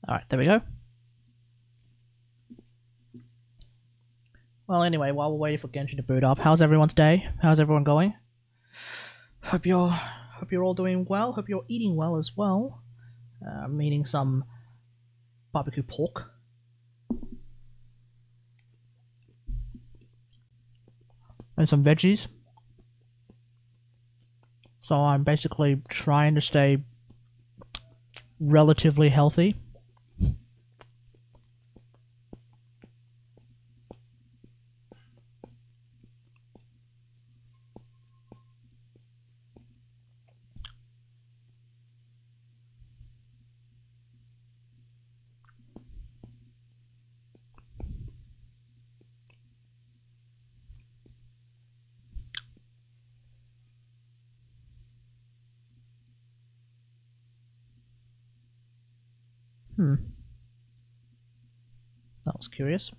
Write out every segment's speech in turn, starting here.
Alright, there we go. Well, anyway, while we're waiting for Genshin to boot up, how's everyone's day? How's everyone going? Hope you're all doing well. Hope you're eating well as well. I'm eating some barbecue pork. And some veggies. So I'm basically trying to stay relatively healthy. That was curious.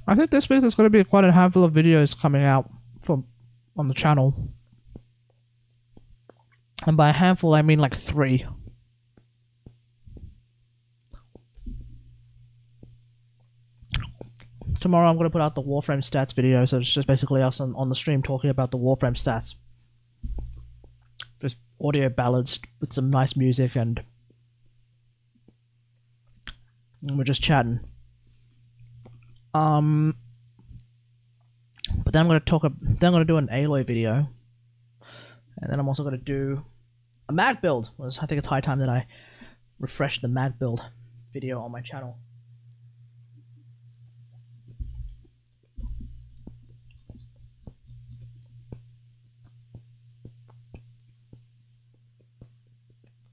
I think this week there's going to be quite a handful of videos coming out on the channel. And by a handful, I mean like 3. Tomorrow I'm going to put out the Warframe stats video, so it's just basically us on the stream talking about the Warframe stats. Just audio ballads with some nice music and we're just chatting. But then I'm going to do an Aloy video. And then I'm also going to do a mag build. I think it's high time that I refresh the mag build video on my channel.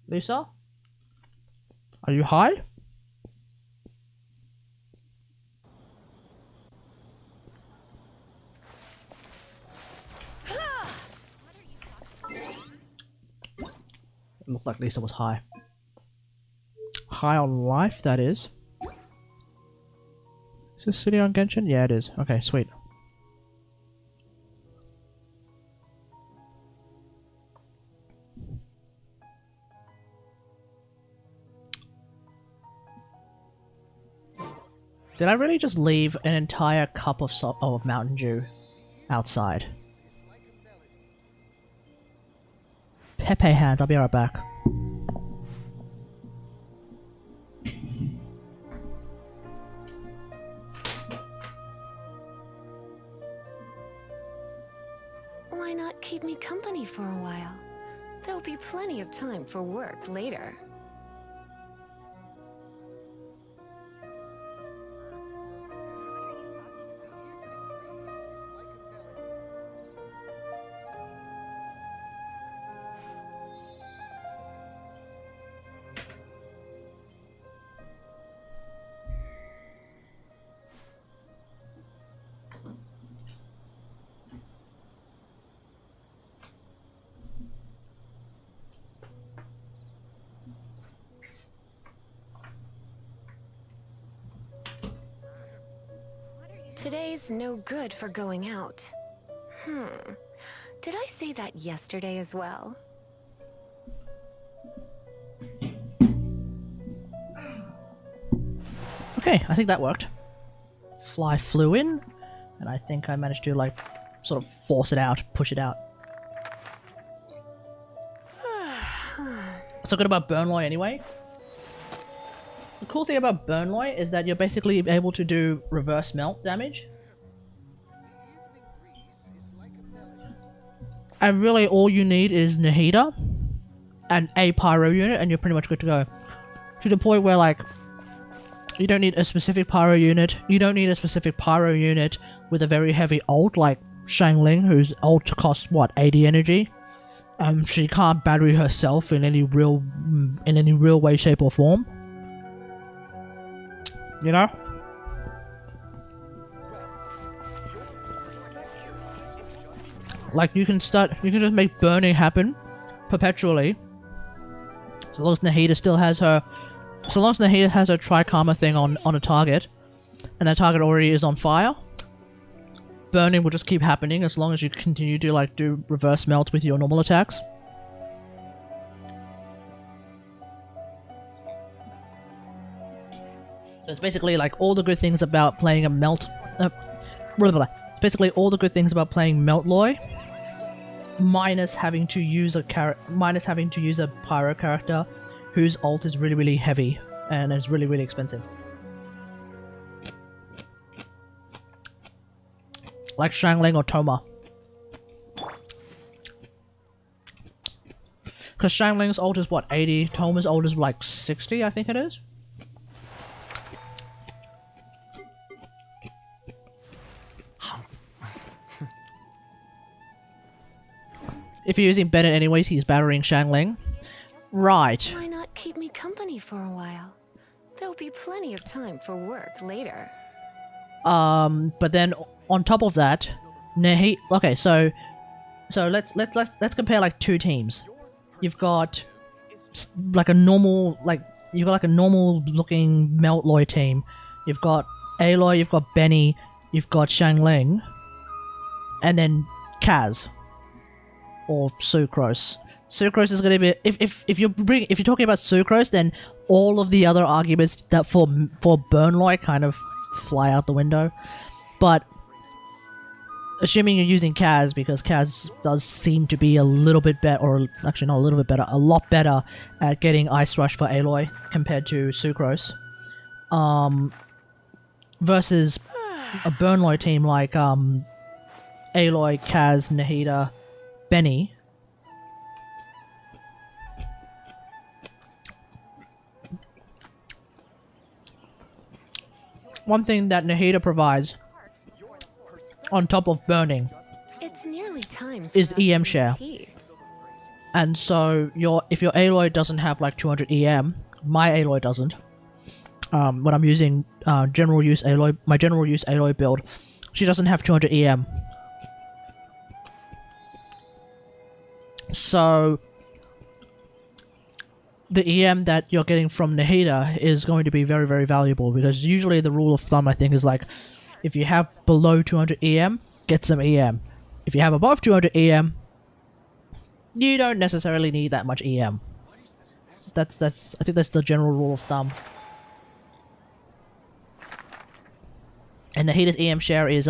Lisa? Are you high? It looked like Lisa was high. High on life, that is. Is this city on Genshin? Yeah, it is. Okay, sweet. Did I really just leave an entire cup of Mountain Dew outside? Pepe hands, I'll be right back. Why not keep me company for a while? There'll be plenty of time for work later. Today's no good for going out. Did I say that yesterday as well? Okay, I think that worked. Fly flew in, and I think I managed to, like, sort of force it out, push it out. What's so good about Burnloy anyway? The cool thing about Burnloy is that you're basically able to do reverse melt damage. And really all you need is Nahida and a pyro unit and you're pretty much good to go. To the point where, like, you don't need a specific pyro unit. You don't need a specific pyro unit with a very heavy ult like Shangling, whose ult costs what, 80 energy. She can't battery herself in any real way, shape, or form. You know? Like, you can just make burning happen perpetually So long as Nahida still has her... So long as Nahida has her Tri-Karma thing on a target, and that target already is on fire, burning will just keep happening as long as you continue to like do reverse melts with your normal attacks. So it's basically like all the good things about playing a melt... basically all the good things about playing Melt Loy, minus having to use a pyro character whose ult is really, really heavy and is really, really expensive. Like Shangling or Toma. Because Shangling's ult is what, 80? Toma's ult is like 60, I think it is? If you're using Bennett anyways, he's battering Shangling. Right. Why not keep me company for a while? There'll be plenty of time for work later. But then on top of that, okay, so let's compare like two teams. You've got like a normal looking Melt Loy team. You've got Aloy, you've got Benny, you've got Shangling, and then Kaz or Sucrose. Sucrose is going to be if you're talking about Sucrose, then all of the other arguments that for Burnloy kind of fly out the window. But assuming you're using Kaz, because Kaz does seem to be a little bit better, or actually not a little bit better, a lot better at getting Ice Rush for Aloy compared to Sucrose. Versus a Burnloy team like Aloy, Kaz, Nahida, Benny. One thing that Nahida provides on top of burning It's nearly time for is EM share. And so if your Aloy doesn't have like 200 EM, my Aloy doesn't. When I'm using my general use Aloy build, she doesn't have 200 EM. So the EM that you're getting from Nahida is going to be very, very valuable, because usually the rule of thumb, I think, is like, if you have below 200 EM, get some EM. If you have above 200 EM, you don't necessarily need that much EM. I think that's the general rule of thumb. And Nahida's EM share is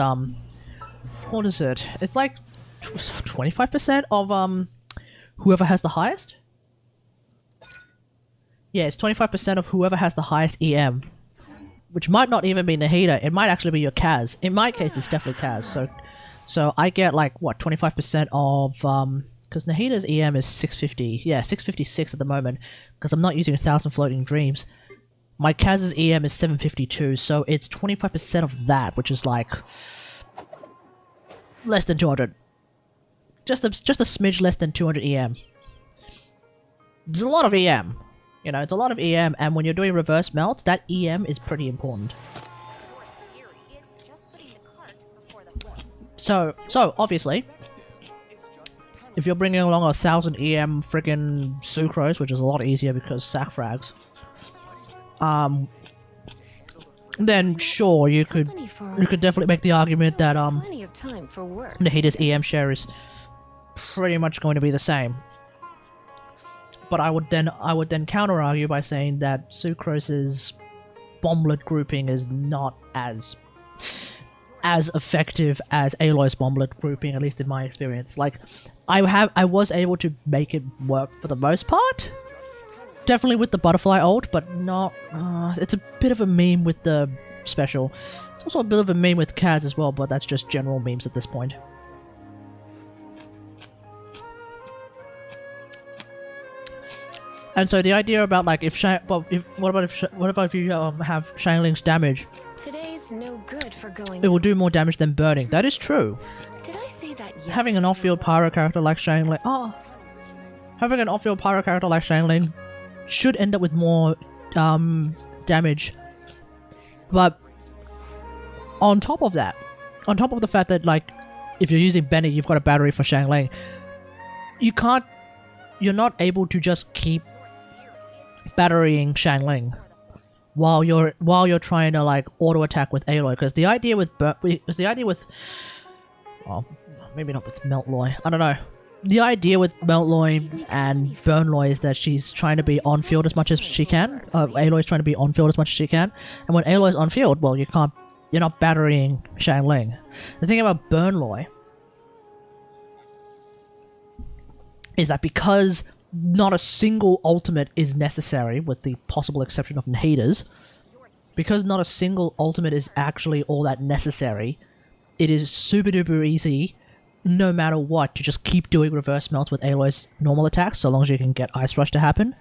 what is it? It's like 25% of whoever has the highest. Yeah, it's 25% of whoever has the highest EM, which might not even be Nahida. It might actually be your Kaz. In my case, it's definitely Kaz. So I get like what, 25% of because Nahida's EM is 650. Yeah, 656 at the moment, because I'm not using 1,000 Floating Dreams. My Kaz's EM is 752, so it's 25% of that, which is like less than 200. Just a smidge less than 200 EM. It's a lot of EM. You know, it's a lot of EM, and when you're doing reverse melts, that EM is pretty important. So obviously, if you're bringing along 1,000 EM friggin' Sucrose, which is a lot easier because sack frags, then sure, you could definitely make the argument that Nahida's EM share is pretty much going to be the same. But I would then counter argue by saying that Sucrose's bomblet grouping is not as effective as Aloy's bomblet grouping, at least in my experience. Like, I was able to make it work for the most part. Definitely with the butterfly ult, but not. It's a bit of a meme with the special. It's also a bit of a meme with Kaz as well, but that's just general memes at this point. And so the idea about like what about if you have Shangling's damage? Today's no good for going. It will do more damage than burning. That is true. Did I say that yesterday? Having an off-field pyro character like Shangling, having an off-field pyro character like Shangling should end up with more damage. But on top of that, on top of the fact that like if you're using Benny, you've got a battery for Shangling. You're not able to just keep batterying Shangling while you're trying to like auto attack with Aloy. Because the idea with well, maybe not with Meltloy. I don't know. The idea with Meltloy and Burnloy is that she's trying to be on field as much as she can. Aloy's trying to be on field as much as she can. And when Aloy's on field, well, you're not batterying Shangling. The thing about Burnloy is that because not a single ultimate is necessary, with the possible exception of Nahida's, because not a single ultimate is actually all that necessary, it is super duper easy, no matter what, to just keep doing reverse melts with Aloy's normal attacks, so long as you can get Ice Rush to happen.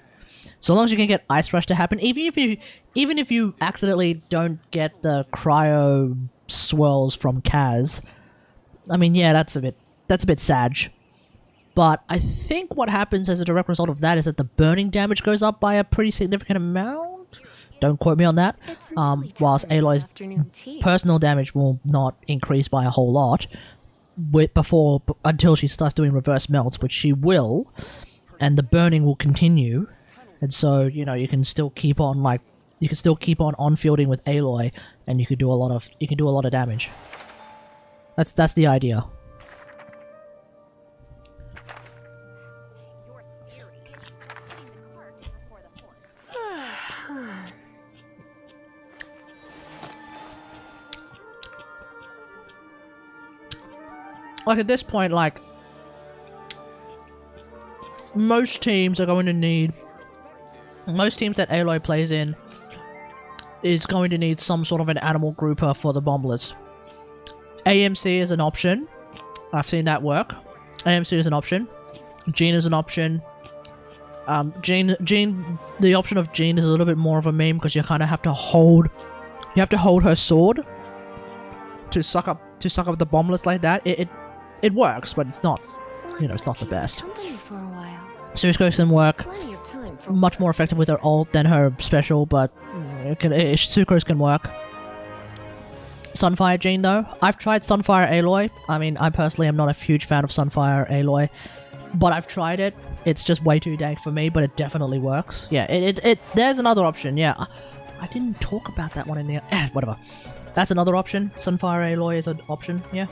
So long as you can get Ice Rush to happen, even if you accidentally don't get the cryo swirls from Kaz. I mean, yeah, that's a bit sad. But I think what happens as a direct result of that is that the burning damage goes up by a pretty significant amount. Don't quote me on that. Whilst Aloy's personal damage will not increase by a whole lot until she starts doing reverse melts, which she will, and the burning will continue. And so, you know, you can still keep on on-fielding with Aloy, and you can do a lot of damage. That's the idea. Like, at this point, like, most teams that Aloy plays in is going to need some sort of an animal grouper for the Bomblers. AMC is an option. I've seen that work. AMC is an option. Jean is an option. Jean, the option of Jean is a little bit more of a meme because you kind of have to hold her sword to suck up the Bomblers like that. It works, but it's not, you know, it's not the best. Suicos can work much more effective with her ult than her special, but Suicos can work. Sunfire Jean, though. I've tried Sunfire Aloy. I mean, I personally am not a huge fan of Sunfire Aloy, but I've tried it. It's just way too dank for me, but it definitely works. Yeah, there's another option, yeah. I didn't talk about that one in there. Whatever. That's another option. Sunfire Aloy is an option, yeah.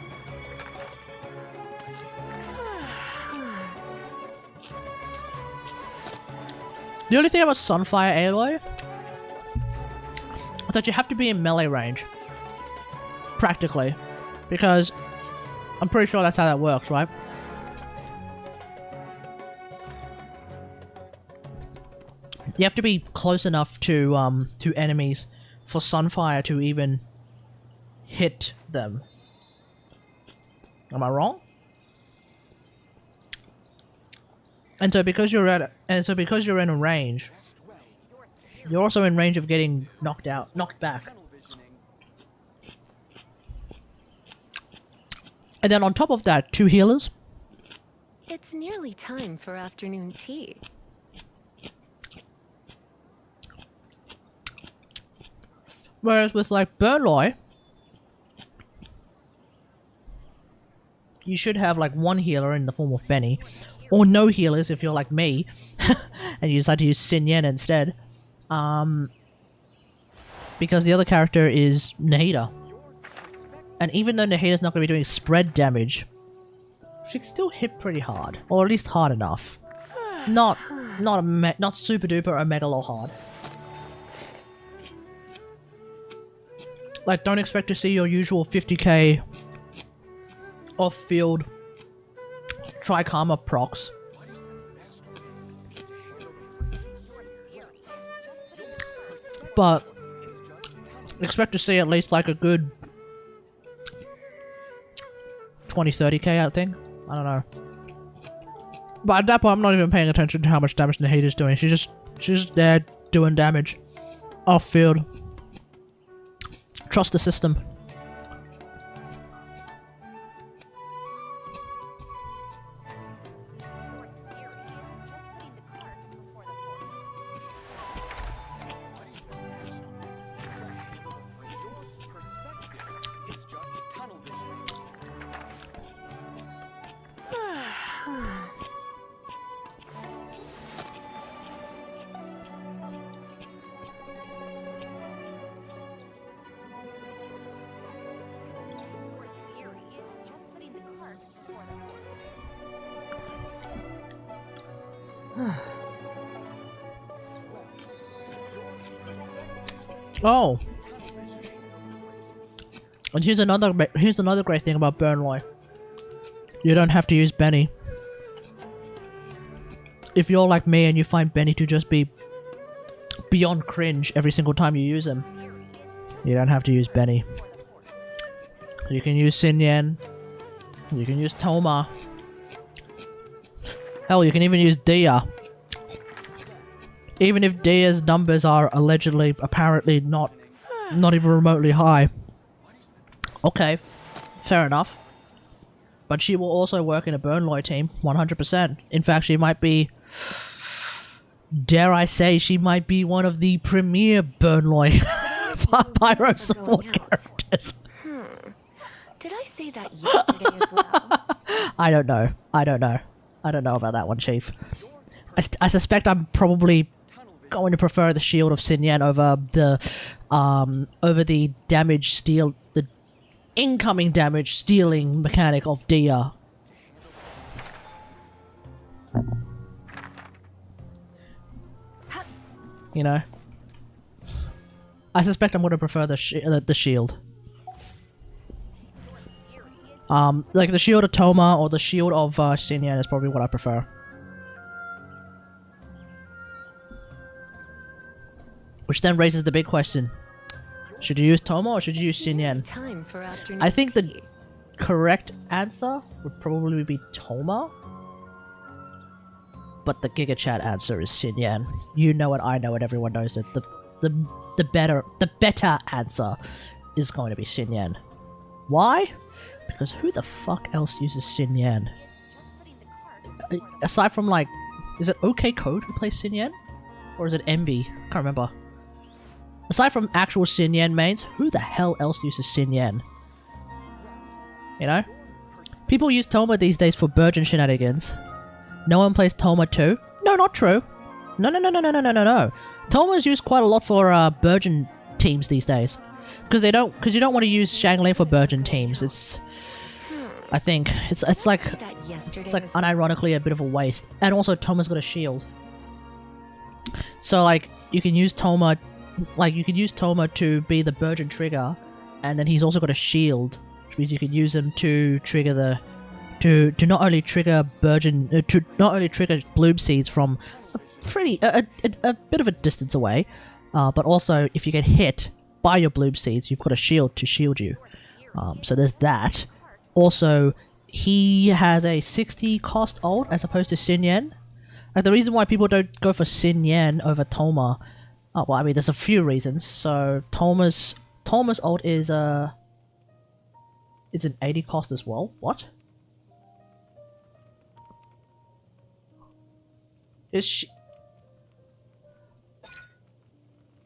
The only thing about Sunfire Aloy is that you have to be in melee range. Practically. Because I'm pretty sure that's how that works, right? You have to be close enough to enemies for Sunfire to even hit them. Am I wrong? And so because you're in a range, you're also in range of getting knocked back. And then on top of that, 2 healers. It's nearly time for afternoon tea. Whereas with like Burnloy, you should have like 1 healer in the form of Benny. Or no healers if you're like me, and you decide to use Xin Yan instead. Because the other character is Nahida. And even though Nahida's not going to be doing spread damage, she can still hit pretty hard. Or at least hard enough. Not super duper or megalo hard. Like, don't expect to see your usual 50k off-field Trikarma procs. But expect to see at least like a good 20-30k, I think. I don't know. But at that point, I'm not even paying attention to how much damage Nahida's doing. She's just there doing damage off field. Trust the system. Oh. And here's another great thing about Burnloy. You don't have to use Benny. If you're like me and you find Benny to just be beyond cringe every single time you use him, you don't have to use Benny. You can use Xin Yan. You can use Toma. Hell, you can even use Dia. Even if Dia's numbers are allegedly, apparently not even remotely high. Okay, fair enough. But she will also work in a Burnloy team, 100%. In fact, she might be... Dare I say, she might be one of the premier Burnloy Pyro support characters. Did I say that yesterday as well? I don't know. I don't know about that one, Chief. I suspect I'm probably going to prefer the shield of Xin Yan over the damage steal, the incoming damage stealing mechanic of Dia. You know, I suspect I'm going to prefer the shield. Like the shield of Toma or the shield of Xin Yan is probably what I prefer. Which then raises the big question: should you use Toma or should you use Xin Yan? I think the correct answer would probably be Toma. But the Giga Chat answer is Xin Yan. You know it, I know it, everyone knows it. The better answer is going to be Xin Yan. Why? Because who the fuck else uses Xin Yan? Aside from like, is it OK Code who plays Xin Yan? Or is it Envy? Can't remember. Aside from actual Xin Yan mains, who the hell else uses Xin Yan? You know? People use Toma these days for Burgeon shenanigans. No one plays Toma too? No, not true. No. Toma's used quite a lot for Burgeon teams these days. Because you don't want to use Xiangling for Burgeon teams. It's like unironically a bit of a waste. And also Toma's got a shield. So like you can use Toma to be the Burgeon trigger, and then he's also got a shield, which means you can use him to trigger the to not only trigger Burgeon to not only trigger Bloom Seeds from a bit of a distance away, but also if you get hit by your Bloom Seeds, you've got a shield to shield you. So there's that. Also, he has a 60 cost ult as opposed to Xin Yan. Like the reason why people don't go for Xin Yan over Toma, well, I mean, there's a few reasons. So Toma's ult is it's an 80 cost as well. What? Is she?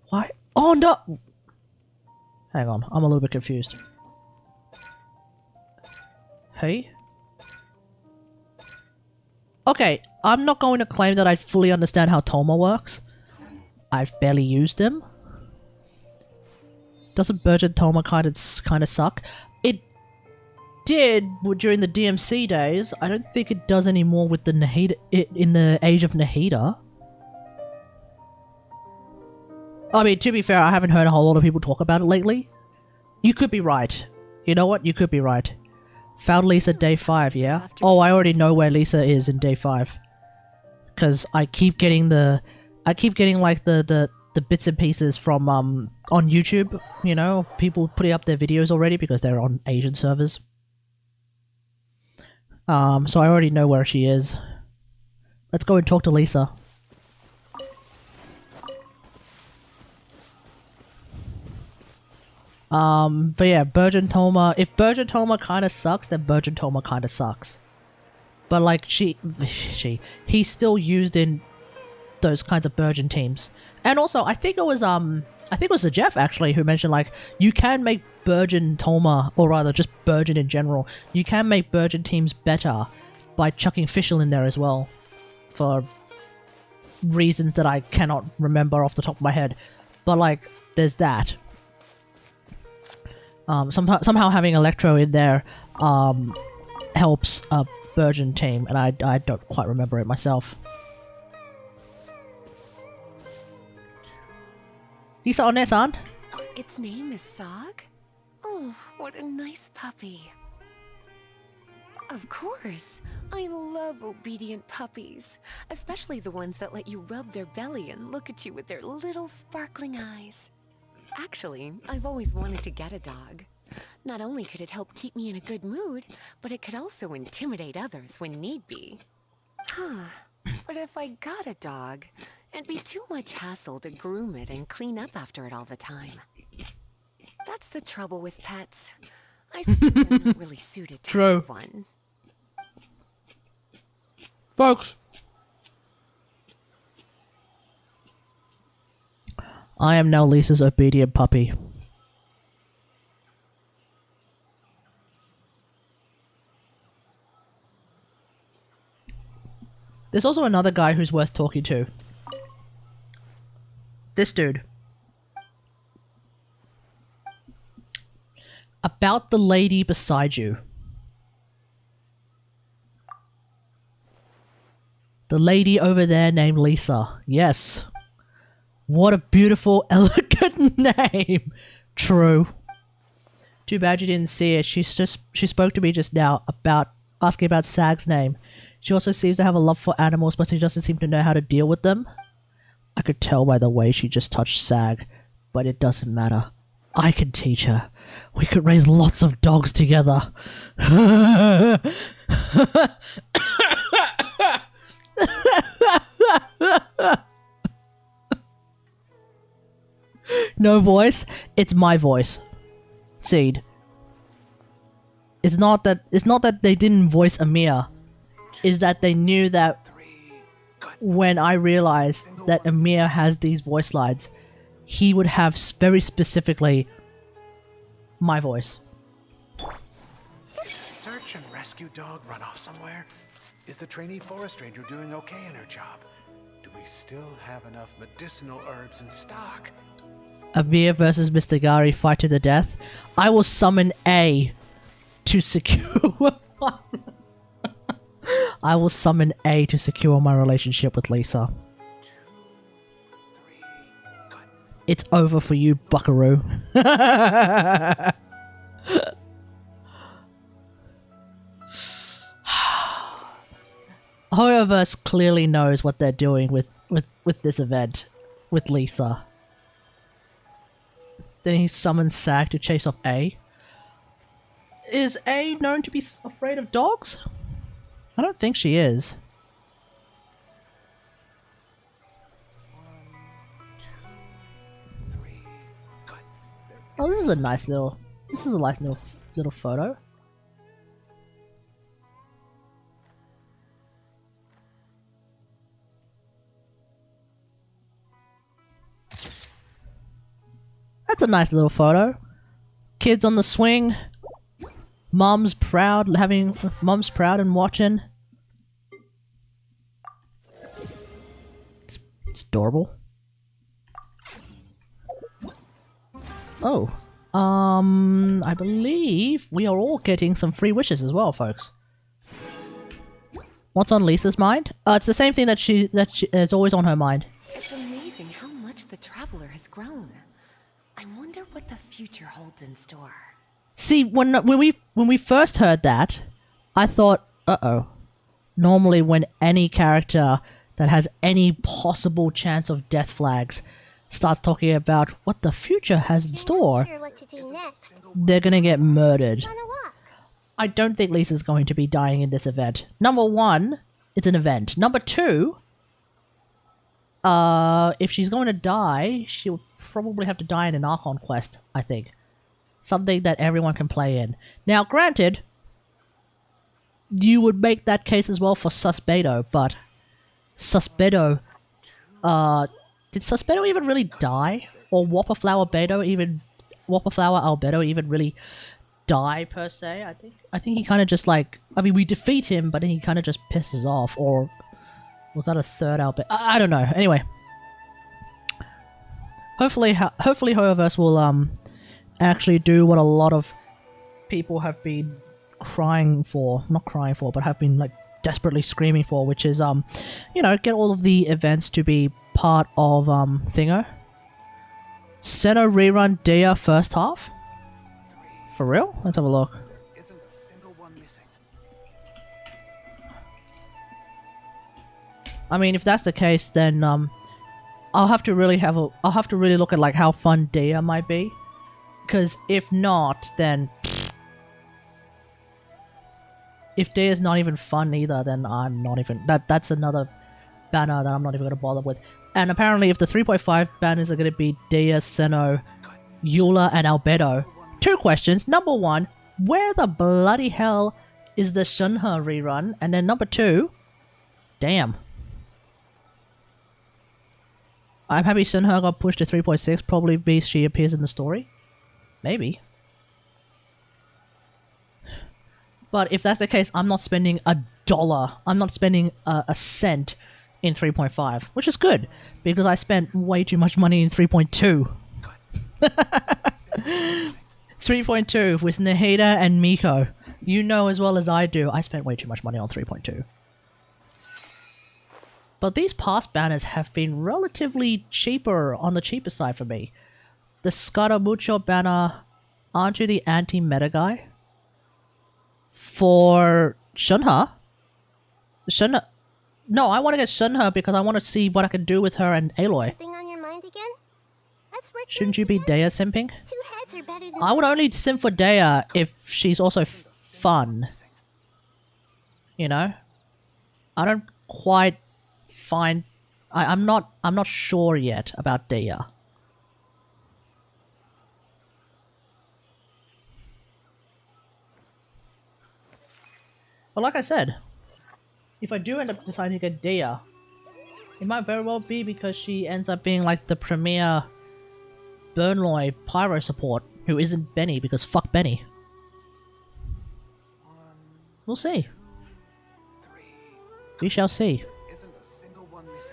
Why? Oh no! Hang on, I'm a little bit confused. Hey? Okay, I'm not going to claim that I fully understand how Toma works. I've barely used him. Doesn't Burgeon Toma kind of suck? It did during the DMC days. I don't think it does anymore with the Nahida in the Age of Nahida. I mean, to be fair, I haven't heard a whole lot of people talk about it lately. You could be right. You know what? You could be right. Found Lisa day 5, yeah? Oh, I already know where Lisa is in day 5. Because I keep getting like the bits and pieces from on YouTube, you know, people putting up their videos already because they're on Asian servers. So I already know where she is. Let's go and talk to Lisa. But yeah, Burgeon Toma, if Burgeon Toma kinda sucks, then Burgeon Toma kinda sucks. But like, he's still used in those kinds of Burgeon teams. And also, I think it was the Jeff actually who mentioned like, you can make Burgeon Toma, or rather just Burgeon in general, you can make Burgeon teams better by chucking Fischl in there as well. For reasons that I cannot remember off the top of my head. But like, there's that. Somehow having Electro in there helps a Burgeon team, and I don't quite remember it myself. Lisa Onesan. Its name is Sog? Oh, what a nice puppy. Of course. I love obedient puppies, especially the ones that let you rub their belly and look at you with their little sparkling eyes. Actually, I've always wanted to get a dog. Not only could it help keep me in a good mood, but it could also intimidate others when need be. But if I got a dog, it'd be too much hassle to groom it and clean up after it all the time. That's the trouble with pets. I suppose I'm not really suited to have one. Folks, I am now Lisa's obedient puppy. There's also another guy who's worth talking to. This dude. About the lady beside you. The lady over there named Lisa. Yes. What a beautiful, elegant name. True. Too bad you didn't see it. She spoke to me just now about asking about Sag's name. She also seems to have a love for animals, but she doesn't seem to know how to deal with them. I could tell by the way she just touched Sag, but it doesn't matter. I can teach her. We could raise lots of dogs together. No voice. It's my voice. Seed. It's not that they didn't voice Amir. Is that they knew that when I realized that Amir has these voice lines, he would have very specifically my voice. Search and rescue dog run off somewhere? Is the trainee forest ranger doing okay in her job? Do we still have enough medicinal herbs in stock? Amir versus Mr. Gari fight to the death. I will summon A to secure I will summon A to secure my relationship with Lisa. 2, 3, good. It's over for you, buckaroo. Hoyoverse clearly knows what they're doing with this event, with Lisa. Then he summons Sag to chase off A. Is A known to be afraid of dogs? I don't think she is. 1, 2, 3, good. Oh, this is a nice little photo. That's a nice little photo. Kids on the swing. Mom's proud and watching. It's adorable. Oh. I believe we are all getting some free wishes as well, folks. What's on Lisa's mind? It's the same thing that she is always on her mind. It's amazing how much the traveler has grown. I wonder what the future holds in store. See, when we first heard that, I thought, uh-oh. Normally when any character that has any possible chance of death flags starts talking about what the future has in store, What to do next? they're gonna get murdered. On a walk. I don't think Lisa's going to be dying in this event. Number one, it's an event. Number two, if she's going to die, she'll probably have to die in an Archon quest, I think. Something that everyone can play in. Now, granted, you would make that case as well for Suspedo, but Suspedo, did Suspedo even really die? Or Whopperflower Albedo even really die, per se? I think he kind of just like, I mean, we defeat him, but then he kind of just pisses off, or was that a third Albedo? I don't know. Anyway. Hopefully Hoyoverse will, actually do what a lot of people have been not crying for, but have been, like, desperately screaming for, which is, you know, get all of the events to be part of, Thingo. Senna rerun Dia first half? For real? Let's have a look. Isn't a single one missing. I mean, if that's the case, then I'll have to really look at like how fun Dia might be, because if not, then if Dia's not even fun either, then I'm not even that's another banner that I'm not even gonna bother with. And apparently, if the 3.5 banners are gonna be Dia, Seno, Eula, and Albedo, 2 questions. Number 1, where the bloody hell is the Shunhe rerun? And then number 2, damn. I'm happy Shunhe got pushed to 3.6, probably because she appears in the story. Maybe. But if that's the case, I'm not spending $1. I'm not spending a cent in 3.5, which is good, because I spent way too much money in 3.2. 3.2 with Nahida and Miko. You know as well as I do, I spent way too much money on 3.2. But these past banners have been relatively cheaper, on the cheaper side for me. The Scaramuccio banner, aren't you the anti-meta guy? For Shunhe? Shunhe? No, I want to get Shunhe because I want to see what I can do with her and Aloy. Something on your mind again? Let's work. Shouldn't you be Dea simping? 2 heads are better than I would only simp for Dea if she's also fun. You know? I don't quite find... I'm not sure yet about Dea. But like I said, if I do end up deciding to get Dea, it might very well be because she ends up being like the premier Burnloy Pyro support who isn't Benny, because fuck Benny. We'll see. We shall see. Isn't a single one missing.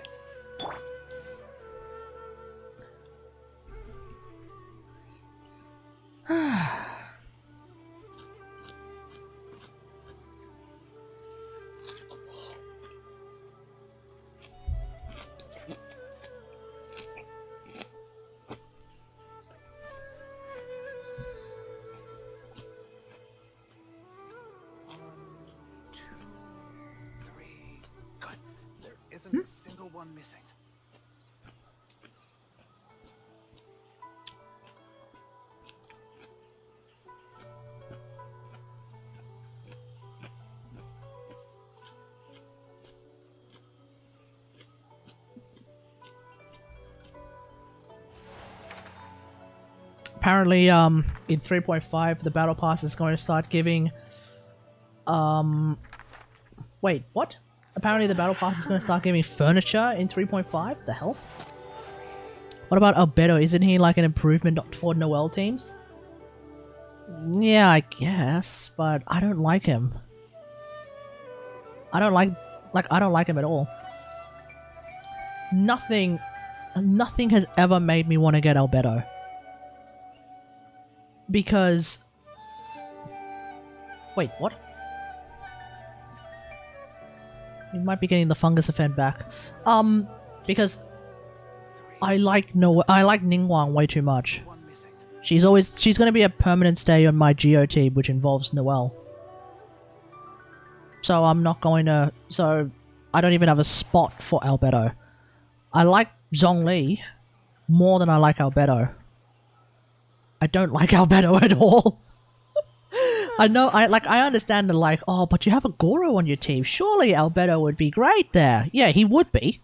Isn't a single one missing. Apparently, in 3.5, the Battle Pass is going to start giving, wait, what? Apparently the Battle Pass is going to start giving furniture in 3.5? The hell? What about Albedo? Isn't he like an improvement for Noel teams? Yeah, I guess, but I don't like him. I don't like him at all. Nothing has ever made me want to get Albedo. Because... Wait, what? You might be getting the fungus effect back. Because I like Ningguang way too much. She's gonna be a permanent stay on my Geo team, which involves Noelle. So I'm not going to... So I don't even have a spot for Albedo. I like Zhongli more than I like Albedo. I don't like Albedo at all. I know, I understand the like, oh, but you have a Goro on your team. Surely Albedo would be great there. Yeah, he would be.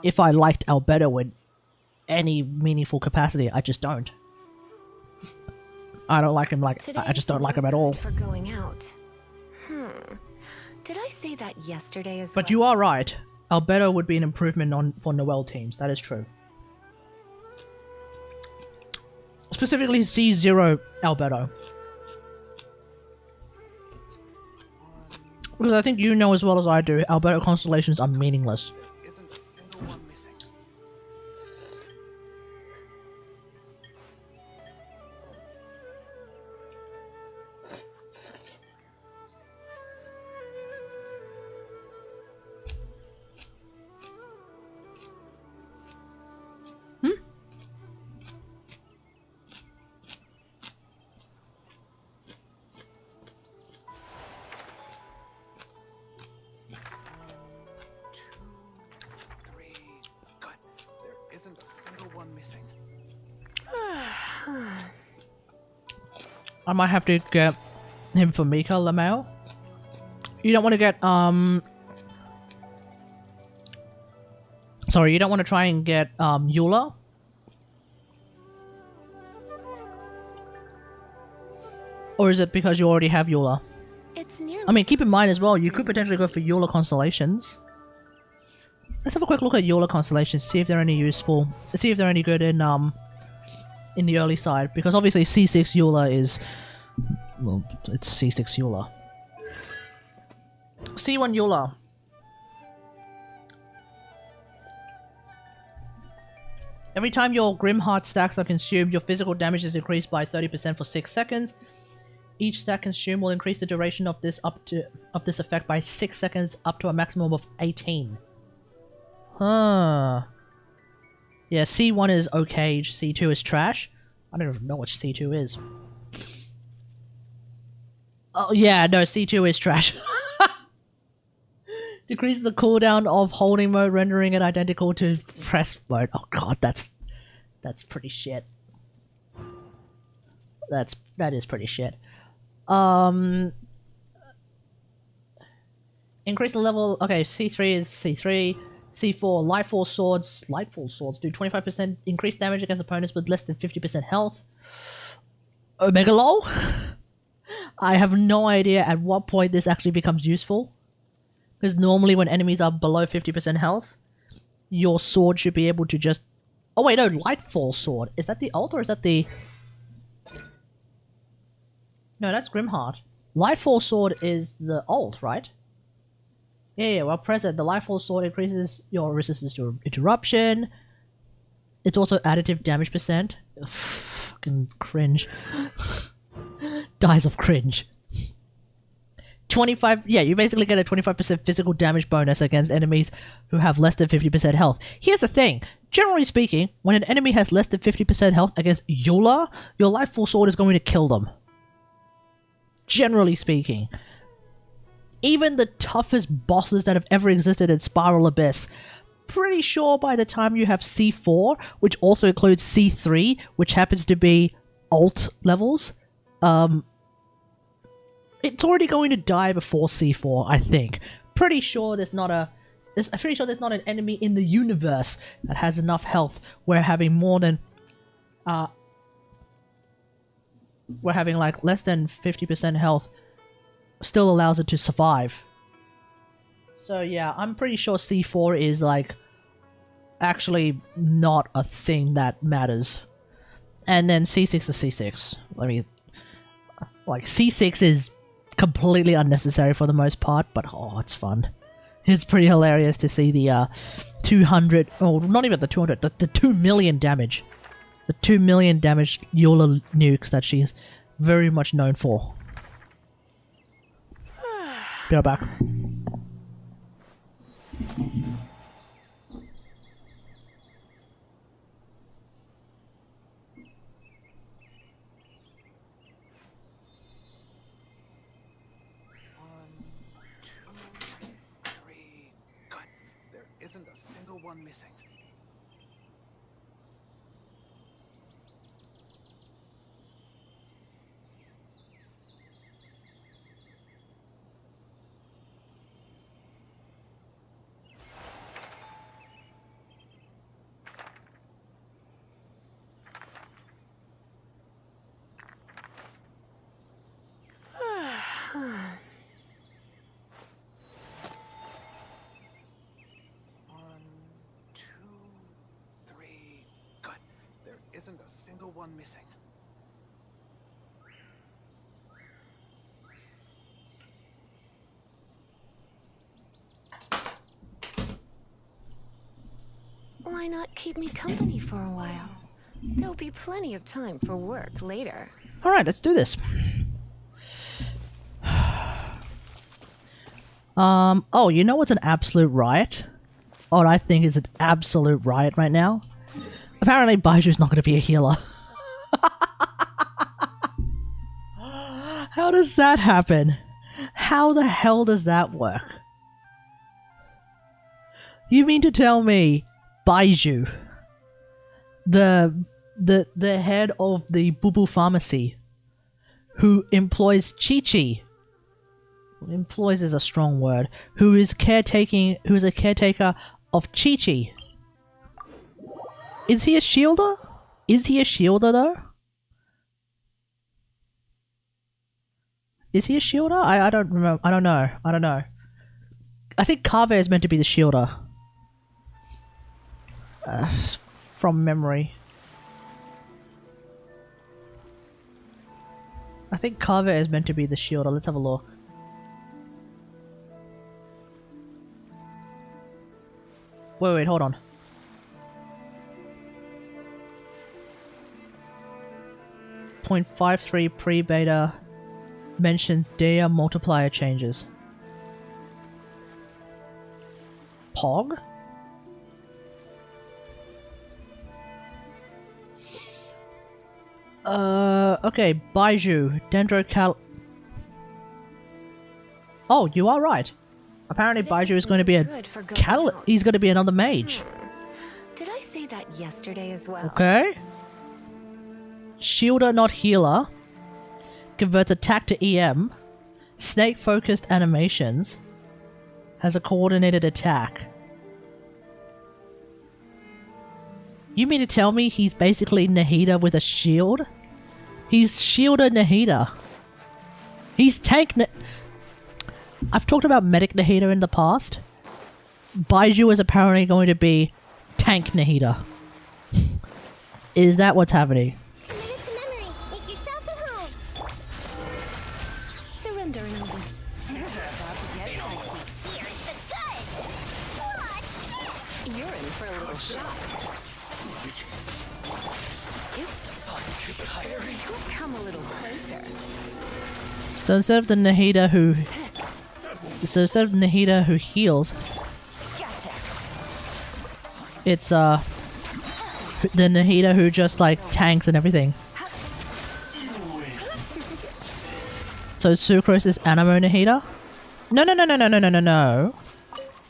If I liked Albedo in any meaningful capacity, I just don't. I don't like him I just don't like him at all. For going out. Did I say that yesterday as well? But you are right. Albedo would be an improvement for Noel teams. That is true. Specifically C0 Albedo. Because I think you know as well as I do, Albedo constellations are meaningless. Isn't a single one missing. isn't a single one missing. I might have to get him for Mika Lamau. You don't want to get, sorry, you don't want to try and get, Eula? Or is it because you already have Eula? It's nearly. I mean, keep in mind as well, you could potentially go for Eula Constellations. Let's have a quick look at Eula Constellations, see if they're any useful, see if they're any good in the early side, because obviously C6 Eula is, well, it's C6 Eula. C1 Eula. Every time your Grim Heart stacks are consumed, your physical damage is increased by 30% for 6 seconds. Each stack consumed will increase the duration of this effect by 6 seconds up to a maximum of 18. Huh. Yeah, C1 is okay, C2 is trash. I don't even know what C2 is. Oh yeah, no, C2 is trash. Decreases the cooldown of holding mode, rendering it identical to press mode. Oh god, that's pretty shit. That is pretty shit. Increase the level. Okay, C3 is C3. C4, Lightfall Swords. Lightfall Swords do 25% increased damage against opponents with less than 50% health. Omega LOL? I have no idea at what point this actually becomes useful. Because normally when enemies are below 50% health, your sword should be able to just... Oh wait, no, Lightfall Sword. Is that the ult or is that the... No, that's Grimheart. Lightfall Sword is the ult, right? Yeah, while present, the Lightfall Sword increases your resistance to interruption. It's also additive damage percent. Ugh, fucking cringe. Dies of cringe. 25, yeah, you basically get a 25% physical damage bonus against enemies who have less than 50% health. Here's the thing. Generally speaking, when an enemy has less than 50% health against Eula, your Lightfall Sword is going to kill them. Generally speaking. Even the toughest bosses that have ever existed in Spiral Abyss, pretty sure by the time you have C4, which also includes C3, which happens to be ult levels, it's already going to die before C4, I think. Pretty sure there's not an enemy in the universe that has enough health where having more than where having like less than 50% health still allows it to survive. So yeah, I'm pretty sure C4 is like actually not a thing that matters. And then C6 is C6. I mean, like C6 is completely unnecessary for the most part, but oh, it's fun. It's pretty hilarious to see the 200, oh, not even the 200, the 2 million damage. The 2 million damage Eula nukes that she's very much known for. Be right back. Isn't a single one missing. Isn't a single one missing. Why not keep me company for a while? There'll be plenty of time for work later. Alright, let's do this. Oh, you know what's an absolute riot? What I think is an absolute riot right now? Apparently Baiju's not going to be a healer. How does that happen? How the hell does that work? You mean to tell me Baiju the head of the Boo Boo Pharmacy, who employs Chi-Chi. Employs is a strong word. Who is a caretaker of Chi-Chi. Is he a shielder? Is he a shielder though? Is he a shielder? I don't remember. I don't know. I think Kave is meant to be the shielder. From memory. I think Kave is meant to be the shielder. Let's have a look. Wait, hold on. .53 pre-beta mentions data multiplier changes. Pog? Okay, Baiju, Dendrocal... Oh, you are right. Apparently Baiju is going to be he's going to be another mage. Did I say that yesterday as well? Okay. Shielder, not healer. Converts attack to EM. Snake-focused animations. Has a coordinated attack. You mean to tell me he's basically Nahida with a shield? He's Shielder Nahida. He's tank I've talked about Medic Nahida in the past. Baiju is apparently going to be Tank Nahida. Is that what's happening? Commit to memory. Make yourselves at home. Surrender and open. Here's the good. What? You're in for a little shock. Come a little closer. So instead of the Nahida who heals, Gotcha. it's the Nahida who just like tanks and everything. So Sucrose is Animo Nahida? No.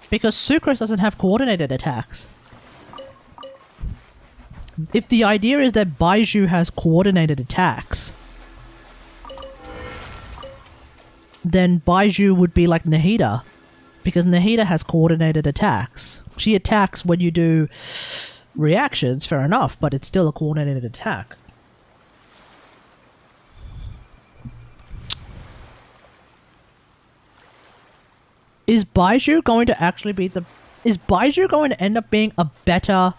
Because Sucrose doesn't have coordinated attacks. If the idea is that Baiju has coordinated attacks, then Baiju would be like Nahida. Because Nahida has coordinated attacks. She attacks when you do reactions, fair enough, but it's still a coordinated attack. Is Baiju going to actually be the... Is Baiju going to end up being a better...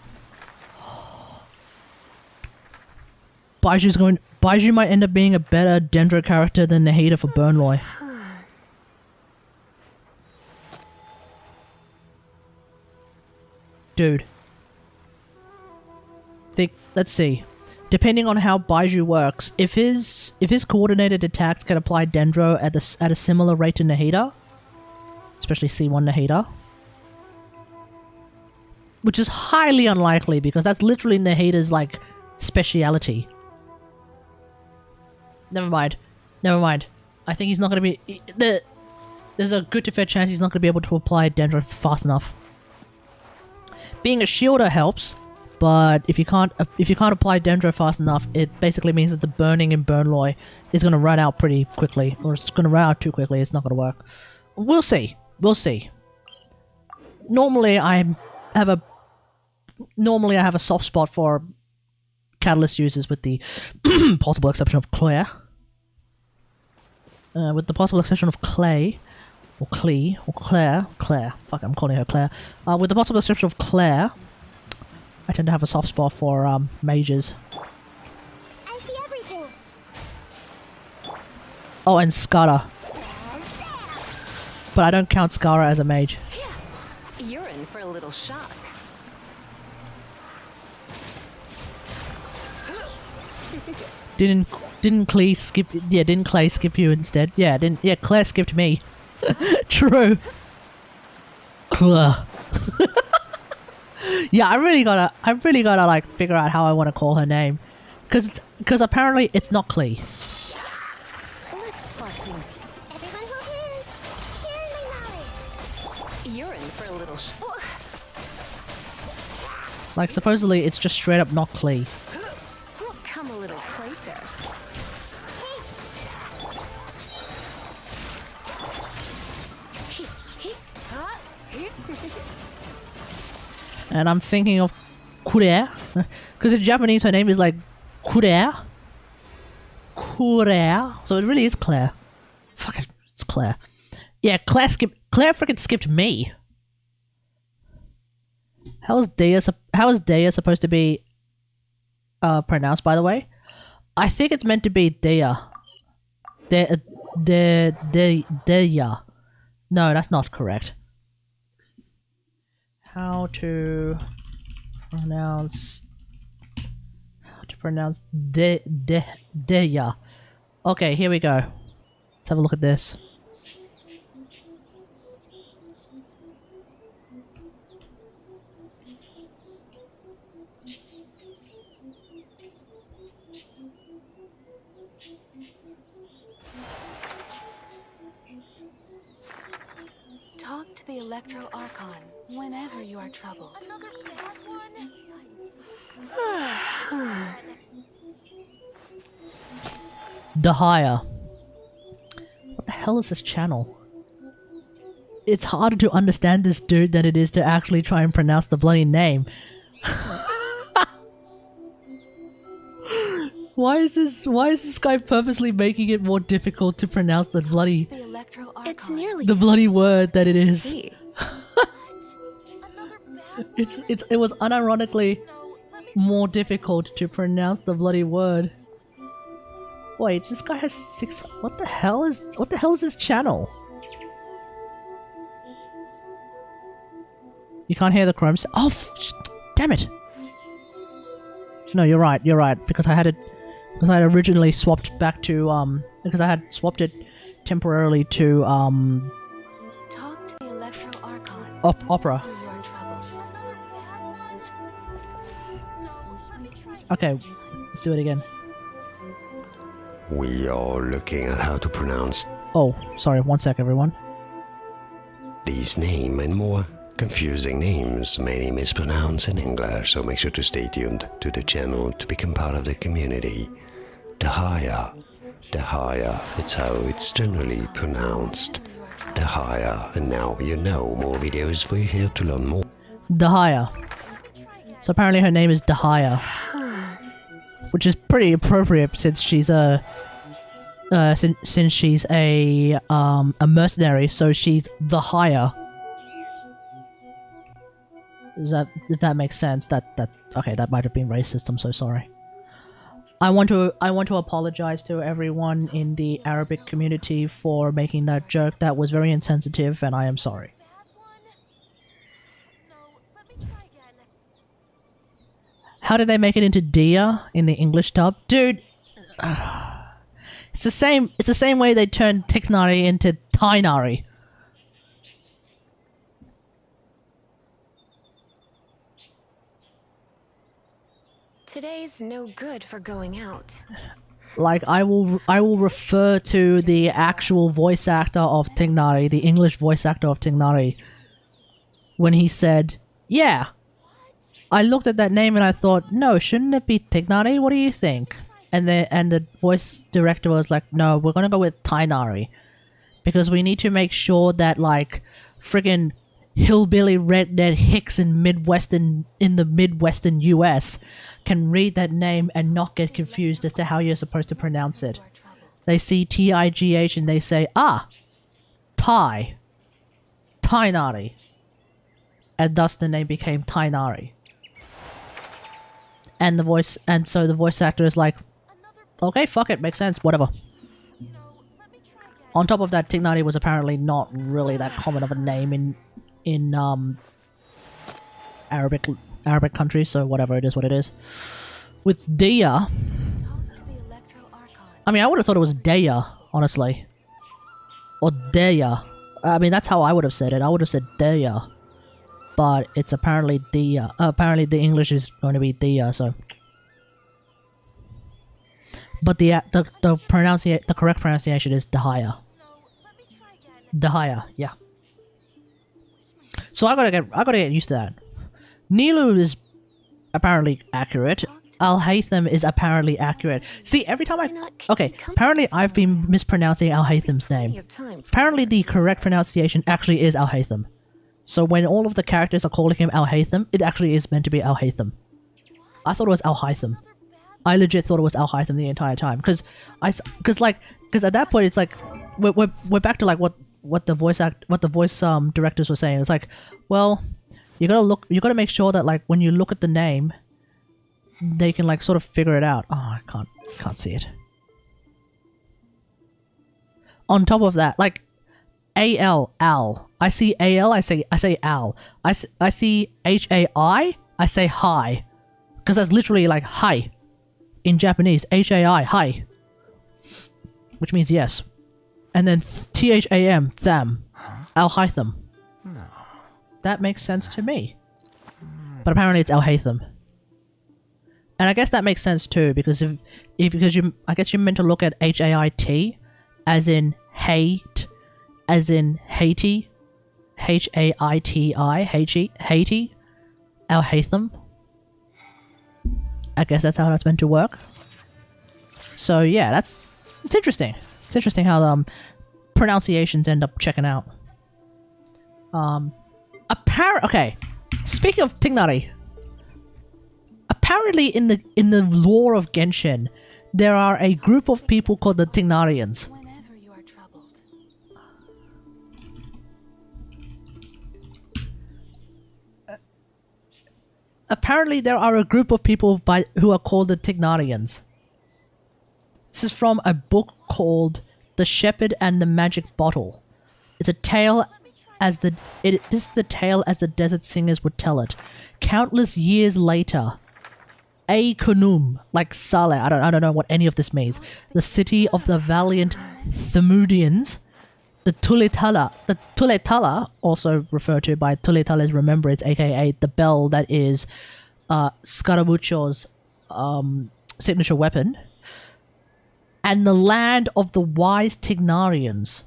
Baiju might end up being a better Dendro character than Nahida for Burnloy. Dude. Let's see. Depending on how Baiju works, if his coordinated attacks can apply Dendro at a similar rate to Nahida, especially C1 Nahida, which is highly unlikely because that's literally Nahida's like speciality. Never mind. I think he's not going to be... There's a good to fair chance he's not going to be able to apply Dendro fast enough. Being a shielder helps, but if you can't apply Dendro fast enough, it basically means that the burning in Burnloy is going to run out pretty quickly, or it's going to run out too quickly. It's not going to work. We'll see. Normally I have a soft spot for Catalyst users, with the possible exception of Claire. With the possible exception of Clay, or Clee, or Claire. Fuck, I'm calling her Claire. With the possible exception of Claire, I tend to have a soft spot for mages. I see everything. Oh, and Skara. But I don't count Skara as a mage. You're in for a little shock. Didn't Clay skip? Yeah, didn't Clay skip you instead? Yeah, Claire skipped me. True. Claire. Yeah, I really gotta like figure out how I want to call her name, because apparently it's not Clay. Let's spot things. Everyone hold hands. Share my knowledge. You're in for a little Like, supposedly it's just straight up not Klee. Come a little closer. And I'm thinking of Kure. Because in Japanese her name is like Kure. Kure. So it really is Claire. Fuck it, it's Claire. Yeah, Claire freaking skipped me. How is Dea supposed to be pronounced, by the way? I think it's meant to be Dea. Dea. No, that's not correct. How to pronounce Dea. Okay, here we go. Let's have a look at this. Talk to the Electro Archon whenever you are troubled. Dahaya. What the hell is this channel? It's harder to understand this dude than it is to actually try and pronounce the bloody name. Why is this guy purposely making it more difficult to pronounce the bloody It's nearly the bloody word that it is? see. It was unironically more difficult to pronounce the bloody word. Wait, this guy has 6. What the hell is this channel? You can't hear the Chrome. Oh, damn it! No, you're right. You're right because I had originally swapped back to because I had swapped it temporarily to Talk to the Electro Archon Opera. whenever you are troubled. Okay, let's do it again. We are looking at how to pronounce Oh, sorry. One sec, everyone. these names and more confusing names many mispronounce in English, so make sure to stay tuned to the channel to become part of the community. Dahaya. Dahaya, it's how it's generally pronounced. Dahaya, and now you know more videos for you here to learn more. Dahaya. So apparently her name is Dahaya, which is pretty appropriate since she's since she's a mercenary, so she's the hire. If that makes sense? Okay, that might have been racist. I'm so sorry. I want to apologize to everyone in the Arabic community for making that joke. That was very insensitive, and I am sorry. How did they make it into Dia in the English dub? Dude, it's the same way they turned Tiknari into Tainari. Today's no good for going out. Like, I will refer to the actual voice actor of Tignari, the English voice actor of Tignari, when he said, yeah. I looked at that name and I thought, no, shouldn't it be Tignari? What do you think? And the voice director was like, no, we're gonna go with Tainari. Because we need to make sure that, like, friggin' hillbilly redneck hicks in the Midwestern US can read that name and not get confused as to how you're supposed to pronounce it. They see T-I-G-H and they say, ah, Tainari. And thus the name became Tainari. And so the voice actor is like, okay, fuck it, makes sense, whatever. On top of that, Tignari was apparently not really that common of a name in Arabic countries, so whatever, it is what it is. With Dia, I mean, I would have thought it was Dea, honestly. Or Dea. I mean, that's how I would have said it. I would have said Dea. But it's apparently Dia. Apparently the English is going to be Dia, so... But the correct pronunciation is Dahaya. Dahaya, yeah. So I gotta get used to that. Nilu is apparently accurate. Al-Haytham is apparently accurate. See, every time okay, apparently I've been mispronouncing Al-Haytham's name. Apparently the correct pronunciation actually is Al-Haytham. So when all of the characters are calling him Al-Haytham, it actually is meant to be Al-Haytham. I thought it was Al-Haytham. I legit thought it was Al-Haytham the entire time, because at that point it's like we're back to like what the voice directors were saying. It's like, well, you gotta make sure that like when you look at the name, they can like sort of figure it out. Oh, I can't see it. On top of that, like A-L, Al. I see A-L, I say Al. I see H-A-I, I say hi. Because that's literally like hi. In Japanese, H-A-I, hi. Which means yes. And then T-H-A-M, tham. Al-Haytham. No. That makes sense to me. But apparently it's Al-Haytham. And I guess that makes sense too, because I guess you're meant to look at H-A-I-T as in hate, as in Haiti, H-A-I-T-I, Haiti, Al-Haytham. I guess that's how that's meant to work. So yeah, it's interesting. It's interesting how the pronunciations end up checking out. Okay, speaking of Kategari. Apparently in the lore of Genshin, there are a group of people called the Kategarians. Whenever you are troubled. Apparently there are a group of people who are called the Kategarians. This is from a book called The Shepherd and the Magic Bottle. It's a tale as this is the tale as the desert singers would tell it. Countless years later, Kunum, like Saleh, I don't know what any of this means. The city of the valiant Thamudians, the Tuletala, also referred to by Tuletala's Remembrance, aka the bell that is Scaramucci's signature weapon, and the land of the wise Kategarians.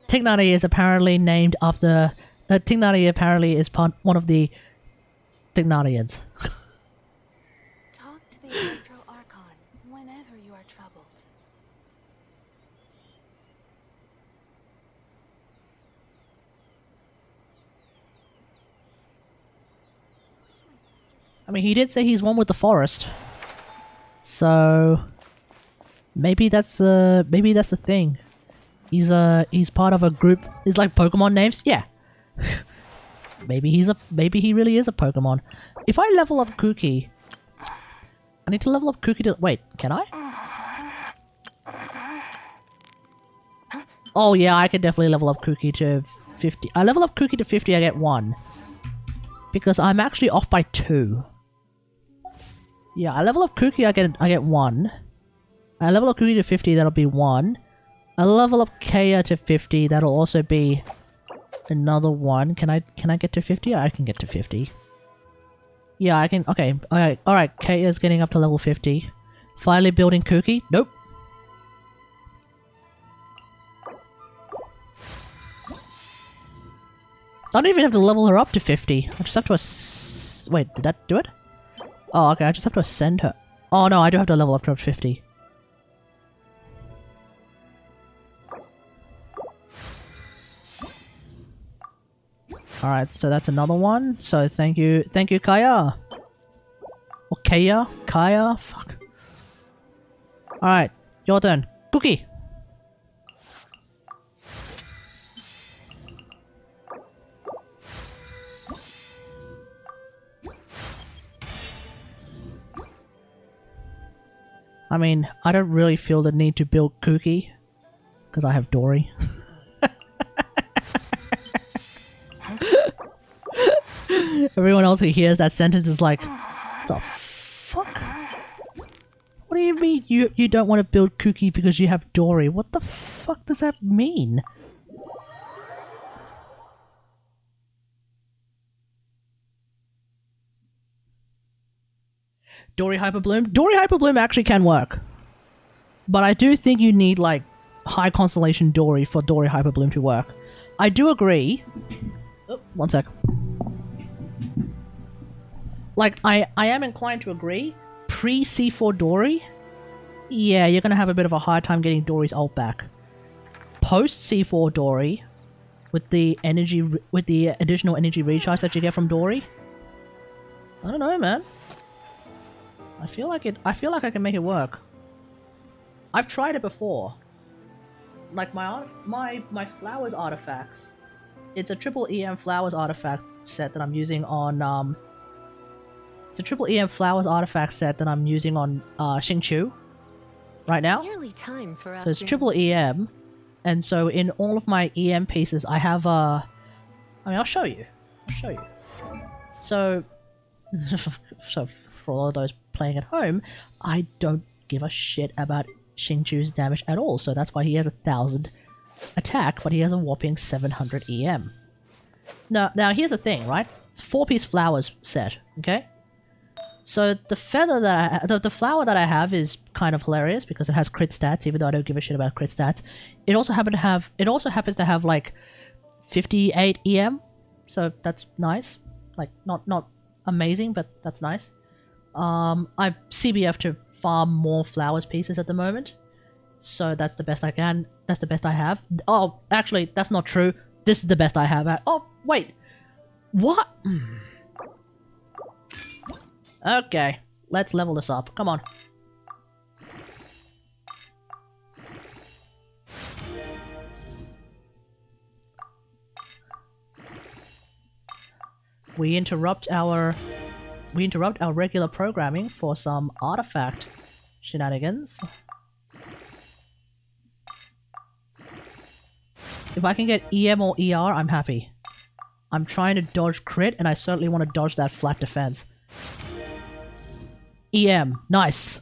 Kategari is apparently named after. Kategari apparently is one of the Kategarians. Talk to the Electro Archon whenever you are troubled. I mean, he did say he's one with the forest, so maybe that's the thing. He's part of a group. It's like Pokemon names, yeah. maybe he really is a Pokemon. If I level up Kuki, I need to level up Kuki to wait. Can I? Oh yeah, I can definitely level up Kuki to 50. I level up Kuki to 50, I get 1. Because I'm actually off by 2. Yeah, I level up Kuki, I get 1. I level up Kuki to 50, that'll be 1. I level up Kaya to 50, that'll also be another 1. Can I get to 50? I can get to 50. Yeah, I can. Okay, alright. Kaya's getting up to level 50. Finally building Kuki? Nope. I don't even have to level her up to 50. I just have to wait, did that do it? Oh, okay, I just have to ascend her. Oh no, I do have to level up to 50. Alright, so that's another one. So thank you, Kaya. Or Kaya? Fuck. Alright, your turn. Cookie! I mean, I don't really feel the need to build Cookie, because I have Dory. Everyone else who hears that sentence is like, what the fuck? What do you mean you don't want to build Cookie because you have Dory? What the fuck does that mean? Dory Hyperbloom? Dory Hyperbloom actually can work. But I do think you need, like, High Constellation Dory for Dory Hyperbloom to work. I do agree One sec. Like, I am inclined to agree. Pre-C4 Dory, yeah, you're gonna have a bit of a hard time getting Dory's ult back. Post C4 Dory, with the additional energy recharge that you get from Dory, I don't know, man. I feel like I can make it work. I've tried it before. Like my flowers artifacts. It's a triple EM flowers artifact set that I'm using on it's a triple EM flowers artifact set that I'm using on Xingqiu right now. Nearly time for So it's triple EM, and so in all of my EM pieces I have I mean, I'll show you. So so for all of those playing at home, I don't give a shit about Xingqiu's damage at all, so that's why he has 1,000 attack, but he has a whopping 700 EM. Now here's the thing, right? It's a 4-piece flowers set, okay? So the feather that the flower that I have is kind of hilarious because it has crit stats, even though I don't give a shit about crit stats. It also happens to have like 58 EM, so that's nice. Like not amazing, but that's nice. I CBF to farm more flowers pieces at the moment, so that's the best I can. That's the best I have. Oh, actually, that's not true. This is the best I have. Oh, wait, what? Okay, let's level this up. Come on. We interrupt our regular programming for some artifact shenanigans. If I can get EM or ER, I'm happy. I'm trying to dodge crit, and I certainly want to dodge that flat defense. EM, nice.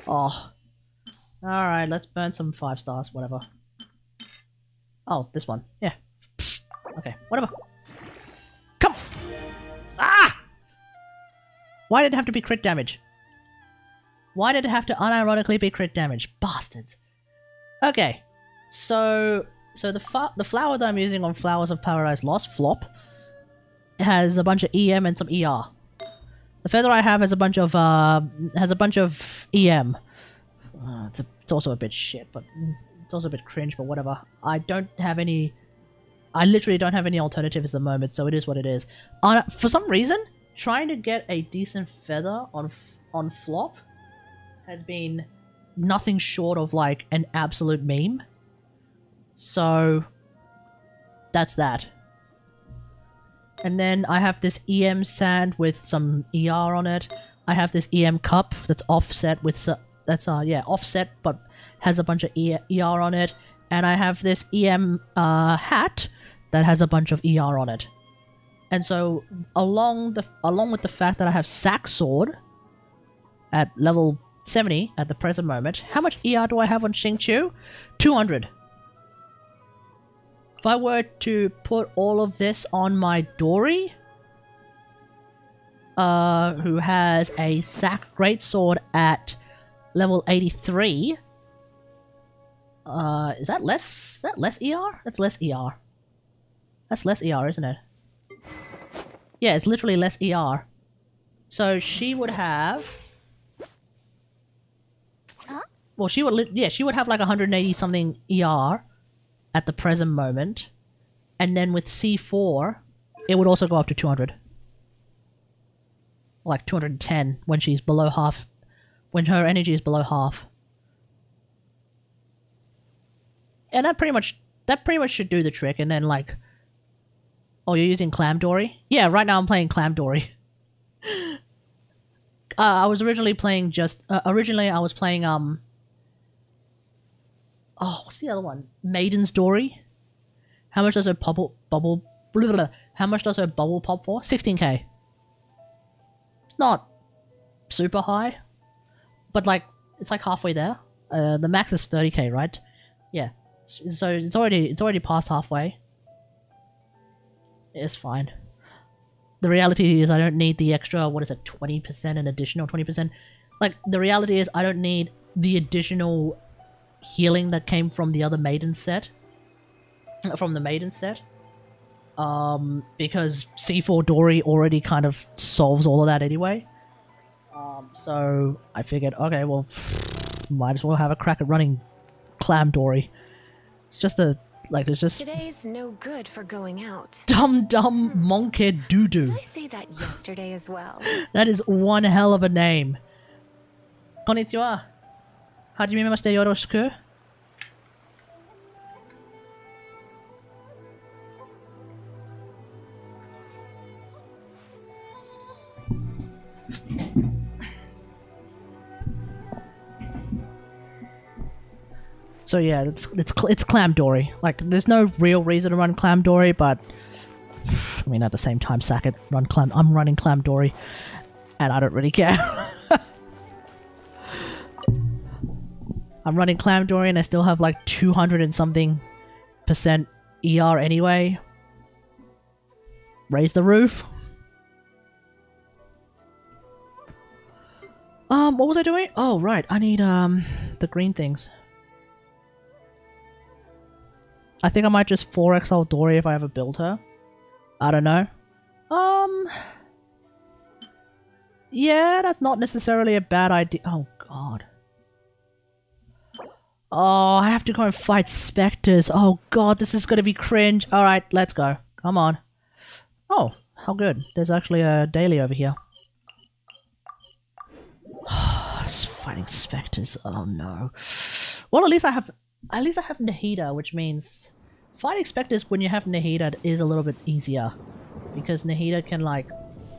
Oh. Alright, let's burn some 5 stars, whatever. Oh, this one. Yeah. Okay, whatever. Come! Ah! Why did it have to be crit damage? Why did it have to unironically be crit damage? Bastards. Okay. So the flower that I'm using on Flowers of Paradise Lost, Flop, has a bunch of EM and some ER. The feather I have has a bunch of EM. It's also a bit shit, but it's also a bit cringe, but whatever. I literally don't have any alternatives at the moment, so it is what it is. For some reason, trying to get a decent feather on Flop has been nothing short of like an absolute meme. So that's that. And then I have this EM sand with some ER on it. I have this EM cup that's offset with offset but has a bunch of ER on it. And I have this EM hat that has a bunch of ER on it. And so along with the fact that I have Sack Sword at level 70 at the present moment, how much ER do I have on Xingqiu? 200. If I were to put all of this on my Dory, who has a Sack Greatsword at level 83, is that less ER? That's less ER. That's less ER, isn't it? Yeah, it's literally less ER. So she would have... Well, she would have like 180 something ER at the present moment, and then with C4 it would also go up to 200, like 210 when she's below half, when her energy is below half. And that pretty much should do the trick. And then like, oh, you're using Clam Dory? Yeah, right now I'm playing Clam Dory. I was originally playing I was playing oh, what's the other one? Maiden's Dory. How much does her how much does her bubble pop for? 16k. It's not super high, but like it's like halfway there. The max is 30k, right? Yeah. So it's already past halfway. It's fine. The reality is I don't need the extra, what is it, 20%, an additional 20%? Like, the reality is I don't need the additional healing that came from the other maiden set. From the maiden set. Because C4 Dory already kind of solves all of that anyway. So I figured, okay, well, might as well have a crack at running Clam Dory. It's just a, like, it's just Today's no good for going out. dumb monkey doo Did doo. I say that yesterday as well? That is one hell of a name. Konnichiwa. Hajimemashite yoroshiku. So yeah, it's Clam Dory. Like, there's no real reason to run Clam Dory, but I mean, at the same time, sack it, run Clam. I'm running Clam Dory, and I don't really care. I'm running Clam Dory, and I still have like 200 and something % ER anyway. Raise the roof. What was I doing? Oh right, I need the green things. I think I might just 4XL Dory if I ever build her. I don't know. Yeah, that's not necessarily a bad idea. Oh, God. Oh, I have to go and fight specters. Oh, God, this is going to be cringe. Alright, let's go. Come on. Oh, how good. There's actually a daily over here. Fighting specters. Oh, no. Well, at least I have Nahida, which means fighting specters when you have Nahida is a little bit easier. Because Nahida can, like,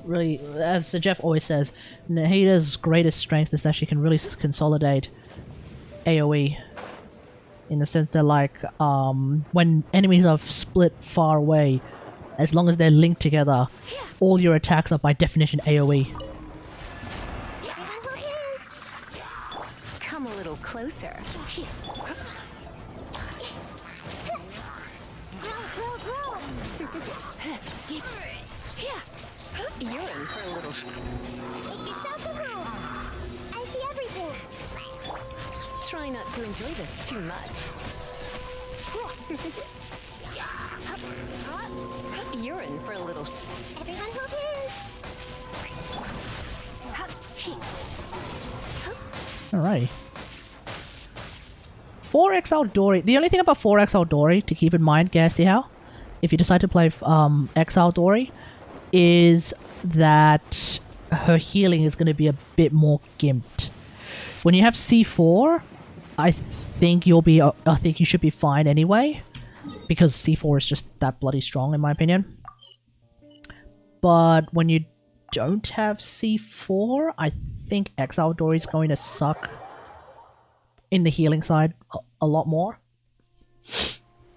really, as Jeff always says, Nahida's greatest strength is that she can really consolidate AoE. In the sense that, like, when enemies are split far away, as long as they're linked together, all your attacks are by definition AoE. Come a little closer. You're in for a little. Make yourself some home. I see everything. Try not to enjoy this too much. You're in for a little. Everyone hold hands. Alrighty. 4XL Dory. The only thing about 4XL Dory to keep in mind, Gastihow, if you decide to play XL Dory, is that her healing is going to be a bit more gimped. When you have C4, I think you should be fine anyway, because C4 is just that bloody strong in my opinion. But when you don't have C4, I think XL Dory is going to suck in the healing side a lot more.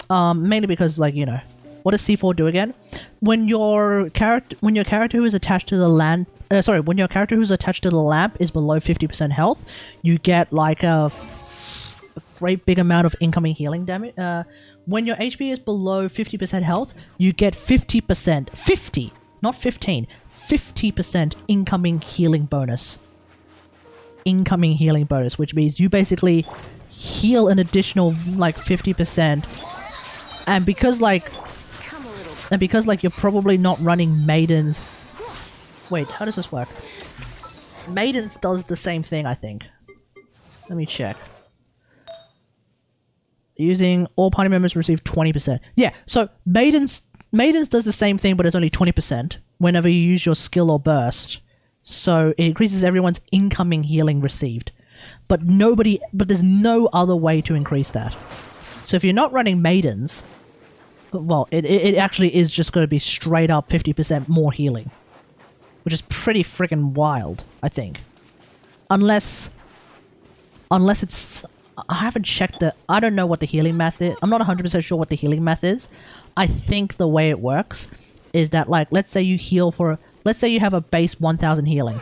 Mainly because, like, you know, what does C4 do again? When your character who is attached to the lamp, when your character who's attached to the lamp is below 50% health, you get like a great big amount of incoming healing damage. When your HP is below 50% health, you get 50%, 50, not 15, 50% incoming healing bonus. Incoming healing bonus, which means you basically heal an additional like 50%, and because like you're probably not running maidens. Wait, how does this work? Maidens does the same thing, I think. Let me check. Using all party members receive 20%. Yeah, so maidens does the same thing, but it's only 20% whenever you use your skill or burst. So it increases everyone's incoming healing received. But there's no other way to increase that. So if you're not running maidens, well, it actually is just going to be straight up 50% more healing. Which is pretty freaking wild, I think. Unless it's... I haven't checked I don't know what the healing math is. I'm not 100% sure what the healing math is. I think the way it works is that, like, let's say you heal for... Let's say you have a base 1000 healing.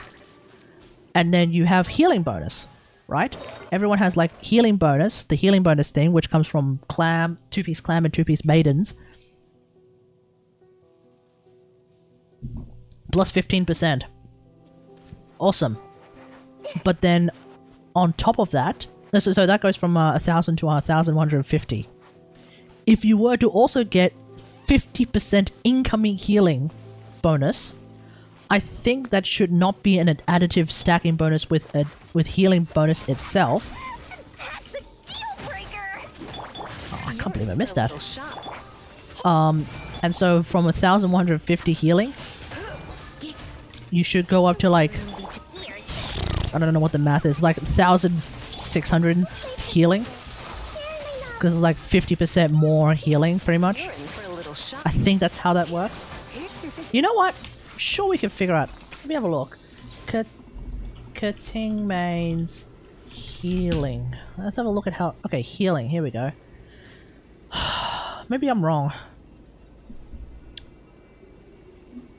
And then you have healing bonus. right? Everyone has like healing bonus, the healing bonus thing, which comes from clam, 2-piece clam and 2-piece maidens. Plus 15%. Awesome. But then on top of that, so that goes from 1,000 to 1,150. If you were to also get 50% incoming healing bonus, I think that should not be an additive stacking bonus with healing bonus itself. That's a deal breaker. Oh, I can't believe I missed that. And so from 1,150 healing, you should go up to like, I don't know what the math is, like 1,600 healing. Because it's like 50% more healing, pretty much. I think that's how that works. You know what? Sure, we can figure out. Let me have a look. Cutting mains healing. Let's have a look at how. Okay, healing. Here we go. Maybe I'm wrong.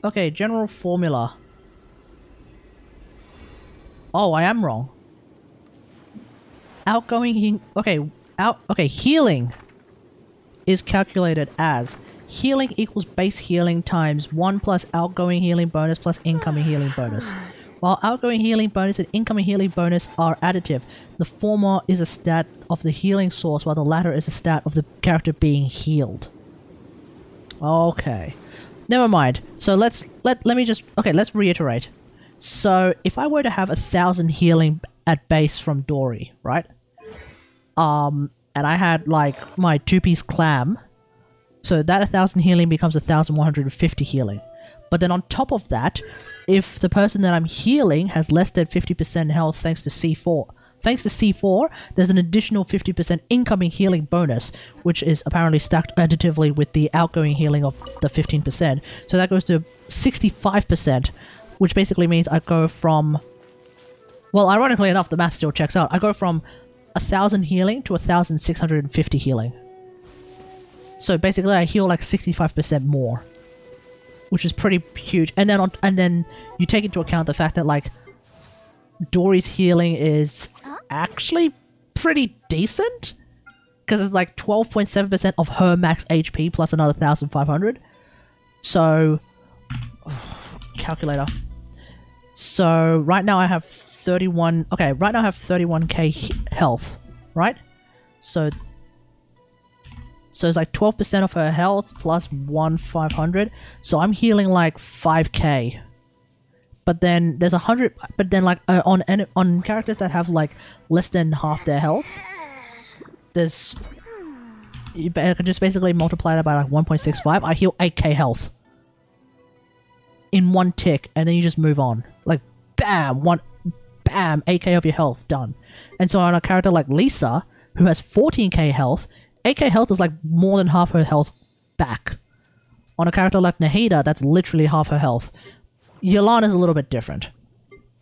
Okay, general formula. Oh, I am wrong. Outgoing. Okay, healing is calculated as healing equals base healing times 1 plus outgoing healing bonus plus incoming healing bonus. While outgoing healing bonus and incoming healing bonus are additive, the former is a stat of the healing source while the latter is a stat of the character being healed. Okay. Never mind. So let's reiterate. So if I were to have 1,000 healing at base from Dory, right? And I had like my 2-piece clam, so that 1,000 healing becomes 1,150 healing. But then on top of that, if the person that I'm healing has less than 50% health thanks to C4, there's an additional 50% incoming healing bonus, which is apparently stacked additively with the outgoing healing of the 15%. So that goes to 65%, which basically means I go from... Well, ironically enough, the math still checks out. I go from 1,000 healing to 1,650 healing. So basically I heal like 65% more, which is pretty huge. And then you take into account the fact that like Dory's healing is actually pretty decent, because it's like 12.7% of her max HP plus another 1,500. So calculator. So right now I have 31. Okay, right now I have 31k health, right? So it's like 12% of her health plus 1,500. So I'm healing like 5k. But then there's 100. But then like on characters that have like less than half their health, there's you can just basically multiply that by like 1.65. I heal 8k health in one tick, and then you just move on. Like bam, 8k of your health done. And so on a character like Lisa, who has 14k health, 8k health is like more than half her health back. On a character like Nahida, that's literally half her health. Yolana's a little bit different.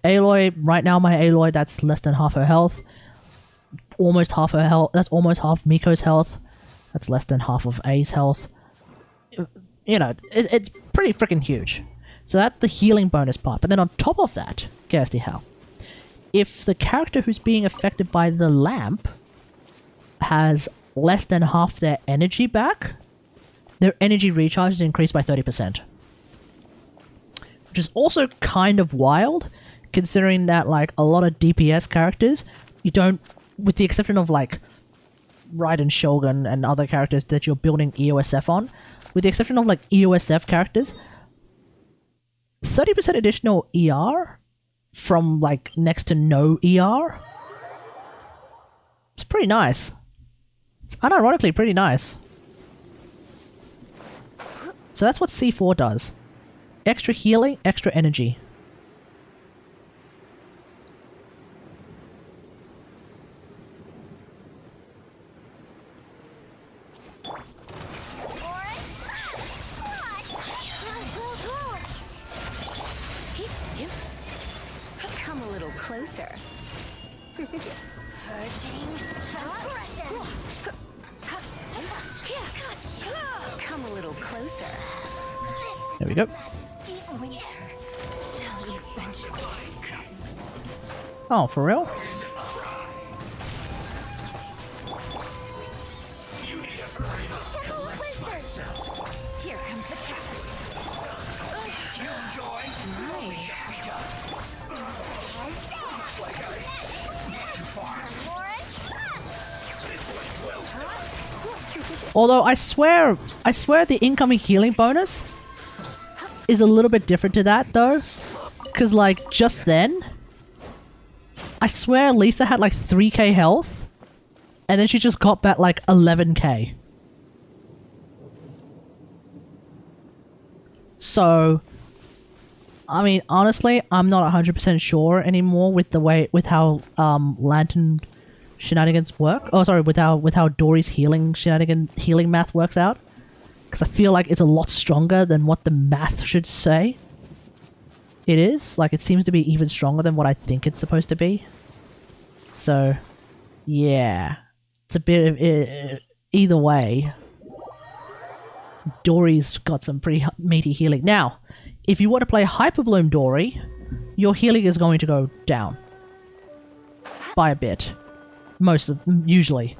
Aloy, right now my Aloy, that's less than half her health. Almost half her health. That's almost half Miko's health. That's less than half of A's health. You know, it's pretty freaking huge. So that's the healing bonus part. But then on top of that, guess how? If the character who's being affected by the lamp has less than half their energy back, their energy recharge is increased by 30%. Which is also kind of wild, considering that like a lot of DPS characters, you don't, with the exception of like Raiden Shogun and other characters that you're building EOSF on, with the exception of like EOSF characters, 30% additional ER from like next to no ER. It's pretty nice. It's unironically pretty nice. So that's what C4 does. Extra healing, extra energy. Come a little closer. Come a little closer. There we go. Oh, for real? Here comes the cat. Although I swear the incoming healing bonus is a little bit different to that though. Cause like just then, I swear Lisa had like 3k health and then she just got back like 11k. So, I mean, honestly, I'm not 100% sure anymore with how Lantern shenanigans work. Oh, sorry, with how Dory's healing math works out. Because I feel like it's a lot stronger than what the math should say. It is. Like, it seems to be even stronger than what I think it's supposed to be. So, yeah. It's a bit of... either way, Dory's got some pretty meaty healing. Now, if you want to play Hyper Bloom Dory, your healing is going to go down. By a bit. Usually.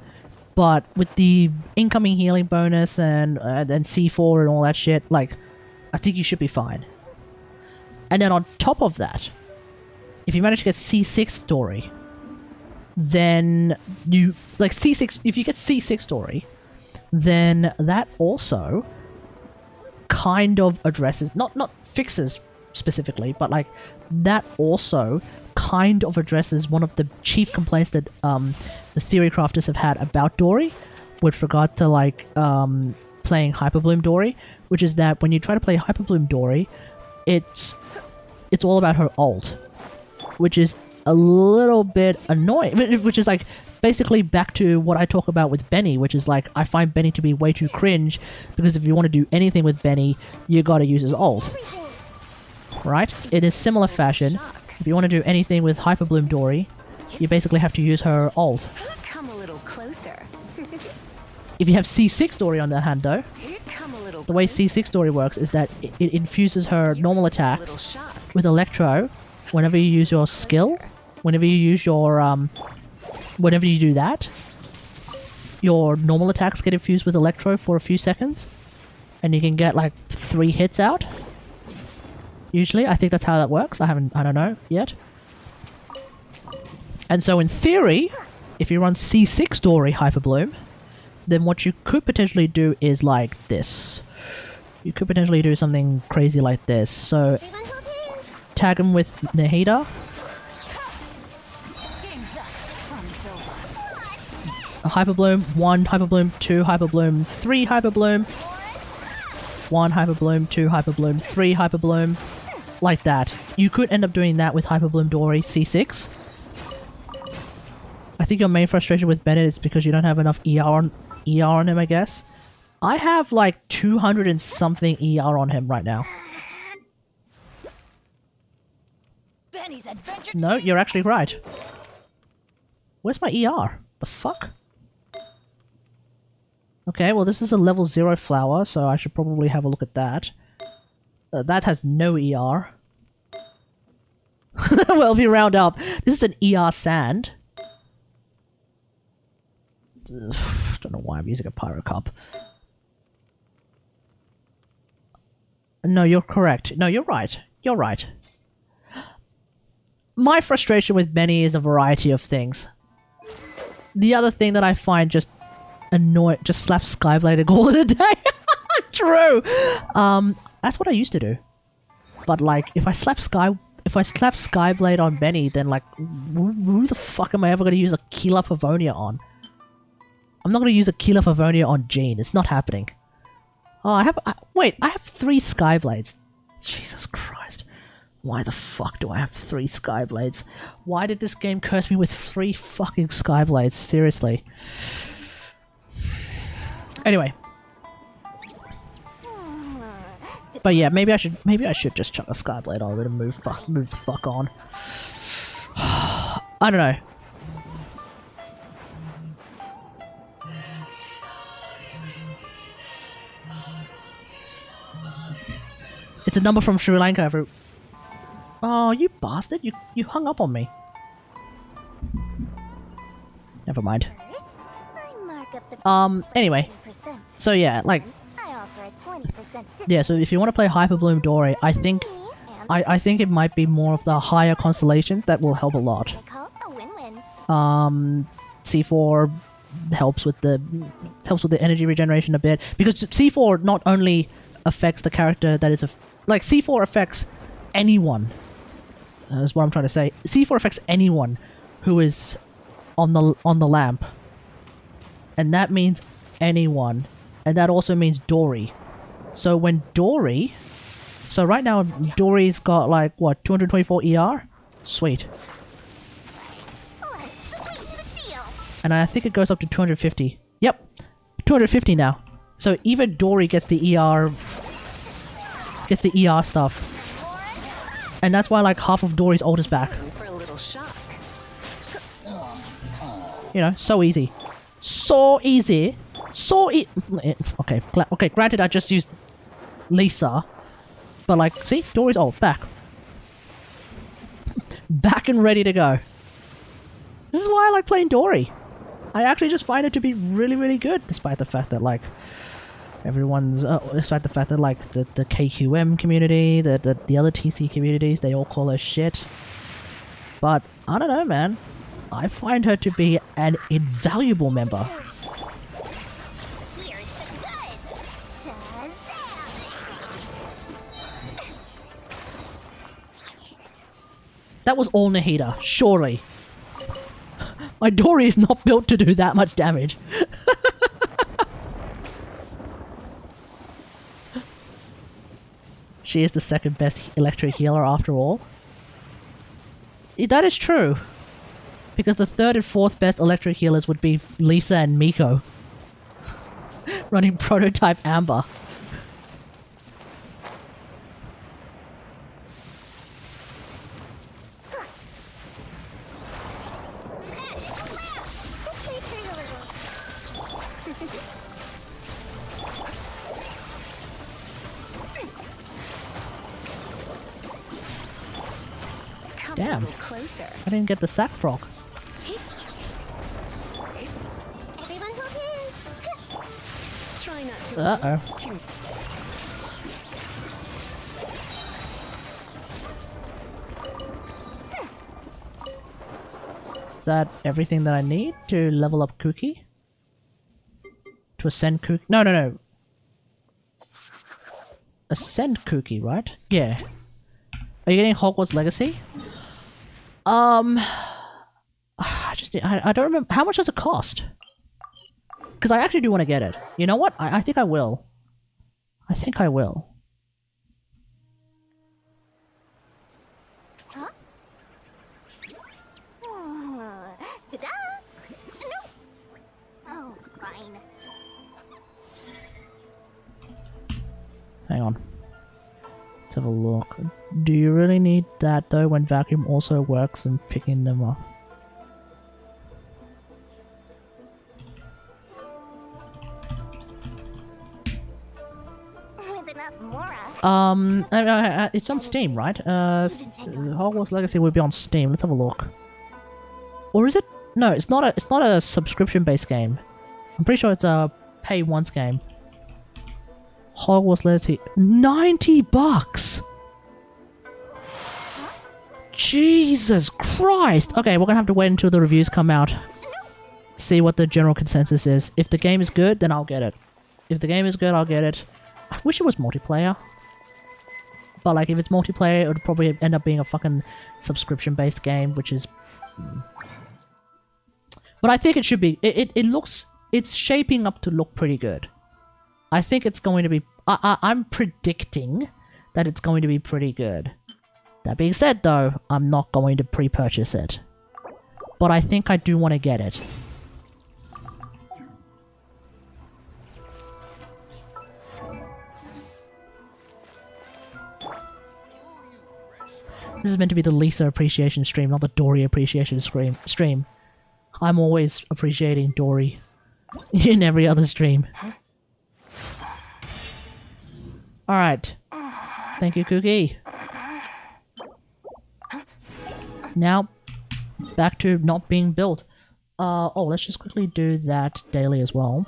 But with the incoming healing bonus and C4 and all that shit, like, I think you should be fine. And then on top of that, if you manage to get C6 Dory, then you, like C6, if you get C6 Dory, then that also kind of addresses, not fixes specifically, but like that also kind of addresses one of the chief complaints that the theory crafters have had about Dory with regards to like playing Hyper Bloom Dory, which is that when you try to play Hyper Bloom Dory, it's all about her ult, which is a little bit annoying, which is like basically back to what I talk about with Benny, which is like I find Benny to be way too cringe because if you want to do anything with Benny, you gotta use his ult. Right? In a similar fashion, if you want to do anything with Hyper Bloom Dory, you basically have to use her ult. Come a little closer. If you have C6 Dory on the hand though, the way C6 Dory works is that it infuses her normal attacks with Electro whenever you use your skill, whenever you use your, whenever you do that, your normal attacks get infused with Electro for a few seconds, and you can get like 3 hits out. Usually, I think that's how that works. I don't know yet. And so in theory, if you run C6 Dory Hyper Bloom, then what you could potentially do is like this. You could potentially do something crazy like this. So, tag him with Nahida. A Hyper Bloom, 1 Hyper Bloom, 2 Hyper Bloom, 3 Hyper Bloom, 1 Hyper Bloom, 2 Hyper Bloom, 3 Hyper Bloom, like that. You could end up doing that with Hyper Bloom Dory C6. I think your main frustration with Bennett is because you don't have enough ER on him, I guess. I have like 200 and something ER on him right now. No, you're actually right. Where's my ER? The fuck? Okay, well this is a level 0 flower, so I should probably have a look at that. That has no ER. Well, if you round up, this is an ER sand. Don't know why I'm using a Pyro Cup. No, you're correct. No, you're right. You're right. My frustration with Benny is a variety of things. The other thing that I find just annoying, just slap Skyblade and call it a day. True. That's what I used to do. But like, if I slap Skyblade on Benny, then like, who the fuck am I ever going to use a Keela Pavonia on? I'm not going to use a Keela Pavonia on Jean. It's not happening. Oh, I have 3 Skyblades. Jesus Christ. Why the fuck do I have 3 Skyblades? Why did this game curse me with 3 fucking Skyblades? Seriously. Anyway. But yeah, maybe I should just chuck a Skyblade on it and move the fuck on. I don't know. It's a number from Sri Lanka. Oh, you bastard! You hung up on me. Never mind. Anyway, 10%. so yeah, like, I offer a 20% discount. yeah, so if you want to play Hyper Bloom Dory, I think I think it might be more of the higher constellations that will help a lot. I call a win-win. C4 helps with the energy regeneration a bit, because C4 not only affects the character that is like C4 affects anyone. Is what I'm trying to say. C4 affects anyone who is on the lamp, and that means anyone, and that also means Dory. So when Dory, so right now Dory's got like what, 224 ER? Sweet. Let's sweeten the deal. And I think it goes up to 250. Yep, 250 now. So even Dory gets the ER stuff. And that's why like half of Dory's ult is back. For a little shock. You know, so easy. So easy. Okay, okay, granted I just used Lisa. But like, see? Dory's ult, back. Back and ready to go. This is why I like playing Dory. I actually just find it to be really, really good, despite the fact that like despite the fact that like the KQM community, the other TC communities, they all call her shit. But I don't know, man. I find her to be an invaluable member. Here's the goods. Shazam! That was all Nahida, surely. My Dory is not built to do that much damage. She is the second best electric healer after all. That is true. Because the third and fourth best electric healers would be Lisa and Miko. Running prototype Amber. This may hurt a little. Come Damn. a little closer. I didn't get the sack frog. Everyone hold hands. Try not to. Uh-oh. relax too. Is that everything that I need to level up Cookie? To ascend Cookie? No, no, no. Ascend Cookie, right? Yeah. Are you getting Hogwarts Legacy? I don't remember. How much does it cost? Because I actually do want to get it. You know what? I think I will. I think I will. Huh? Ta-da! No! Oh, fine. Hang on. Let's have a look. Do you really need that though when vacuum also works and picking them up? With enough Mora. It's on Steam, right? Hogwarts Legacy would be on Steam. Let's have a look. Or is it? No, it's not a subscription-based game. I'm pretty sure it's a pay once game. Hogwarts Legacy, $90! Jesus Christ! Okay, we're gonna have to wait until the reviews come out. See what the general consensus is. If the game is good, then I'll get it. If the game is good, I'll get it. I wish it was multiplayer. But like, if it's multiplayer, it would probably end up being a fucking subscription-based game, which is... But I think it should be... It looks... It's shaping up to look pretty good. I think it's going to be... I'm predicting that it's going to be pretty good. That being said, though, I'm not going to pre-purchase it. But I think I do want to get it. This is meant to be the Lisa appreciation stream, not the Dory appreciation stream. I'm always appreciating Dory in every other stream. Alright. Thank you, Cookie. Now, back to not being built. Oh, let's just quickly do that daily as well.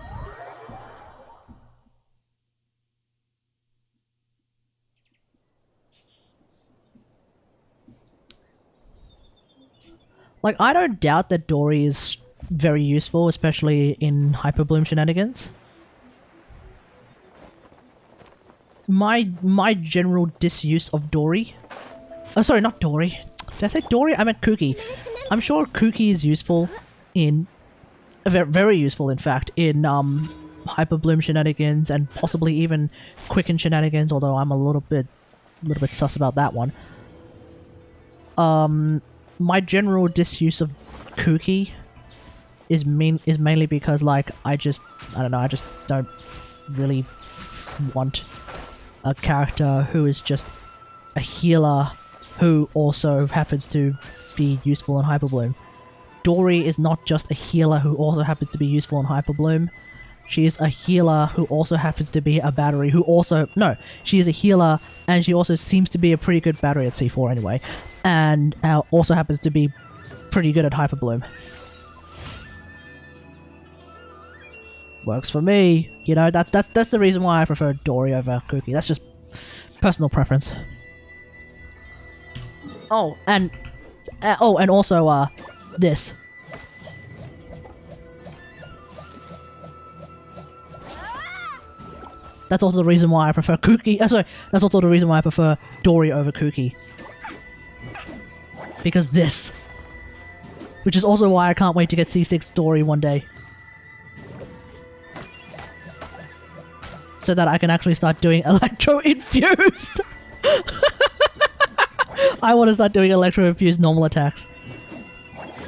Like, I don't doubt that Dory is very useful, especially in Hyperbloom shenanigans. My general disuse of Dory... Oh, sorry, not Dory. Did I say Dory? I meant Kooky. I'm sure Kooky is useful in... very useful, in fact, in Hyperbloom shenanigans and possibly even Quicken shenanigans, although I'm a little bit sus about that one. My general disuse of Kooky is mainly because, like, I don't know, I just don't really want a character who is just a healer who also happens to be useful in Hyperbloom. Dory is not just a healer who also happens to be useful in Hyperbloom. She is a healer who also happens to be a battery who also... No, she is a healer and she also seems to be a pretty good battery at C4 anyway. And also happens to be pretty good at Hyperbloom. Works for me. You know, that's the reason why I prefer Dory over Kooky. That's just personal preference. Oh, and also this. That's also the reason why I prefer Kooky. Sorry, that's also the reason why I prefer Dory over Kooky. Because this. Which is also why I can't wait to get C6 Dory one day. So that I can actually start doing electro-infused. I want to start doing electro-infused normal attacks.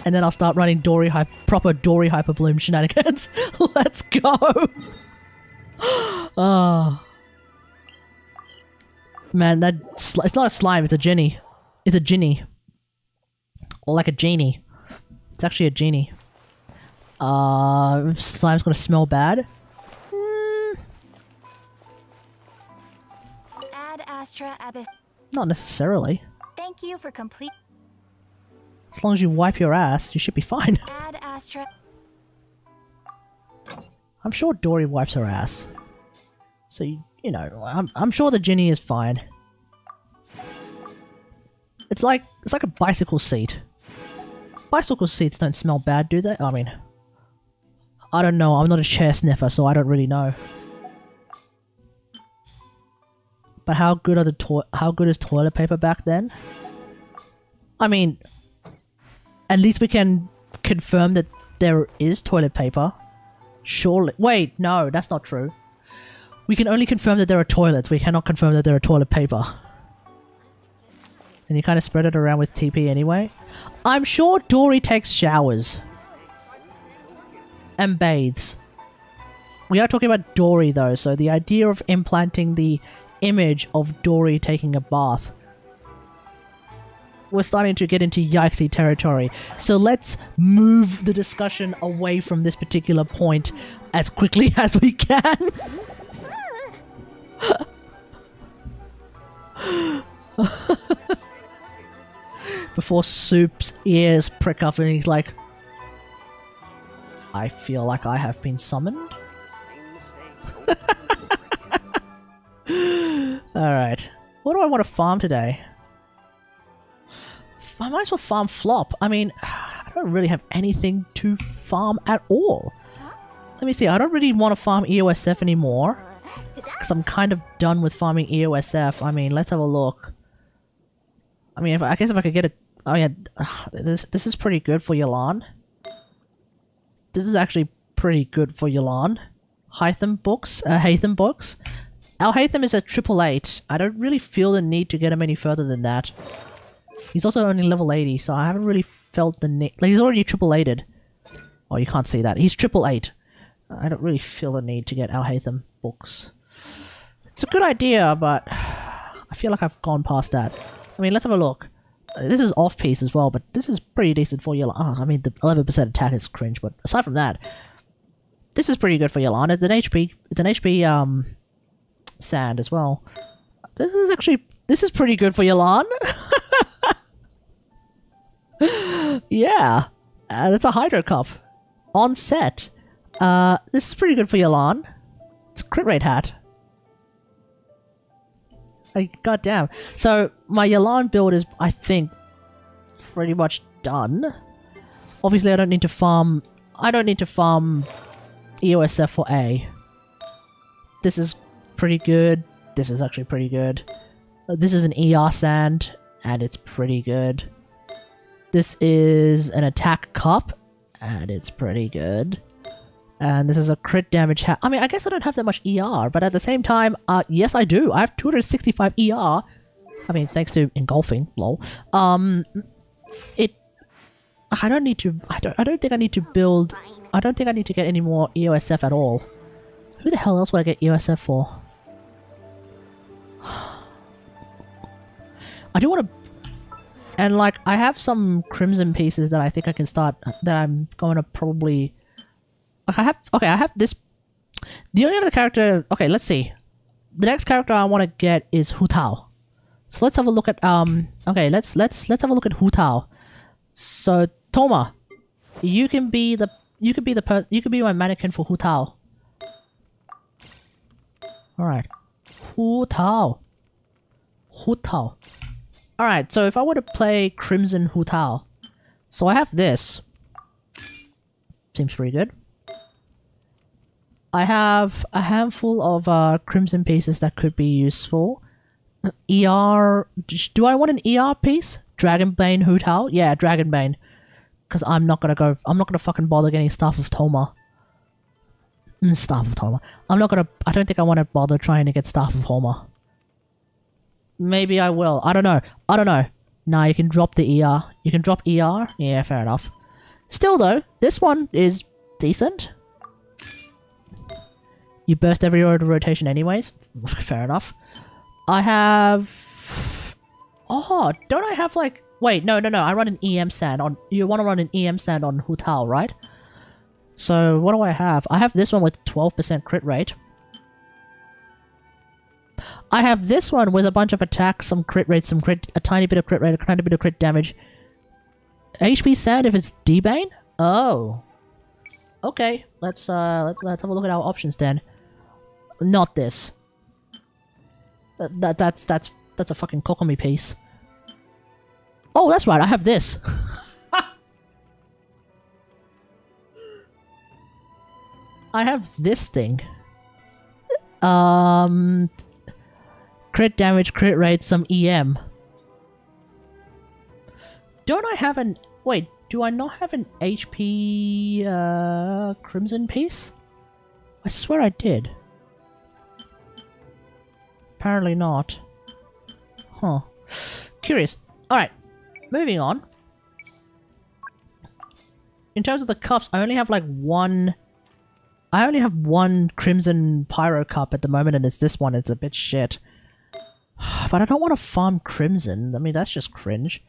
And then I'll start running proper Dory Hyperbloom shenanigans. Let's go! Oh. Man, it's not a slime, it's a genie. It's a genie. Or like a genie. It's actually a genie. Slime's gonna smell bad. Ad Astra Abyss. Not necessarily. Thank you for complete. As long as you wipe your ass, you should be fine. Ad Astra. I'm sure Dory wipes her ass. So, you know, I'm sure the genie is fine. It's like a bicycle seat. Bicycle seats don't smell bad, do they? I mean, I don't know. I'm not a chair sniffer, so I don't really know. But how good is toilet paper back then? I mean, at least we can confirm that there is toilet paper. Surely. Wait, no, that's not true. We can only confirm that there are toilets. We cannot confirm that there are toilet paper. And you kind of spread it around with TP anyway. I'm sure Dory takes showers. And bathes. We are talking about Dory though, so the idea of implanting the image of Dory taking a bath. We're starting to get into yikesy territory. So let's move the discussion away from this particular point as quickly as we can. Before Soup's ears prick up and he's like, I feel like I have been summoned. Alright. What do I want to farm today? I might as well farm Flop. I mean, I don't really have anything to farm at all. Let me see, I don't really want to farm EOSF anymore. Because I'm kind of done with farming EOSF. I mean, let's have a look. I mean, I guess if I could get a... Oh yeah, this is pretty good for Yalan. This is actually pretty good for Yalan. Haytham books. Our Haytham is at 888. I don't really feel the need to get him any further than that. He's also only level 80, so I haven't really felt the need... Like, he's already 888. Oh, you can't see that. He's 888. I don't really feel the need to get Al Haytham books. It's a good idea, but I feel like I've gone past that. I mean, let's have a look. This is off-piece as well, but this is pretty decent for Yalan. Oh, I mean, the 11% attack is cringe, but aside from that, this is pretty good for Yalan. It's an HP, sand as well. This is pretty good for Yalan. Yeah, that's a Hydro Cup. On set. This is pretty good for Yalan. It's a crit rate hat. Like, goddamn. So, my Yalan build is, I think, pretty much done. Obviously, I don't need to farm EOSF for A. This is pretty good. This is actually pretty good. This is an ER sand, and it's pretty good. This is an attack cup, and it's pretty good. And this is a crit damage hat. I mean, I guess I don't have that much ER, but at the same time, yes I do. I have 265 ER. I mean, thanks to engulfing, lol. I don't think I need to build... I don't think I need to get any more EOSF at all. Who the hell else would I get EOSF for? I do want to... And, like, I have some crimson pieces that I think I can start... That I'm going to probably... I have this... The only other character... Okay, let's see. The next character I want to get is Hu Tao. So let's have a look at... Okay, let's have a look at Hu Tao. So, Toma, you can be my mannequin for Hu Tao. Alright. Hu Tao. Hu Tao. Alright, so if I were to play Crimson Hu Tao. So I have this. Seems pretty good. I have a handful of crimson pieces that could be useful. ER... Do I want an ER piece? Dragonbane Hu Tao? Yeah, Dragonbane. Because I'm not gonna fucking bother getting Staff of Toma. Staff of Toma. I don't think I want to bother trying to get Staff of Toma. Maybe I will. I don't know. Nah, you can drop the ER. You can drop ER? Yeah, fair enough. Still though, this one is decent. You burst every rotation anyways. Fair enough. I have... Oh, don't I have like... Wait, no. I run an EM sand on... You want to run an EM sand on Hu Tao, right? So, what do I have? I have this one with 12% crit rate. I have this one with a bunch of attacks, some crit rate, a tiny bit of crit rate, a tiny bit of crit damage. HP sand if it's D-Bane? Oh. Okay, let's have a look at our options then. Not this. That's a fucking Kokomi piece. Oh, that's right, I have this. I have this thing. Crit damage, crit rate, some EM. Don't I have an... Wait, do I not have an HP crimson piece? I swear I did. Apparently not. Huh. Curious. Alright. Moving on. In terms of the cups, I only have like one... I only have one Crimson Pyro cup at the moment, and it's this one. It's a bit shit. But I don't want to farm Crimson. I mean, that's just cringe.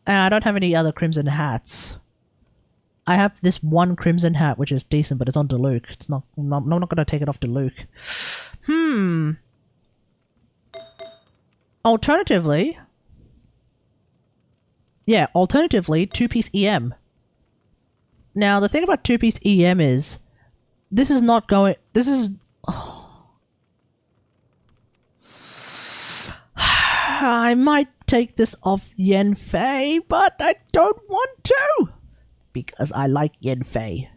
And I don't have any other Crimson hats. I have this one Crimson hat, which is decent, but it's on Diluc. It's not... I'm not going to take it off Diluc. Alternatively... Yeah, alternatively, 2-piece EM. Now, the thing about 2-piece EM is... This is not going... This is... I might take this off Yanfei, but I don't want to! Because I like Yanfei.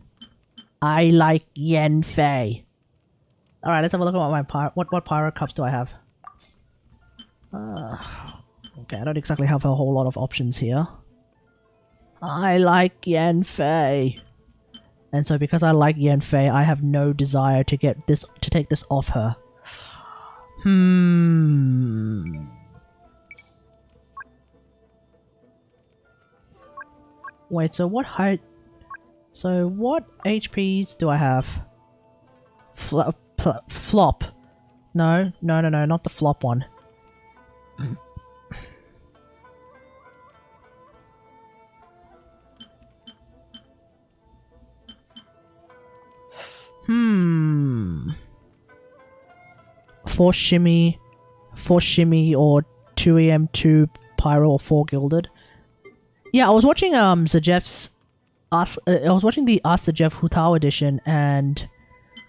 I like Yanfei. Alright, let's have a look at what my what Pyro Cups do I have. Okay, I don't exactly have a whole lot of options here. I like Yanfei. And so because I like Yanfei, I have no desire to get this to take this off her. Wait, so what height... So what HPs do I have? Flop. No, not the flop one. Force shimmy, or 2EM, 2 pyro, or 4 gilded. Yeah, I was watching Zajeff's I was watching the Ask the Jeff Hutao edition, and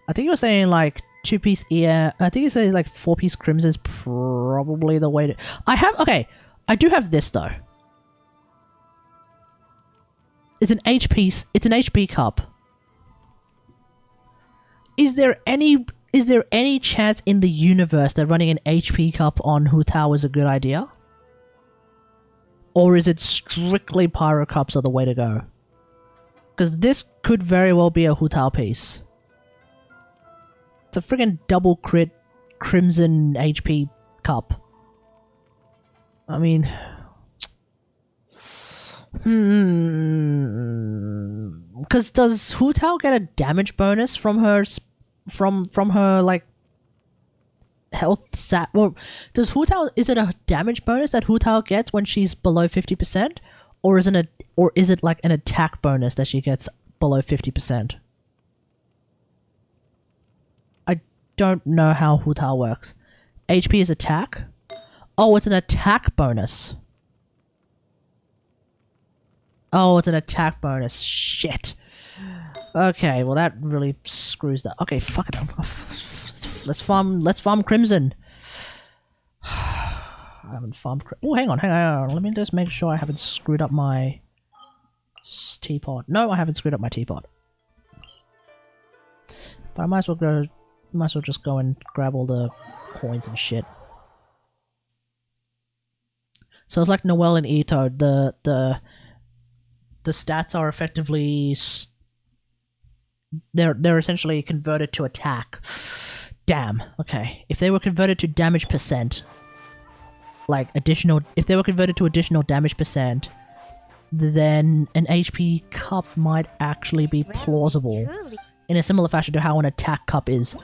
I think he was saying like 2-piece ear. I think he says like 4-piece crimson is probably the way to. I do have this though. It's an HP. It's an HP cup. Is there any chance in the universe that running an HP cup on Hutao is a good idea? Or is it strictly Pyro Cups are the way to go? Because this could very well be a Hutao piece. It's a friggin' double crit Crimson HP cup. I mean... Because does Hutao get a damage bonus from her... from her, like... health stat? Well, does Hutao... Is it a damage bonus that Hutao gets when she's below 50%? Or is it like an attack bonus that she gets below 50%? I don't know how Hutao works. HP is attack? Oh, it's an attack bonus. Oh, it's an attack bonus. Shit. Okay, well that really screws that. Okay, fuck it. Let's farm Crimson. I haven't farmed. Oh, hang on. Let me just make sure I haven't screwed up my teapot. No, I haven't screwed up my teapot. But I might as well just go and grab all the coins and shit. So it's like Noelle and Ito. The stats are effectively they're essentially converted to attack. Damn. Okay. If they were converted to damage percent. Like if they were converted to additional damage percent, then an HP cup might actually be plausible in a similar fashion to how an attack cup is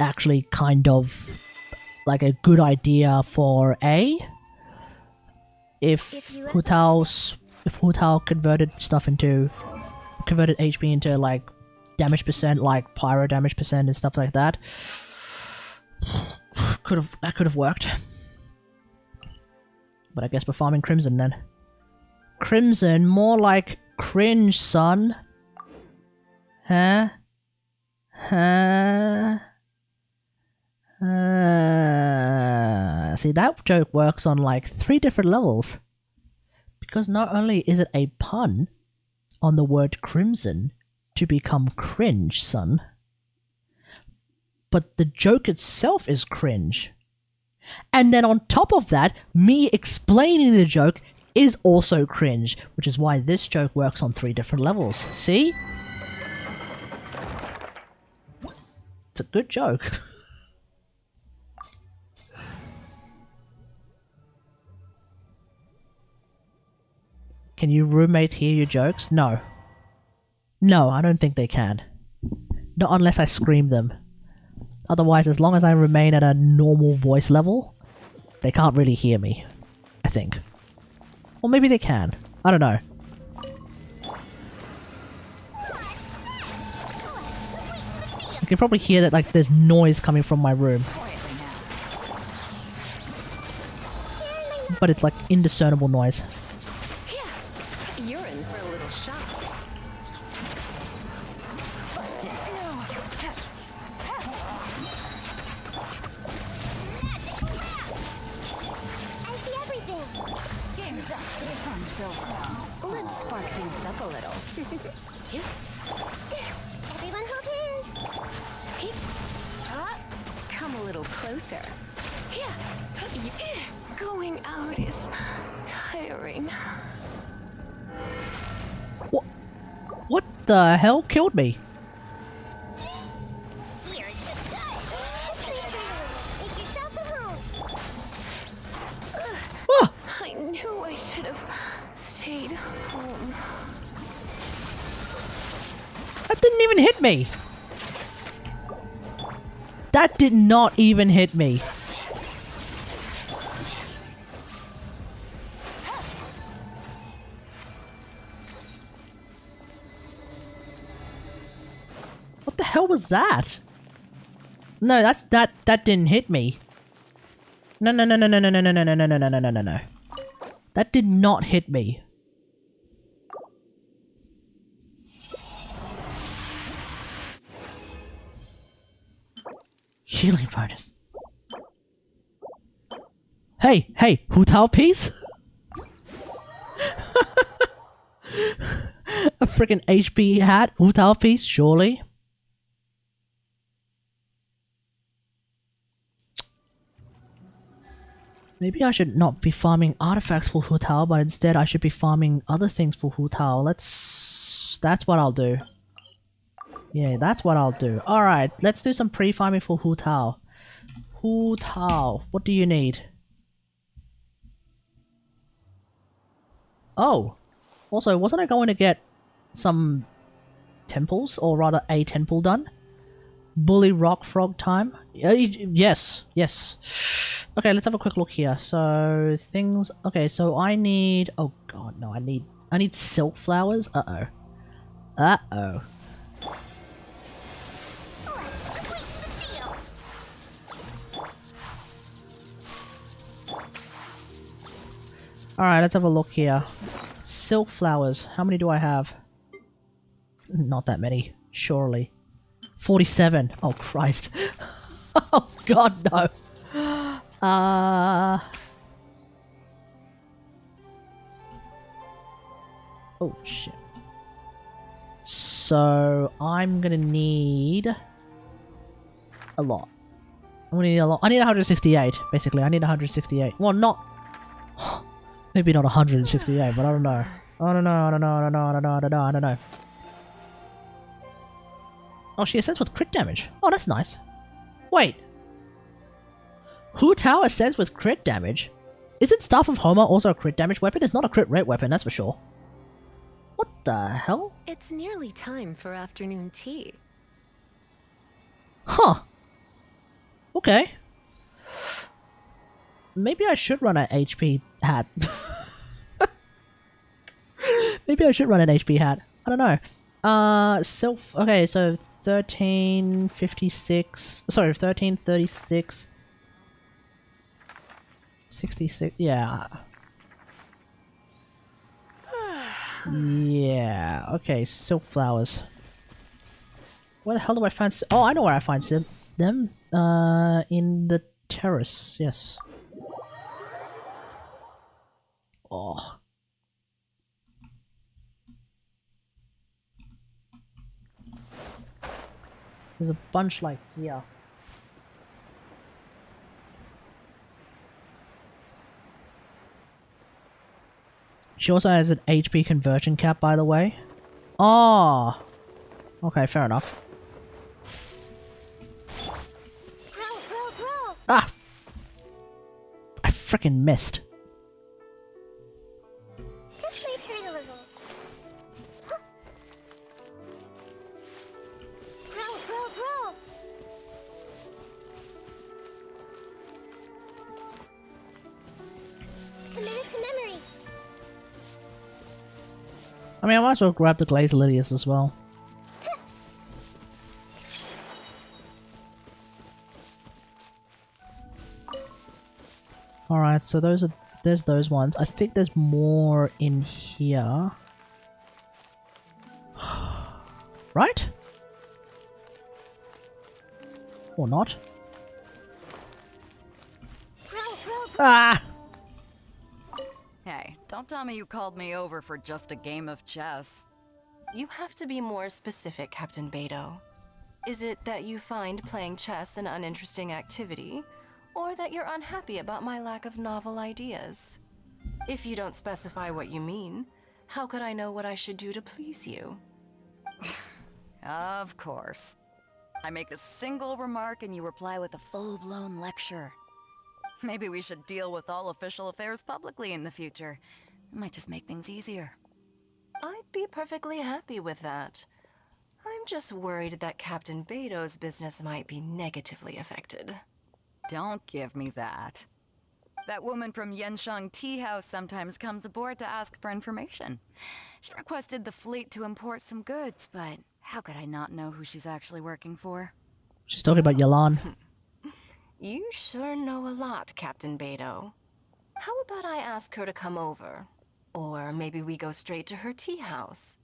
actually kind of like a good idea for A. If Hutao converted HP into like damage percent, like pyro damage percent and stuff like that, could have worked. But I guess we're farming Crimson then. Crimson, more like cringe, son. Huh? See, that joke works on like 3 different levels. Because not only is it a pun on the word crimson to become cringe, son, but the joke itself is cringe. And then on top of that, me explaining the joke is also cringe, which is why this joke works on 3 different levels. See? It's a good joke. Can you roommates hear your jokes? No. No, I don't think they can. Not unless I scream them. Otherwise, as long as I remain at a normal voice level, they can't really hear me, I think. Or maybe they can. I don't know. You can probably hear that like there's noise coming from my room. But it's like indiscernible noise. You're in for a little shock. Busted. I see everything. Game's up. Let's spark things up a little. Everyone hold hands. Come a little closer. Going out is tiring. What the hell killed me? Here, just make yourselves at home. Ah! I knew I should have stayed home. That didn't even hit me! That did not even hit me. What the hell was that? No, that didn't hit me. No. That did not hit me. Healing bonus. Hey, hey, Hu Tao piece? A freaking HP hat? Hu Tao piece, surely? Maybe I should not be farming artifacts for Hu Tao, but instead I should be farming other things for Hu Tao. That's what I'll do. Yeah, that's what I'll do. Alright, let's do some pre-farming for Hu Tao. Hu Tao, what do you need? Oh! Also, wasn't I going to get some temples, or rather a temple done? Bully Rock Frog time? Yes, yes. Okay, let's have a quick look here. So, things... Okay, so I need... Oh god, no, I need silk flowers? Uh-oh. Uh-oh. Alright, let's have a look here. Silk flowers. How many do I have? Not that many, surely. 47. Oh, Christ. Oh, God, no. Oh, shit. So, I'm gonna need... a lot. I'm gonna need a lot. I need 168, basically. I need 168. Well, not... Maybe not 168, but I don't know. I don't know. Oh, she ascends with crit damage. Oh, that's nice. Wait. Hu Tao ascends with crit damage? Isn't Staff of Homer also a crit damage weapon? It's not a crit rate weapon, that's for sure. What the hell? It's nearly time for afternoon tea. Huh. Okay. Maybe I should run an HP hat. Maybe I should run an HP hat. I don't know. Okay, so 1356. Sorry, 1336. 66. Yeah. Yeah. Okay, silk flowers. Where the hell do I find? Oh, I know where I find them. In the terrace. Yes. Oh. There's a bunch like here. She also has an HP conversion cap, by the way. Oh! Okay, fair enough. Ah! I frickin' missed. Just wait for a little. Grow. Commit it to memory. I mean, I might as well grab the Glazed Lilius as well. Alright, so there's those ones. I think there's more in here. Right? Or not? Ah! Hey, don't tell me you called me over for just a game of chess. You have to be more specific, Captain Beto. Is it that you find playing chess an uninteresting activity, or that you're unhappy about my lack of novel ideas? If you don't specify what you mean, how could I know what I should do to please you? Of course. I make a single remark and you reply with a full-blown lecture. Maybe we should deal with all official affairs publicly in the future. It might just make things easier. I'd be perfectly happy with that. I'm just worried that Captain Beto's business might be negatively affected. Don't give me that. That woman from Yenshang Tea House sometimes comes aboard to ask for information. She requested the fleet to import some goods, but how could I not know who she's actually working for? She's talking about Yalan. You sure know a lot, Captain Beto. How about I ask her to come over? Or maybe we go straight to her tea house.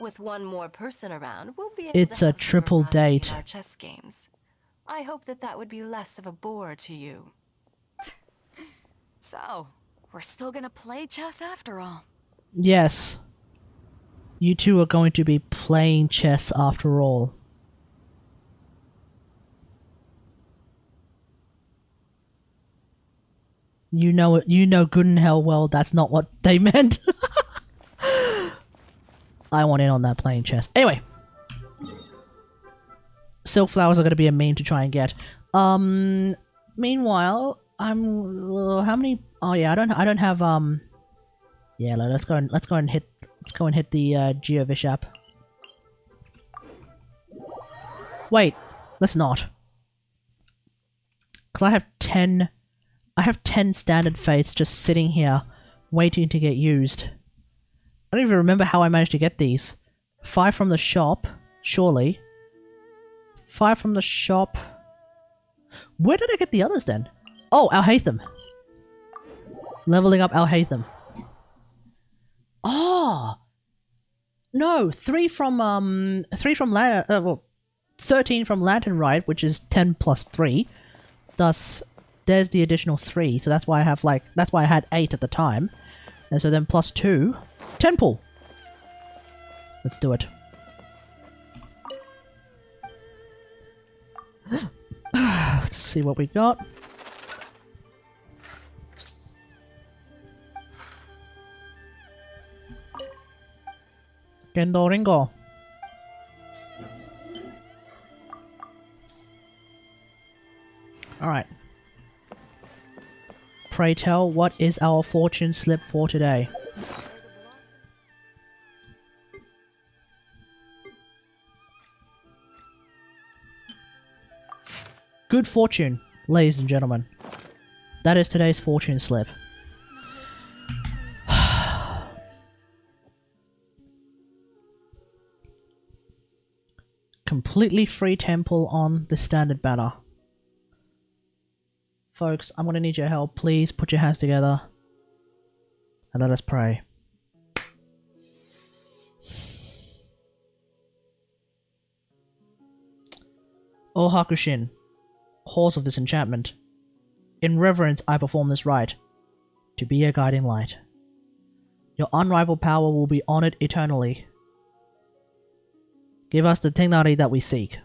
With one more person around, we'll be able It's to a have some triple variety date. in our chess games. I hope that that would be less of a bore to you. So, we're still gonna play chess after all. Yes. You two are going to be playing chess after all. You know it. You know good and hell well that's not what they meant. I want in on that playing chess. Anyway. Silk flowers are going to be a meme to try and get. Meanwhile, how many? Oh yeah, I don't have yeah, let's go and hit the Geovish app. Wait, let's not. Cuz I have 10 standard fates just sitting here waiting to get used. I don't even remember how I managed to get these. 5 from the shop, surely. 5 from the shop. Where did I get the others then? Oh, Alhaitham. Leveling up Alhaitham. Oh! No, 3 from well, 13 from Lantern Ride, which is 10 plus 3. Thus, there's the additional 3, so that's why I have that's why I had 8 at the time. And so then plus 2, 10 pull. Let's do it. Let's see what we got. Gendo Ringo. Alright. Pray tell, what is our fortune slip for today? Good fortune, ladies and gentlemen. That is today's fortune slip. Completely free temple on the standard banner. Folks, I'm gonna need your help. Please put your hands together and let us pray. O Hakushin, cause of this enchantment, in reverence I perform this rite, to be a guiding light. Your unrivaled power will be honored eternally. Give us the Kategari that we seek.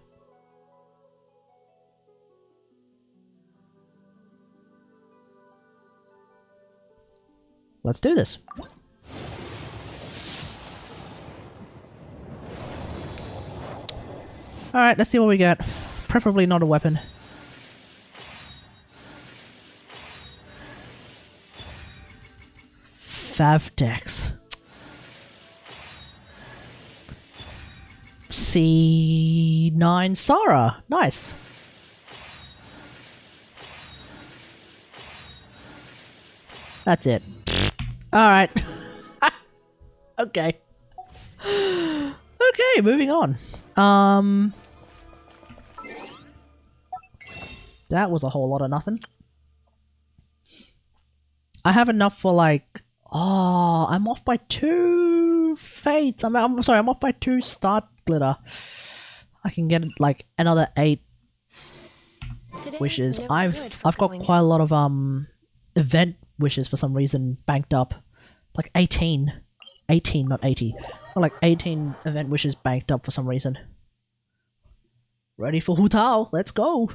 Let's do this. Alright, let's see what we get. Preferably not a weapon. Favdex. C9 Sarah. Nice. That's it. Alright. Okay. Okay, moving on. That was a whole lot of nothing. I have enough for oh, I'm off by 2 fates. I'm sorry, I'm off by 2 start glitter. I can get another 8 wishes. I've got quite a lot of event wishes for some reason banked up. 18, not 80. Or 18 event wishes banked up for some reason. Ready for Hu Tao? Let's go!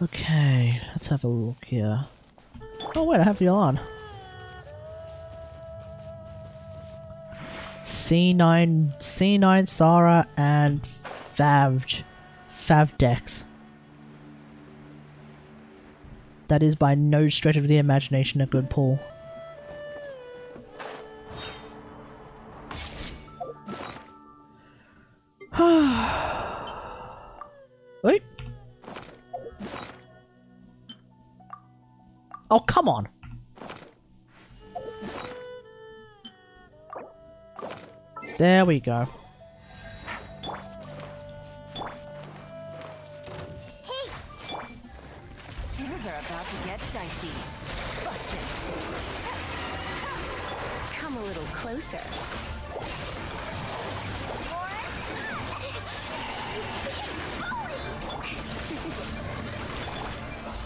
Okay, let's have a look here. Oh wait, I have you on. C9 Sarah and Favdex. That is by no stretch of the imagination a good pull. Wait. Oh, come on. There we go. Things are about to get dicey. Busted. Come a little closer.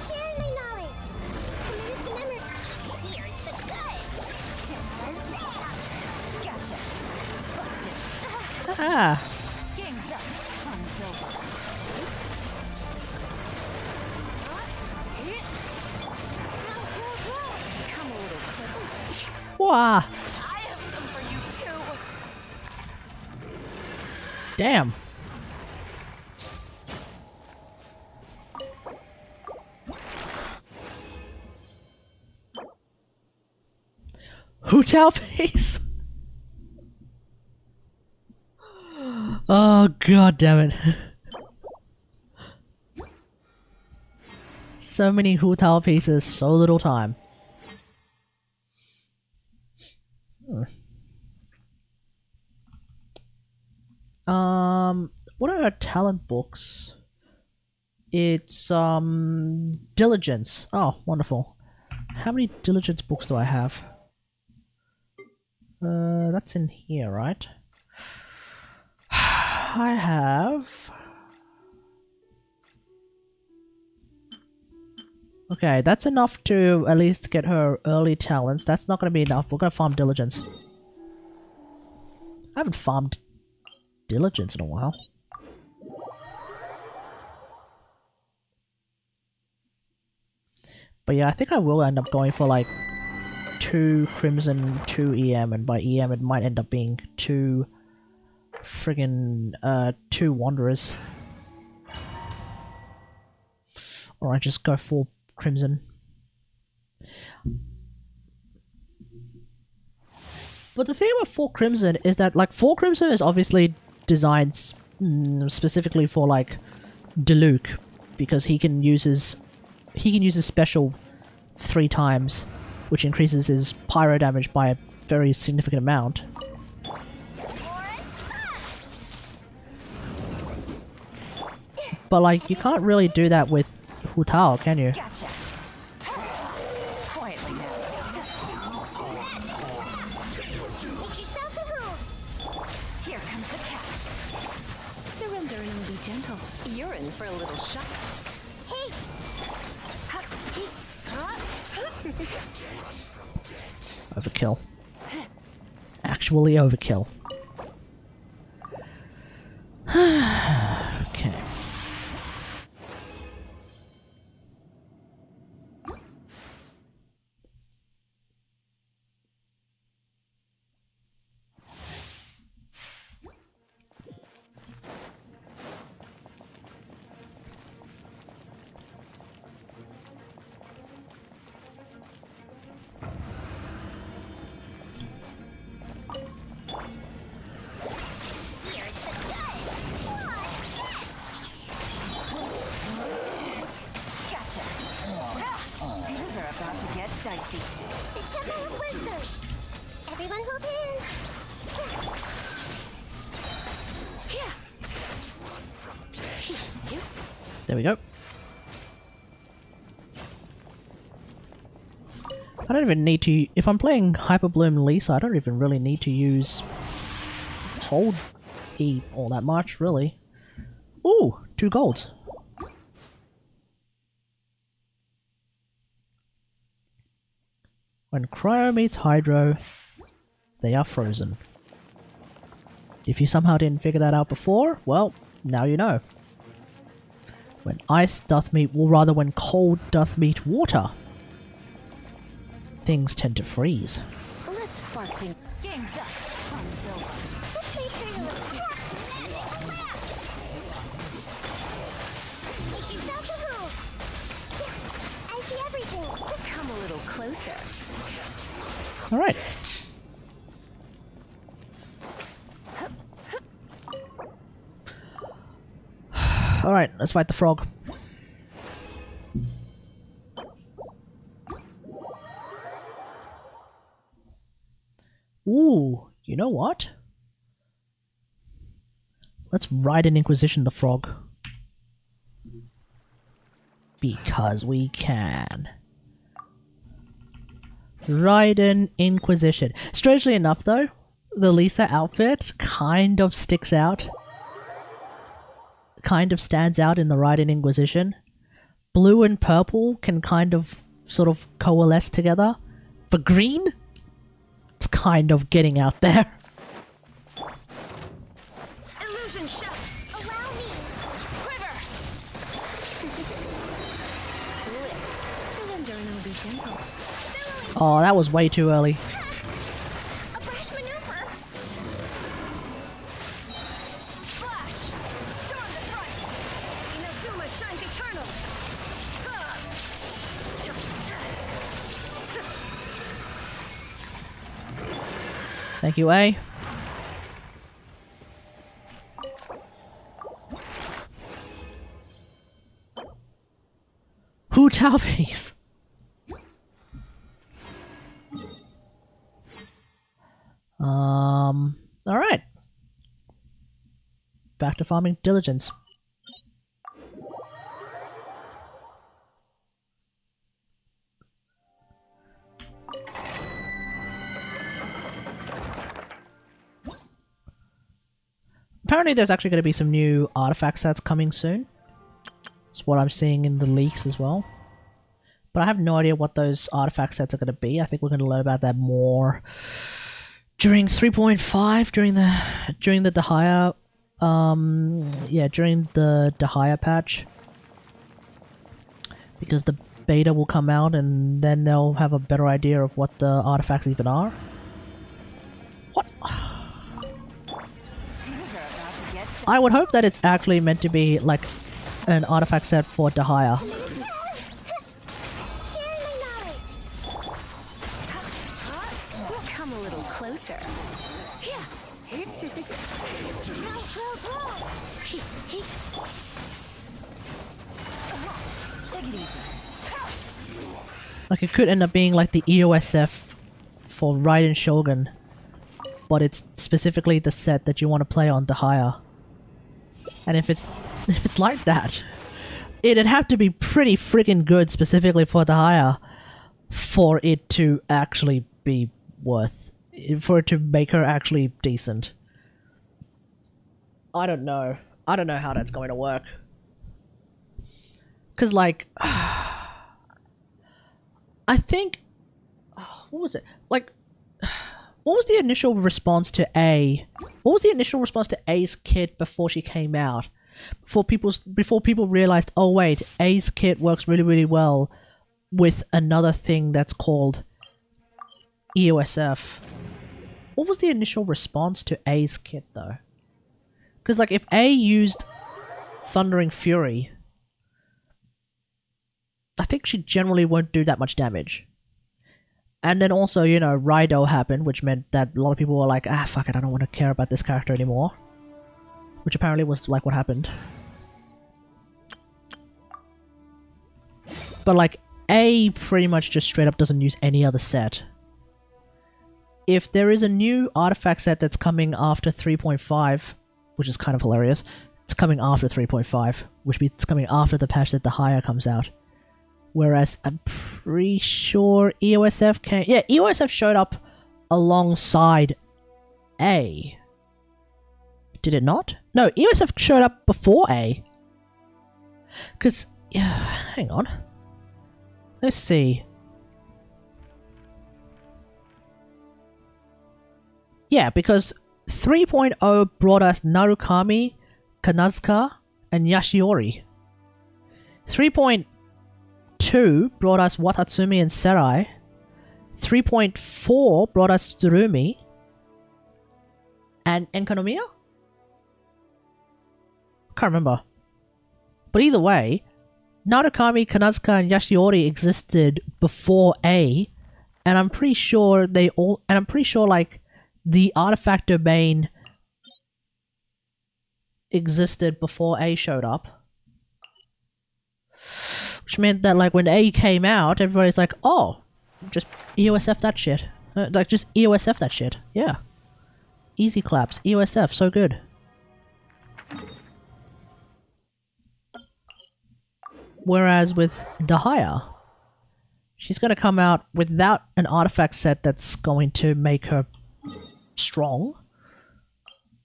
Sharing my knowledge. Committed to memory. Here's the good. Gotcha. Busted. Ah! Game's up. Fun's over. Come a little closer. Wah! I have some for you too. Damn! Hotel face! Oh god damn it. So many hotel pieces, so little time. What are our talent books? It's diligence. Oh, wonderful. How many diligence books do I have? That's in here, right? I have... Okay, that's enough to at least get her early talents. That's not gonna be enough. We're gonna farm diligence. I haven't farmed diligence in a while. But yeah, I think I will end up going for like 2 Crimson, 2 EM, and by EM it might end up being 2 friggin' 2 Wanderers. Or I just go for Crimson. But the thing about 4 Crimson is that, like, 4 Crimson is obviously designed specifically for, like, Diluc, because he can use his special 3 times, which increases his pyro damage by a very significant amount. But, like, you can't really do that with Hu Tao, can you? Gotcha. Quietly now. Make yourselves at home. Here comes the catch. Surrender and be gentle. You're in for a little shock. Hey! Overkill. Actually overkill. Okay. Gotcha. Things are about to get dicey. The Temple of Wisdom! Everyone hold hands! There we go. I don't even need to... If I'm playing Hyper Bloom Lisa, I don't even really need to use Hold E all that much, really. Ooh! 2 golds. When Cryo meets Hydro, they are frozen. If you somehow didn't figure that out before, well, now you know. When ice doth meet, or rather when cold doth meet water, things tend to freeze. Let's spark things. Game's up. Fun's over. Let's make her a little Make yourselves at home! I see everything! Come a little closer. Alright. Alright, let's fight the frog. Ooh, you know what? Let's ride an Inquisition the frog. Because we can. Raiden Inquisition. Strangely enough though, the Lisa outfit kind of sticks out. Kind of stands out in the Raiden Inquisition. Blue and purple can kind of sort of coalesce together. But green? It's kind of getting out there. Illusion shot. Allow me. Quiver. Blitz. Surrender and I'll be gentle. Oh, that was way too early. A brash maneuver. Flash. Storm the front. Inazuma shines eternal. Thank you, A. Hu Tao piece. Alright. Back to farming diligence. Apparently there's actually going to be some new artifact sets coming soon. That's what I'm seeing in the leaks as well. But I have no idea what those artifact sets are going to be. I think we're going to learn about that more during 3.5, during the Dahaya, during the Dahaya patch. Because the beta will come out and then they'll have a better idea of what the artifacts even are. What? I would hope that it's actually meant to be like an artifact set for Dahaya. Sharing my knowledge. Come a little closer. Yeah. Take it easy. Like it could end up being like the EOSF for Raiden Shogun, but it's specifically the set that you want to play on Dahaya. And if it's like that, it'd have to be pretty freaking good specifically for Dahaya for it to actually be worth, for it to make her actually decent. I don't know. I don't know how that's going to work. Cause like, I think, what was it? Like, what was the initial response to A? What was the initial response to A's kit before she came out? Before people realized, oh wait, A's kit works really, really well with another thing that's called EOSF. What was the initial response to A's kit though? Because like if A used Thundering Fury, I think she generally won't do that much damage. And then also, you know, Raido happened, which meant that a lot of people were like, ah, fuck it, I don't want to care about this character anymore. Which apparently was like what happened. But like, A pretty much just straight up doesn't use any other set. If there is a new artifact set that's coming after 3.5, which is kind of hilarious, it's coming after 3.5, which means it's coming after the patch that the Higher comes out. Whereas I'm pretty sure EOSF can... Yeah, EOSF showed up alongside A. Did it not? No, EOSF showed up before A. Because... Yeah, hang on. Let's see. Yeah, because 3.0 brought us Narukami, Kanazuka, and Yashiori. 3.2 brought us Watatsumi and Serai. 3.4 brought us Tsurumi and Enkanomiya? Can't remember. But either way, Narukami, Kanazuka, and Yashiori existed before A, and I'm pretty sure like the artifact domain existed before A showed up. Which meant that like when A came out, everybody's like, oh, just EOSF that shit. Like just EOSF that shit. Yeah. Easy claps. EOSF, so good. Whereas with Dahlia, she's going to come out without an artifact set that's going to make her strong.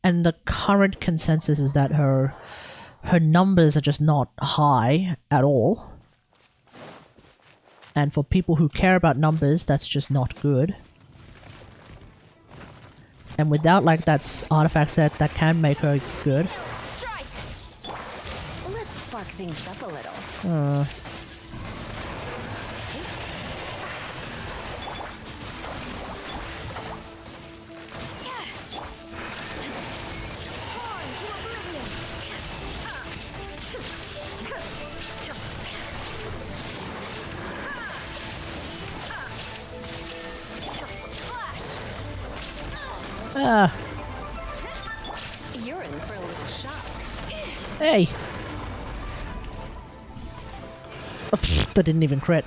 And the current consensus is that her numbers are just not high at all. And for people who care about numbers, that's just not good. And without like that artifact set that can make her good. Strike! Let's spark things up a little. You're in for a little shock. Hey! Oh, pfft, that didn't even crit.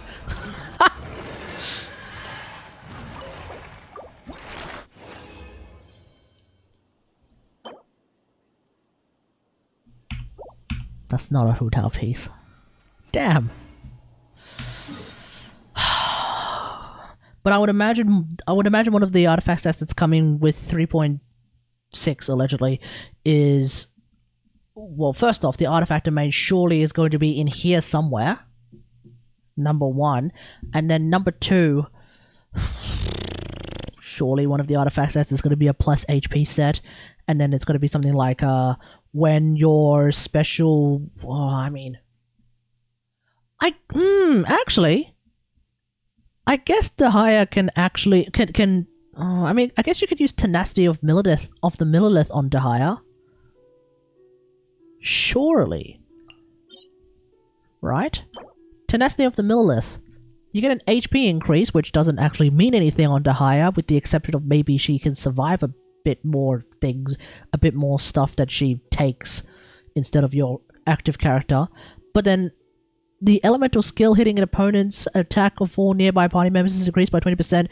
That's not a hotel piece. Damn. But I would imagine one of the artifact sets that's coming with 3.6 allegedly is, well, first off, the artifact domain surely is going to be in here somewhere. Number one, and then number two, surely one of the artifact sets is going to be a plus HP set, and then it's going to be something like when your special. Oh, I mean, actually. I guess Dahlia can actually I mean, I guess you could use Tenacity of the Millilith on Dahlia. Surely. Right? Tenacity of the Millilith. You get an HP increase, which doesn't actually mean anything on Dahlia, with the exception of maybe she can survive a bit more things, a bit more stuff that she takes instead of your active character. But then the elemental skill hitting an opponent's attack of all nearby party members is increased by 20%.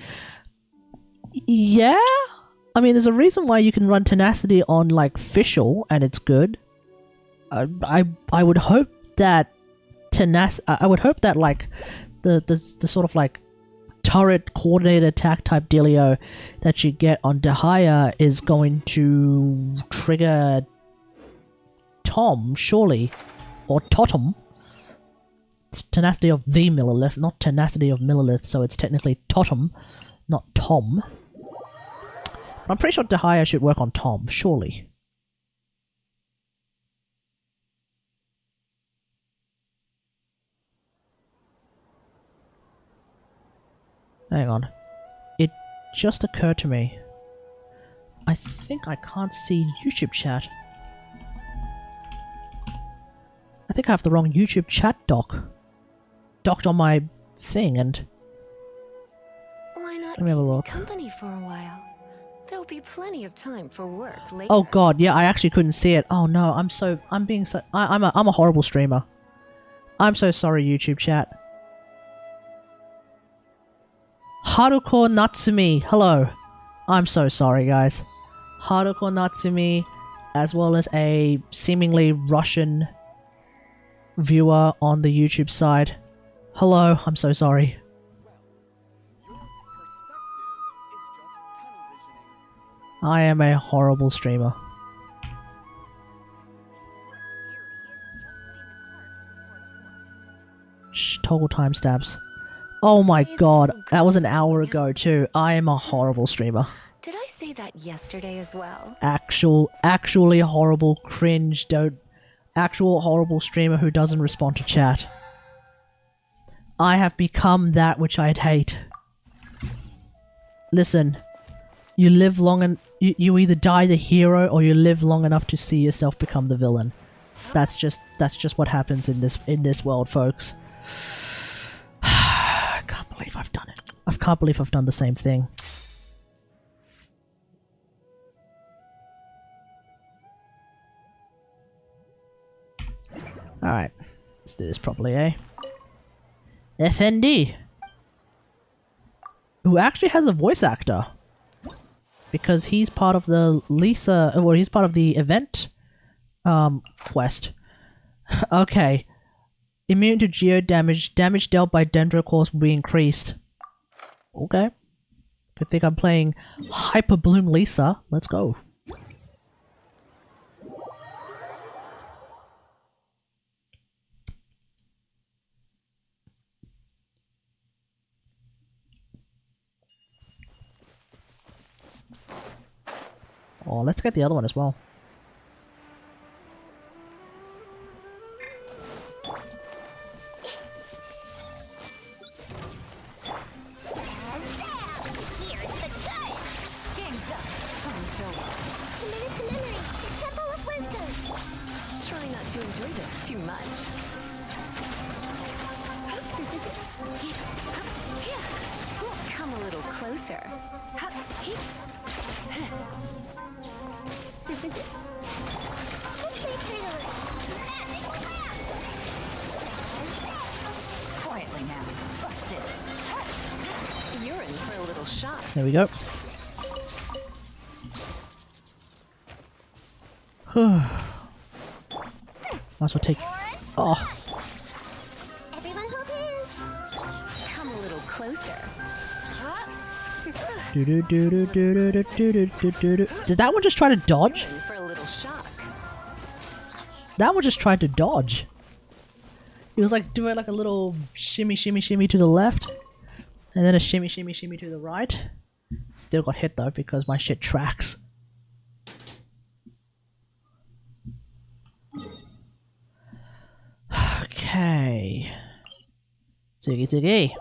Yeah? I mean, there's a reason why you can run Tenacity on, like, Fischl, and it's good. I would hope that I would hope that, like, the sort of, like, turret coordinated attack type dealio that you get on Dahlia is going to trigger Tom, surely. Or Totem. It's Tenacity of the Millilith, not Tenacity of Millilith, so it's technically Totem, not Tom. But I'm pretty sure Dahlia should work on Tom, surely. Hang on. It just occurred to me. I think I can't see YouTube chat. I think I have the wrong YouTube chat docked on my thing, and Why not let me have a keep me look. company for a while? There'll be plenty of time for work later. Oh god, yeah, I actually couldn't see it. Oh no, I'm a horrible streamer. I'm so sorry, YouTube chat. Haruko Natsumi, hello. I'm so sorry, guys. Haruko Natsumi, as well as a seemingly Russian viewer on the YouTube side. Hello, I'm so sorry. I am a horrible streamer. Shh, toggle timestamps. Oh my god, that was an hour ago too. I am a horrible streamer. Did I say that yesterday as well? Actually horrible cringe, actual horrible streamer who doesn't respond to chat. I have become that which I'd hate. Listen, you live long and you either die the hero or you live long enough to see yourself become the villain. That's just what happens in this world, folks. I can't believe I've done it. I can't believe I've done the same thing. Alright, let's do this properly, eh? FND! Who actually has a voice actor. Because he's part of the he's part of the event quest. Okay. Immune to geo damage. Damage dealt by Dendro cores will be increased. Okay. Good thing I'm playing Hyper Bloom Lisa. Let's go. Oh, let's get the other one as well. Committed to memory, the Temple of Wisdom. Try not to enjoy this too much. Come a little closer. Let's say turtle. Quietly now. Busted. You're in for a little shock. There we go. Might as well take. Oh, Everyone hold hands. Come a little closer. did that one just try to dodge? You're in for a little shock. That one just tried to dodge. It was like doing like a little shimmy, shimmy, shimmy to the left, and then a shimmy, shimmy, shimmy to the right. Still got hit though because my shit tracks. Okay. Tsugi Tsugi.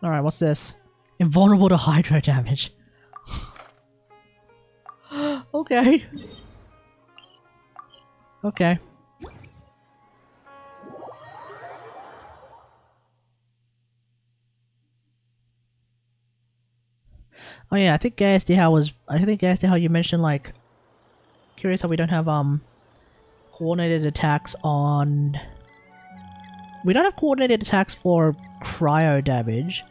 Alright, what's this? Invulnerable to hydro damage. Okay. Okay. Oh yeah, I think how you mentioned like curious how we don't have coordinated attacks on we don't have coordinated attacks for cryo damage.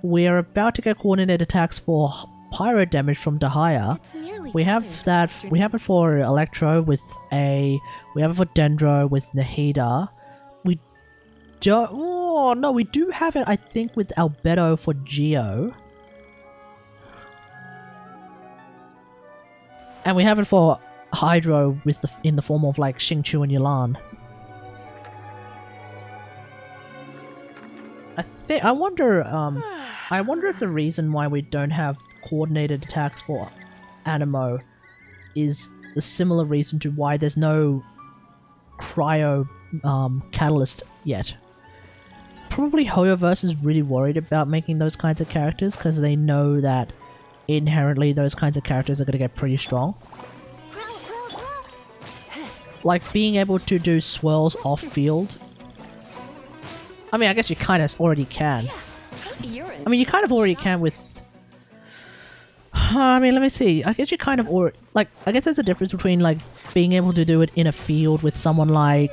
We're about to get coordinated attacks for pyro damage from Dahaya. It's nearly We time. have that. We have it for Electro with a. We have it for Dendro with Nahida. We don't. Oh no, we do have it. I think with Albedo for Geo. And we have it for Hydro with the in the form of like Xingqiu and Yulan. I wonder. I wonder if the reason why we don't have coordinated attacks for Animo is the similar reason to why there's no cryo catalyst yet. Probably Hoyoverse is really worried about making those kinds of characters because they know that inherently those kinds of characters are going to get pretty strong. Like being able to do swirls off field. I mean, I guess you kind of already can. You're in. I mean, you kind of already can with... I mean, let me see. I guess you kind of already... Like, I guess there's a difference between, like, being able to do it in a field with someone like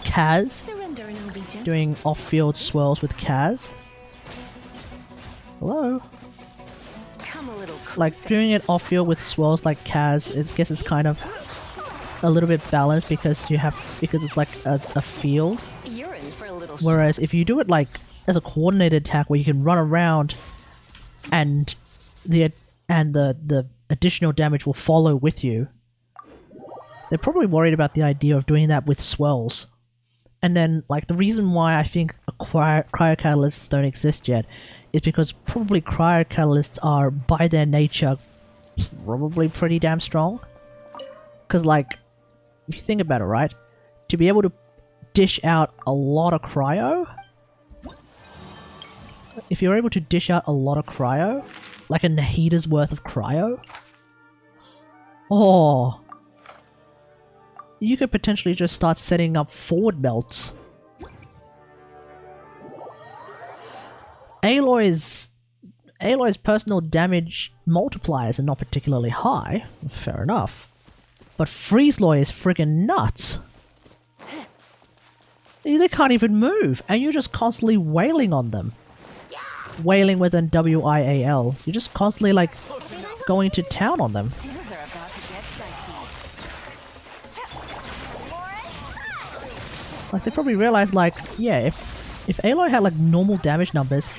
Kaz, Surrender and I'll be gentle. doing off-field swirls with Kaz. Hello? Come a little closer. Like, doing it off-field with swirls like Kaz, I guess it's kind of a little bit balanced because it's like a field. You're in for a little Whereas if you do it like as a coordinated attack where you can run around and the additional damage will follow with you, they're probably worried about the idea of doing that with swells. And then like the reason why I think cryocatalysts don't exist yet is because probably cryocatalysts are by their nature probably pretty damn strong. Because like if you think about it, right, to be able to dish out a lot of cryo, if you're able to dish out a lot of cryo, like a Nahida's worth of cryo, oh, you could potentially just start setting up forward melts. Aloy's personal damage multipliers are not particularly high. Fair enough. But Freeze-Loy is friggin' nuts. They can't even move, and you're just constantly wailing on them. Wailing with an W-I-A-L. You're just constantly, like, going to town on them. Things are about to get dicey. Like, they probably realized, like, yeah, if Aloy had, like, normal damage numbers,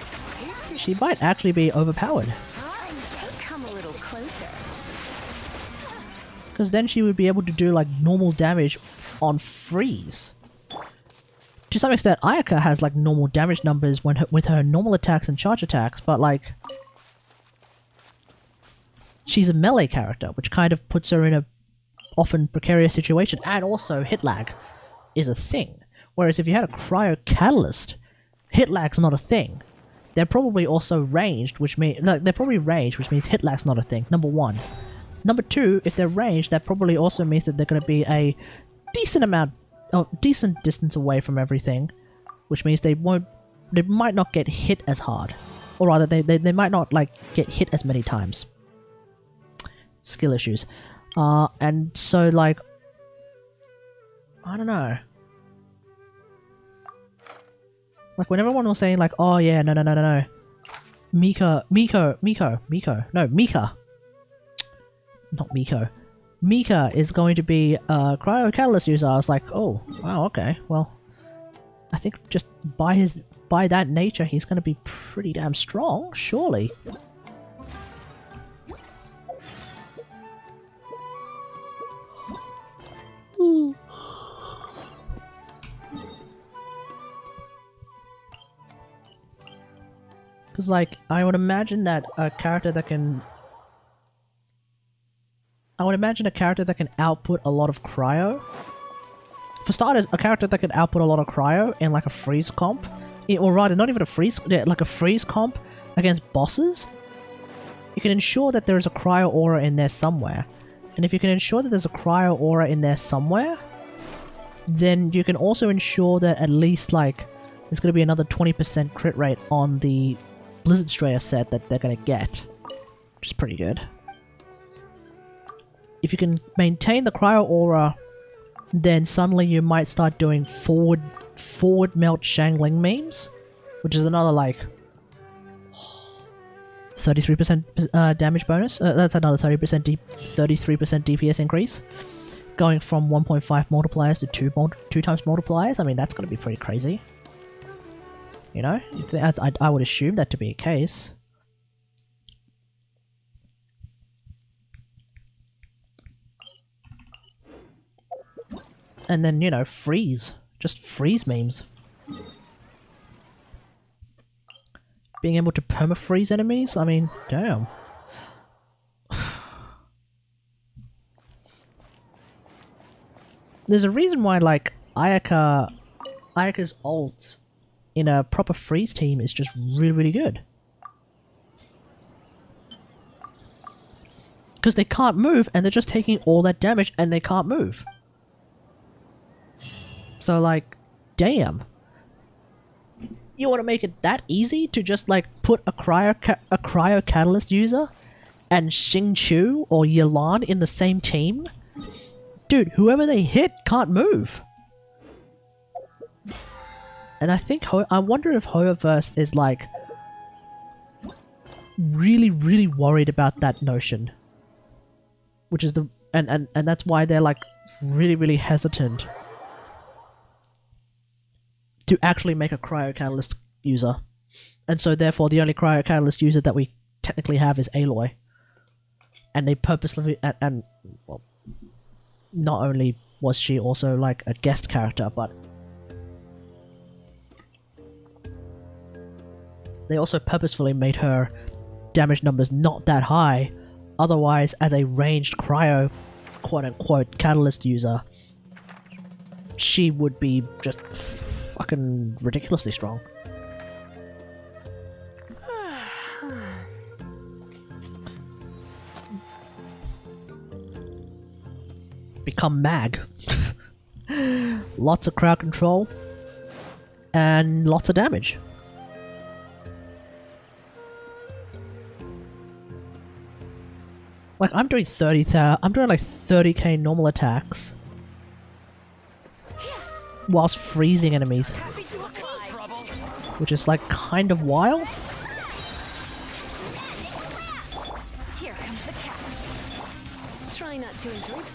she might actually be overpowered. Come a little closer. Because then she would be able to do, like, normal damage on freeze. To some extent, Ayaka has, like, normal damage numbers with her normal attacks and charge attacks, but, like, she's a melee character, which kind of puts her in a often precarious situation, and also hit lag is a thing. Whereas if you had a cryo catalyst, hit lag's not a thing. They're probably also ranged, which means hit lag's not a thing. Number one. Number two, if they're ranged, that probably also means that they're going to be a decent distance away from everything, which means they might not get hit as hard, or rather, they might not like get hit as many times. Skill issues, and so like, I don't know. Like when everyone was saying like, oh yeah, no, Mika, not Miko. Mika is going to be a cryo catalyst user. I was like, oh, wow, okay, well, I think just by that nature, he's going to be pretty damn strong, surely. Because, like, I would imagine that a character that can... output a lot of cryo. For starters, a character that can output a lot of cryo in, like, a freeze comp. Or rather, not even a freeze... Yeah, like a freeze comp against bosses. You can ensure that there is a cryo aura in there somewhere. And if you can ensure that there's a cryo aura in there somewhere, then you can also ensure that at least, like, there's going to be another 20% crit rate on the Blizzard Strayer set that they're going to get. Which is pretty good. If you can maintain the cryo aura, then suddenly you might start doing forward melt Shangling memes, which is another, like, 33% damage bonus. That's another 33% DPS increase. Going from 1.5 multipliers to 2 times multipliers. I mean, that's going to be pretty crazy. You know? I would assume that to be a case. And then, you know, freeze. Just freeze memes. Being able to perma-freeze enemies? I mean, damn. There's a reason why, like, Ayaka's ult in a proper freeze team is just really, really good. Because they can't move, and they're just taking all that damage, and they can't move. So, like, damn. You want to make it that easy to just, like, put a cryo catalyst user and Xingqiu or Yelan in the same team? Dude, whoever they hit can't move. And I think I wonder if Hoyoverse is, like, really, really worried about that notion. Which is the... And that's why they're, like, really, really hesitant to actually make a cryo catalyst user. And so therefore the only cryo catalyst user that we technically have is Aloy. And they purposely... And well, not only was she also like a guest character, but they also purposefully made her damage numbers not that high. Otherwise, as a ranged cryo quote-unquote catalyst user, she would be just fucking ridiculously strong. Become mag. Lots of crowd control and lots of damage. Like, I'm doing 30,000. I'm doing like 30k normal attacks. Whilst freezing enemies. Which is like kind of wild. Here comes the catch. Try not to enjoy it.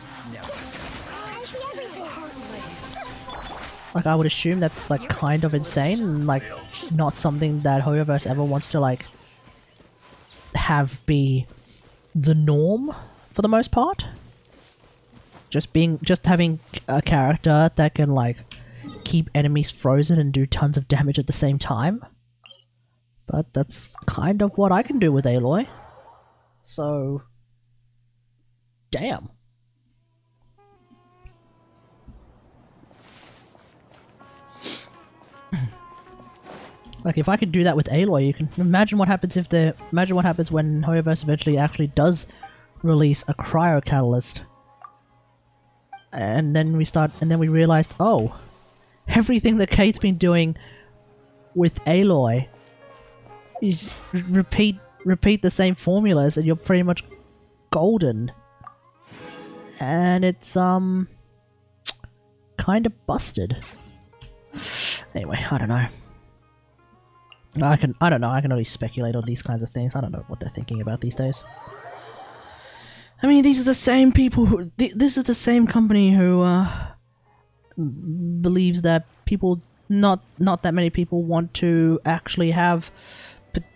I see everything. Like, I would assume that's like kind of insane and like not something that Hoyoverse ever wants to like have be the norm for the most part. Just having a character that can like keep enemies frozen and do tons of damage at the same time. But that's kind of what I can do with Aloy. So damn. Like, if I could do that with Aloy, you can imagine what happens if imagine what happens when Hoyoverse eventually actually does release a cryo catalyst. And then we realized, oh, everything that Kate's been doing with Aloy, you just repeat the same formulas and you're pretty much golden. And it's kind of busted. Anyway, I don't know. I don't know, I can only speculate on these kinds of things. I don't know what they're thinking about these days. I mean, these are the same people who... This is the same company who, believes that people... Not that many people want to actually have,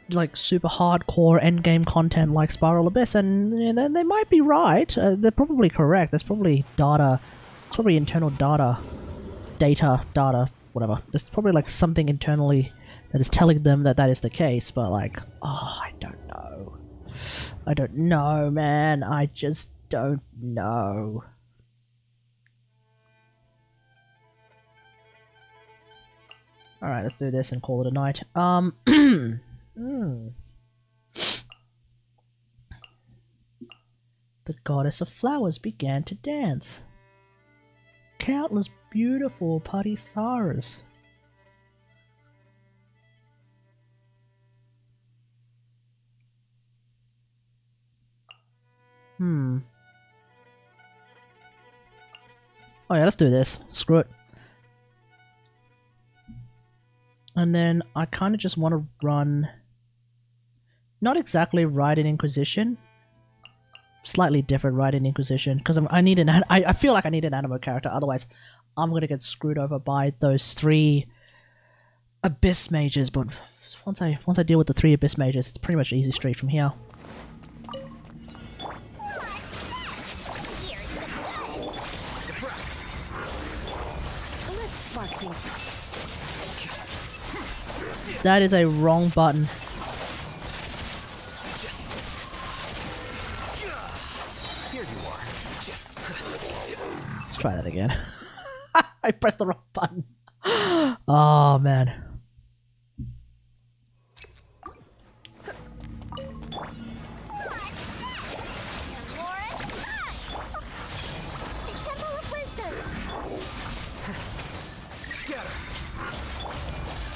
like, super hardcore endgame content like Spiral Abyss, and you know, they might be right. They're probably correct. There's probably data... It's probably internal data, whatever. There's probably, like, something internally that is telling them that that is the case, but like, oh, I don't know. I don't know, man. I just don't know. Alright, let's do this and call it a night. The goddess of flowers began to dance. Countless beautiful Parisaras. Oh yeah, let's do this. Screw it. And then I kind of just want to run... Not exactly Raiden Inquisition. Slightly different Raiden Inquisition. Because I need an... I feel like I need an animo character. Otherwise, I'm going to get screwed over by those 3 Abyss Mages. But once I deal with the 3 Abyss Mages, it's pretty much easy street from here. That is a wrong button. Let's try that again. I pressed the wrong button. Oh man.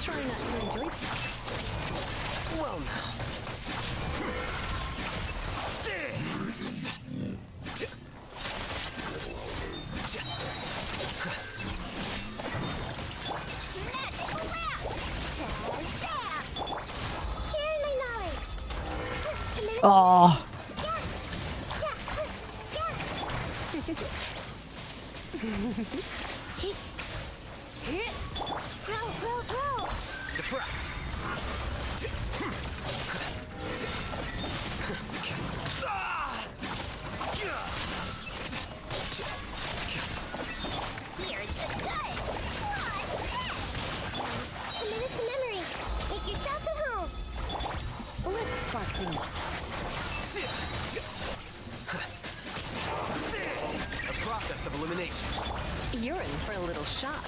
Try not to enjoy it. Well now. Sharing my knowledge. Oh. Grow, grow, grow. Deflect. Here's the good. Committed to memory. Make yourselves at home. Let's spark things. A process of elimination. You're in for a little shock.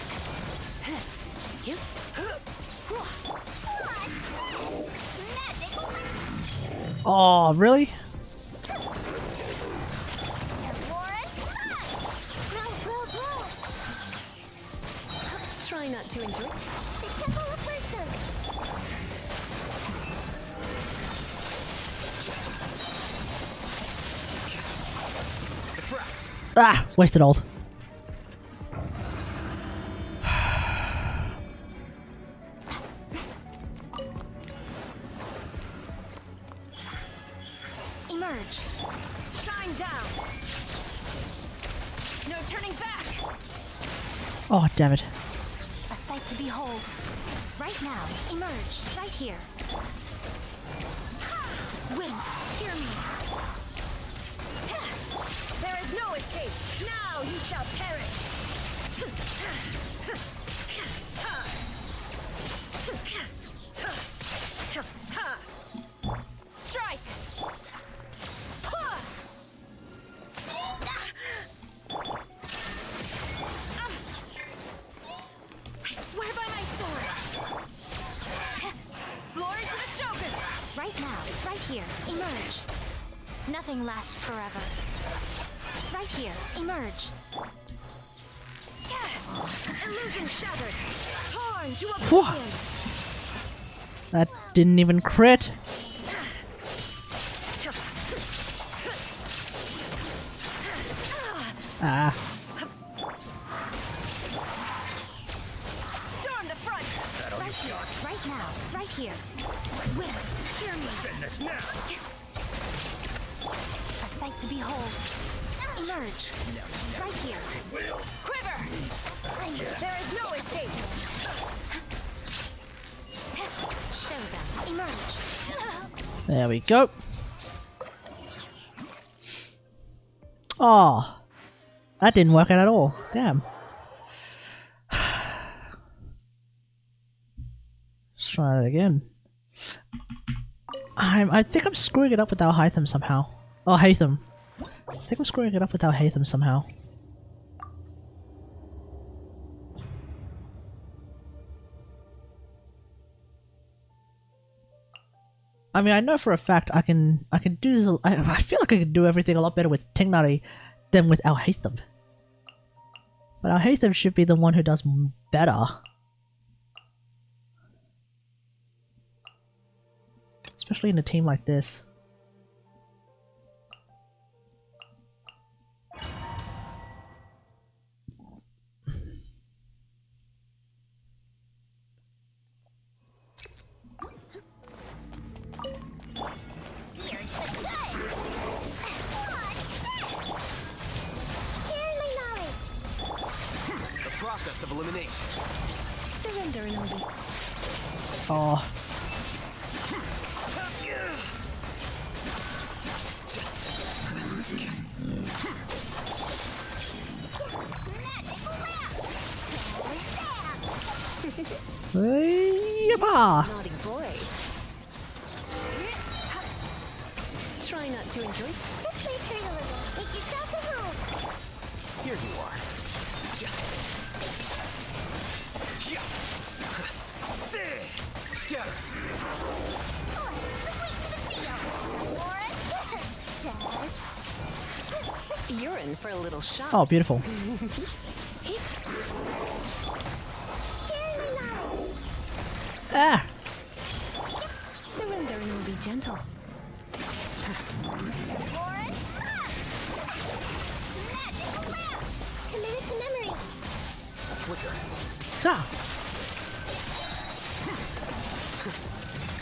Oh, really? Grow, grow, grow. Try not to enjoy it. The Temple of Wisdom. Ah! Wasted ult. Emerge. Shine down. No turning back. Oh, damn it. A sight to behold. Right now, emerge. Right here. Wind, hear me. There is no escape. Now you shall perish. Strike. I swear by my sword. Glory to the Shogun. Right now, right here. Emerge. Nothing lasts forever. Right here. Emerge. Illusion shattered. Torn to Phew. oblivion. That didn't even crit. Ah. Storm the front. Right here. Right now. Right here. Wind, hear me. A sight to behold. Emerge. Right here. Quiver. There is no escape. Show them. Emerge. There we go. Oh. That didn't work out at all. Damn. Let's try it again. I think I'm screwing it up with Al-Haytham somehow. Oh, Haytham. I think I'm screwing it up with Al-Haytham somehow. I mean, I know for a fact I can do this. I feel like I can do everything a lot better with Kategari than with Al-Haytham. But Al-Haytham should be the one who does better. Especially in a team like this. Share my knowledge. The process of elimination. Surrender, Inobi. Oh. Yabba! Naughty boy. Try not to enjoy. This may hurt a little. Make yourselves at home. Here you are. Scatter. You're in for a little shock. Oh, beautiful. Share my knowledge. Ah! Surrender and be gentle. Committed to memory. Flicker. Ta!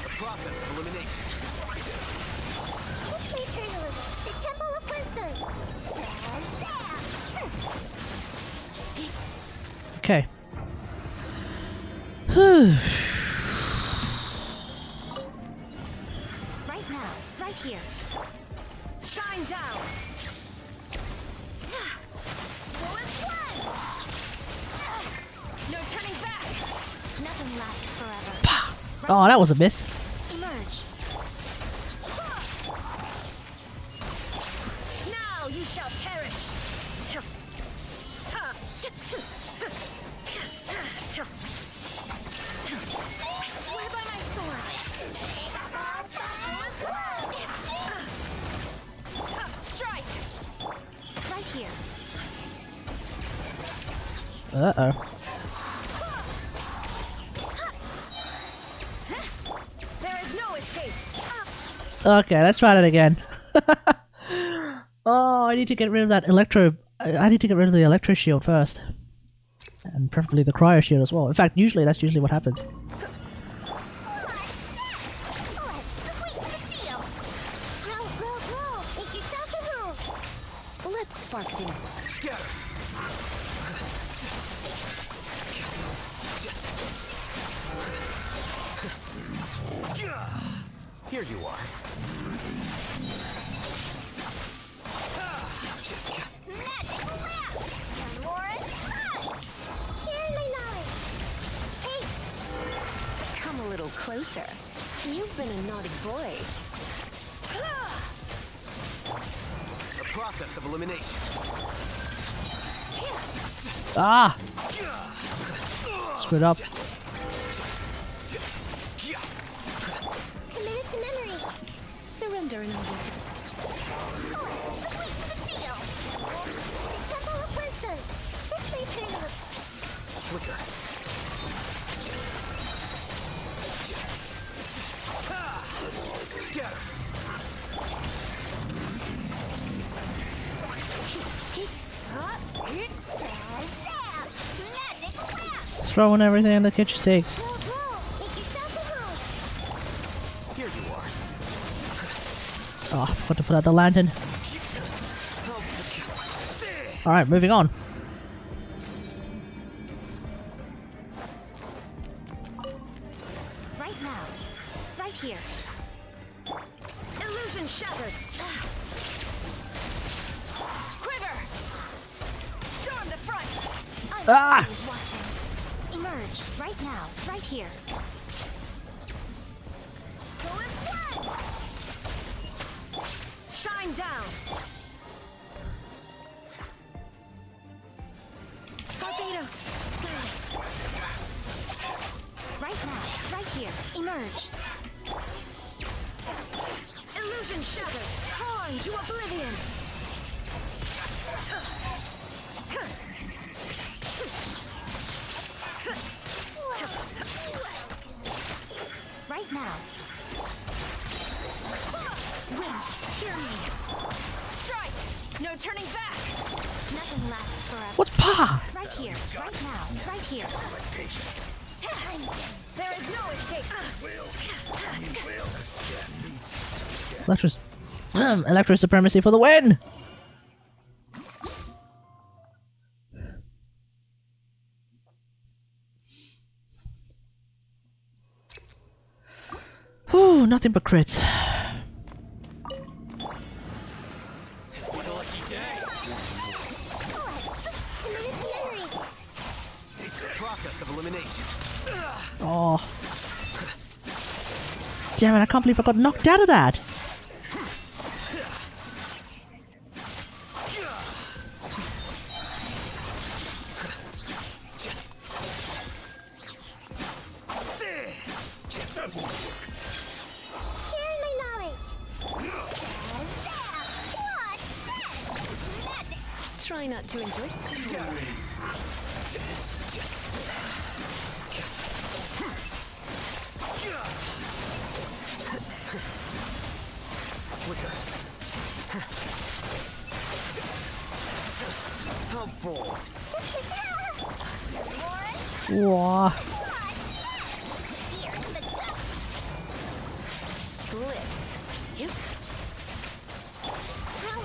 The process of elimination. This may turn a little. The Temple of Wisdom. Okay. Whew. Right now. Right here. Shine down. No turning back. Nothing lasts forever. Oh, that was a miss. Emerge. Now you shall perish. I swear by my sword. Strike. Right here. Uh-oh. There is no escape. Okay, let's try that again. Oh, I need to get rid of that electro I need to get rid of the electric shield first. And preferably the cryo shield as well. In fact, that's usually what happens. Let's spark things. Scatter. Here you are. Come a little closer. You've been a naughty boy. The process of elimination. Ah! Screwed up. Committed to memory. Surrender and I'll be The Temple of Wisdom. This may turn to the Flicker. Scatter. Throwing everything that catches take. Here you are. Oh, I forgot to put out the lantern. Alright, moving on. right now. Right here. Illusion shattered. Quiver. Storm the front. Ah! Who's watching? Emerge. Right now. Right here. Shine down. Barbados. Right now. Right here. Emerge. Illusion shattered. Torn to oblivion. Right now. Wind, hear me. Strike. No turning back. Nothing lasts forever. What's Pa? Right here. Right now. Right here. There is no escape. Electro supremacy for the win! Whew, nothing but crits. Process of elimination. Oh. Damn it, I can't believe I got knocked out of that! Share my knowledge. Try not to enjoy. How bold. Whoa. Blitz. You.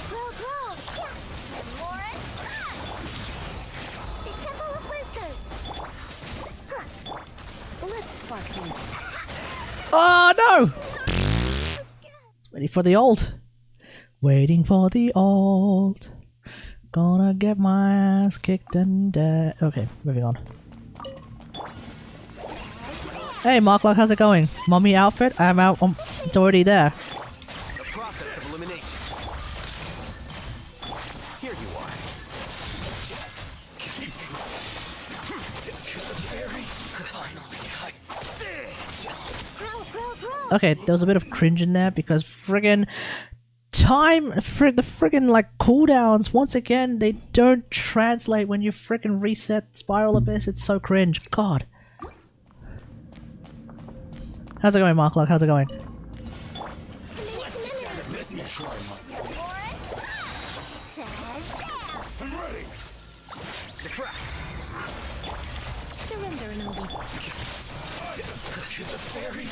Growl. Lauren. The Temple of Wisdom. Let's spark things. Oh no! Waiting for the ult. Waiting for the ult. Gonna get my ass kicked and dead. Okay, moving on. Hey Marklock, how's it going? Mummy outfit? I'm out. It's already there. The process of elimination. Here you are. Growl. Okay, there was a bit of cringe in there because friggin' the friggin' like cooldowns, once again, they don't translate when you friggin' reset Spiral Abyss. It's so cringe. God. How's it going, Marklock? How's it going? Set. I'm ready. Diffract. Surrender and I'll be... To the fairy.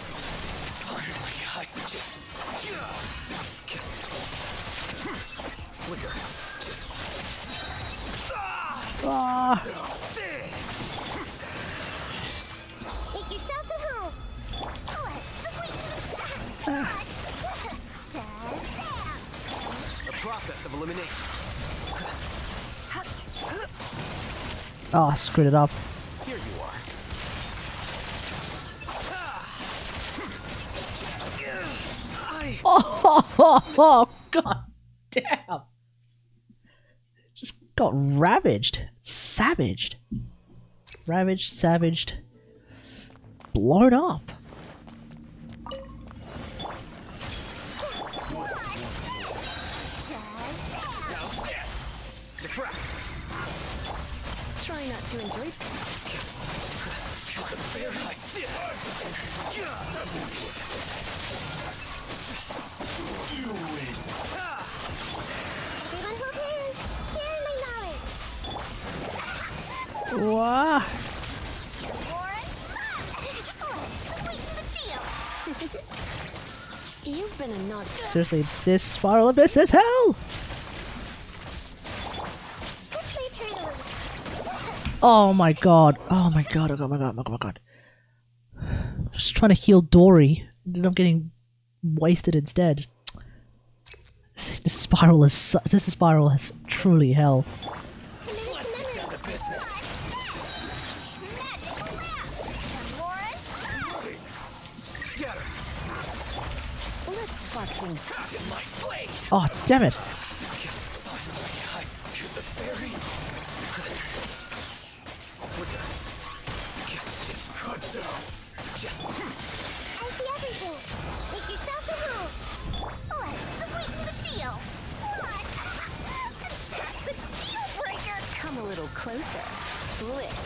Finally, I... Flicker. Ah! Make yourselves at home. The process of elimination. Oh, I screwed it up. Here you are. Oh, god damn! Just got ravaged, savaged, ravaged, savaged, blown up. Diffract. Try not to enjoy. Everyone hold hands. Share my knowledge. Wow. You've been a naughty. Seriously, this spiral abyss is hell! This may hurt a little. Oh my god. Oh my god. Oh my god. Oh my god. Just trying to heal Dory. Ended up getting wasted instead. This spiral is truly hell. Let's get down to business. Scatter. Let's spark things. In my blade. Oh damn it. To the fairy. I see everything. Make yourselves at home. Let's sweeten the deal. That's a deal breaker. Come a little closer. Blitz.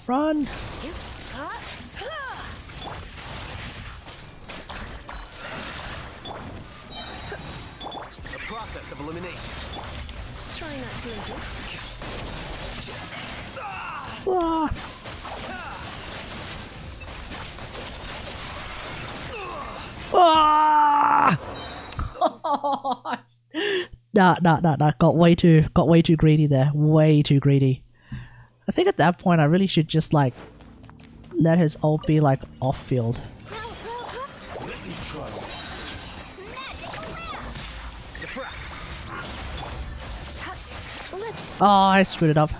Run. The process of elimination. Try not to enjoy. Ah. Ah! Nah. Got way too greedy there. Way too greedy. I think at that point I really should just like let his ult be like off field. Diffract. Oh, I screwed it up.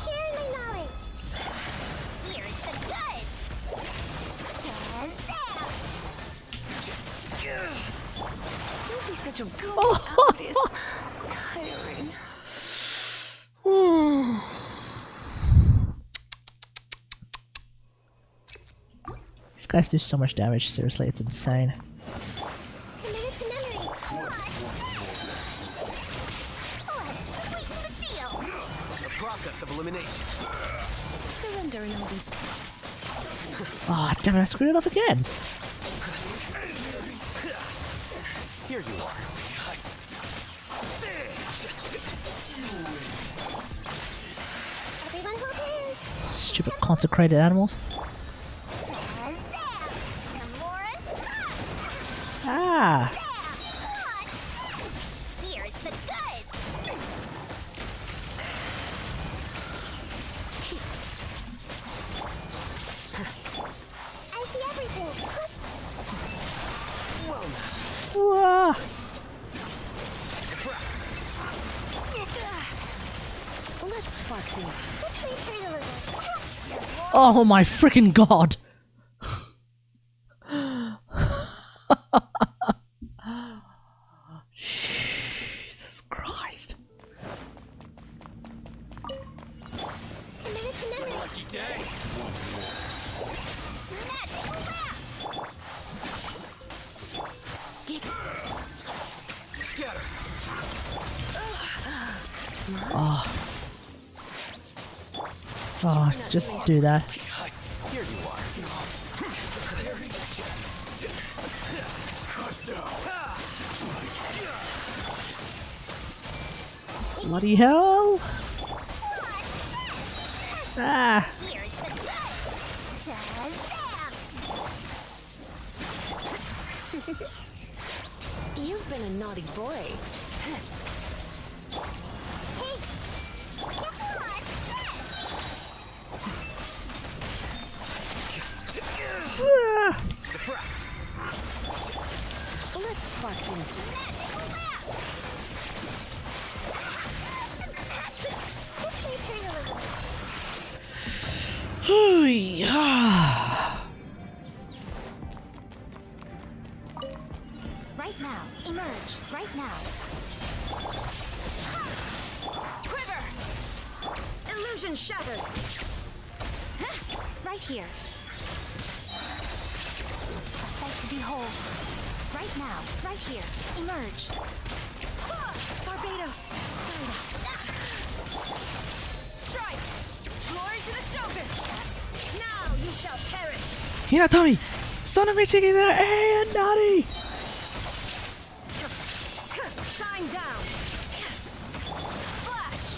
Share my knowledge. Here's the goods. Says that. Don't be such a goofy out. It's tiring. These guys do so much damage, seriously, it's insane. Committed to memory. Let's sweeten the deal. The process of elimination. Surrender and I'll be... Ah, damn it, I screwed it up again. Here you are. Everyone hold hands. Stupid consecrated animals. Says that. Tomorrow's Ah! Here's the goods. I see everything. Wah. Let's spark things. This may hurt a little. Oh my freaking god! Jesus Christ. Committed to memory. Lucky day. Magic laugh. Scatter. Oh. Oh, just do that. Here you are. Bloody hell! Ah! You've been a naughty boy. Ah! Defract. Let's spark things. Hooey, ah. Right now. Emerge. Right now. Quiver! Illusion shattered! Right here. A sight to behold. Right now. Right here. Emerge. Barbados! Strike! Glory to the Shogun! Now you shall perish! Yeah, Tommy! Son of a chicken there! Hey, naughty! Shine down! Flash!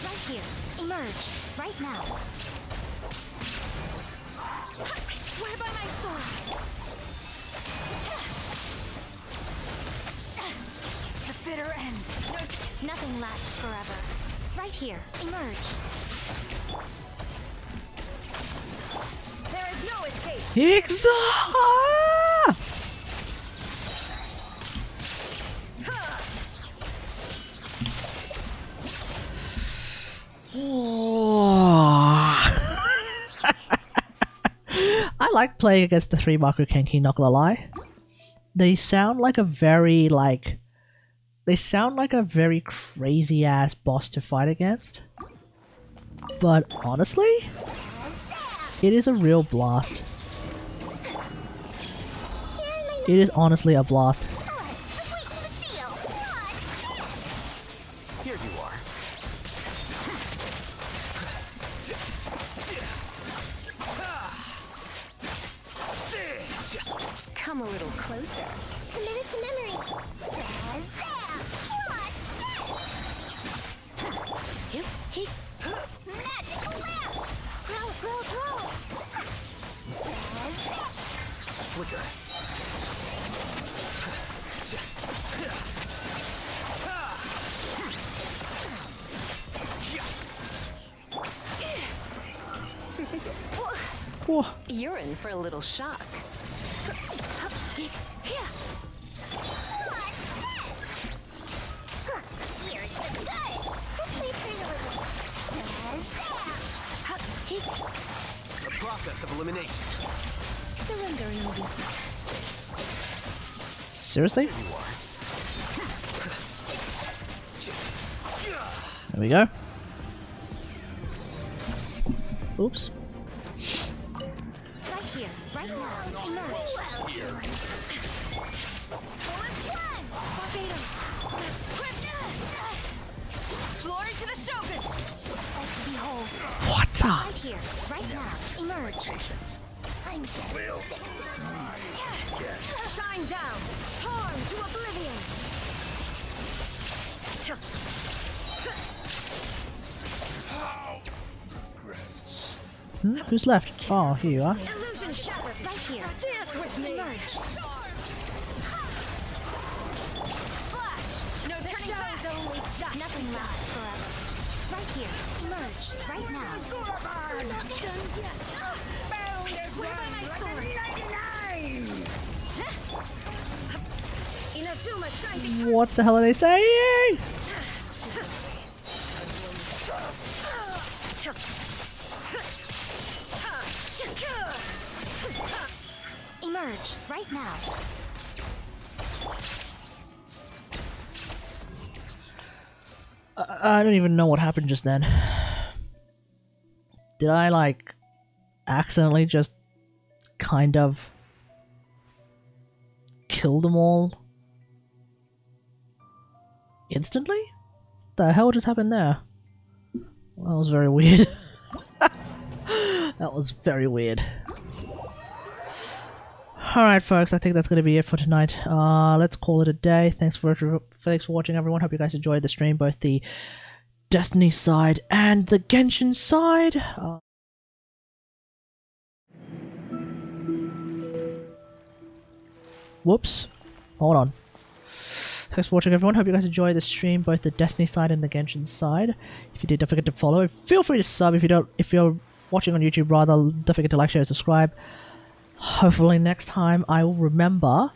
Right here. Emerge. Right now. I swear by my sword! It's the bitter end. Nothing lasts forever. Right here. Emerge. There is no escape! Exa! I like playing against the 3 Maku Kenki, not gonna lie. They sound like a very, they sound like a very crazy ass boss to fight against. But honestly, it is a real blast. It is honestly a blast. Here you are. Come a little closer. Committed to memory. Magical lamp. Throw. Flicker. Whoa. You're in for a little shock. The process of elimination. Surrender, Inobi. Seriously? Here you are. There we go. Oops. Right here. Right now. Emerge. Barbados! Glory to the Shogun! Sight to behold. What? Right here. Right now. Emerge. I'm dead. Shine down! Torn to oblivion! Who's left? Oh, here you are. Illusion shattered! Right here. Dance with me! Emerge. Flash! No The turning show back! is only just Nothing lasts forever. Right here. Emerge. Right now. I'm not done yet. I swear by my sword! Inazuma shines What the hell are they saying? Emerge. Right now. I don't even know what happened just then. Did I, accidentally just kind of kill them all instantly? the hell just happened there? That was very weird. That was very weird. Alright folks, I think that's going to be it for tonight. Let's call it a day. Thanks for watching everyone. Hope you guys enjoyed the stream, both the Destiny side and the Genshin side. Whoops. Hold on. Thanks for watching everyone. Hope you guys enjoyed the stream, both the Destiny side and the Genshin side. If you did, don't forget to follow. Feel free to sub if you're watching on YouTube rather. Don't forget to like, share, and subscribe. Hopefully next time I will remember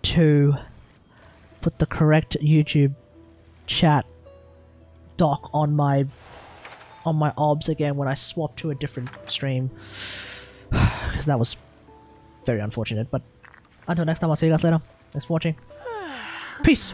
to put the correct YouTube chat doc on my OBS again when I swap to a different stream, because that was very unfortunate. But until next time, I'll see you guys later. Thanks for watching. Peace.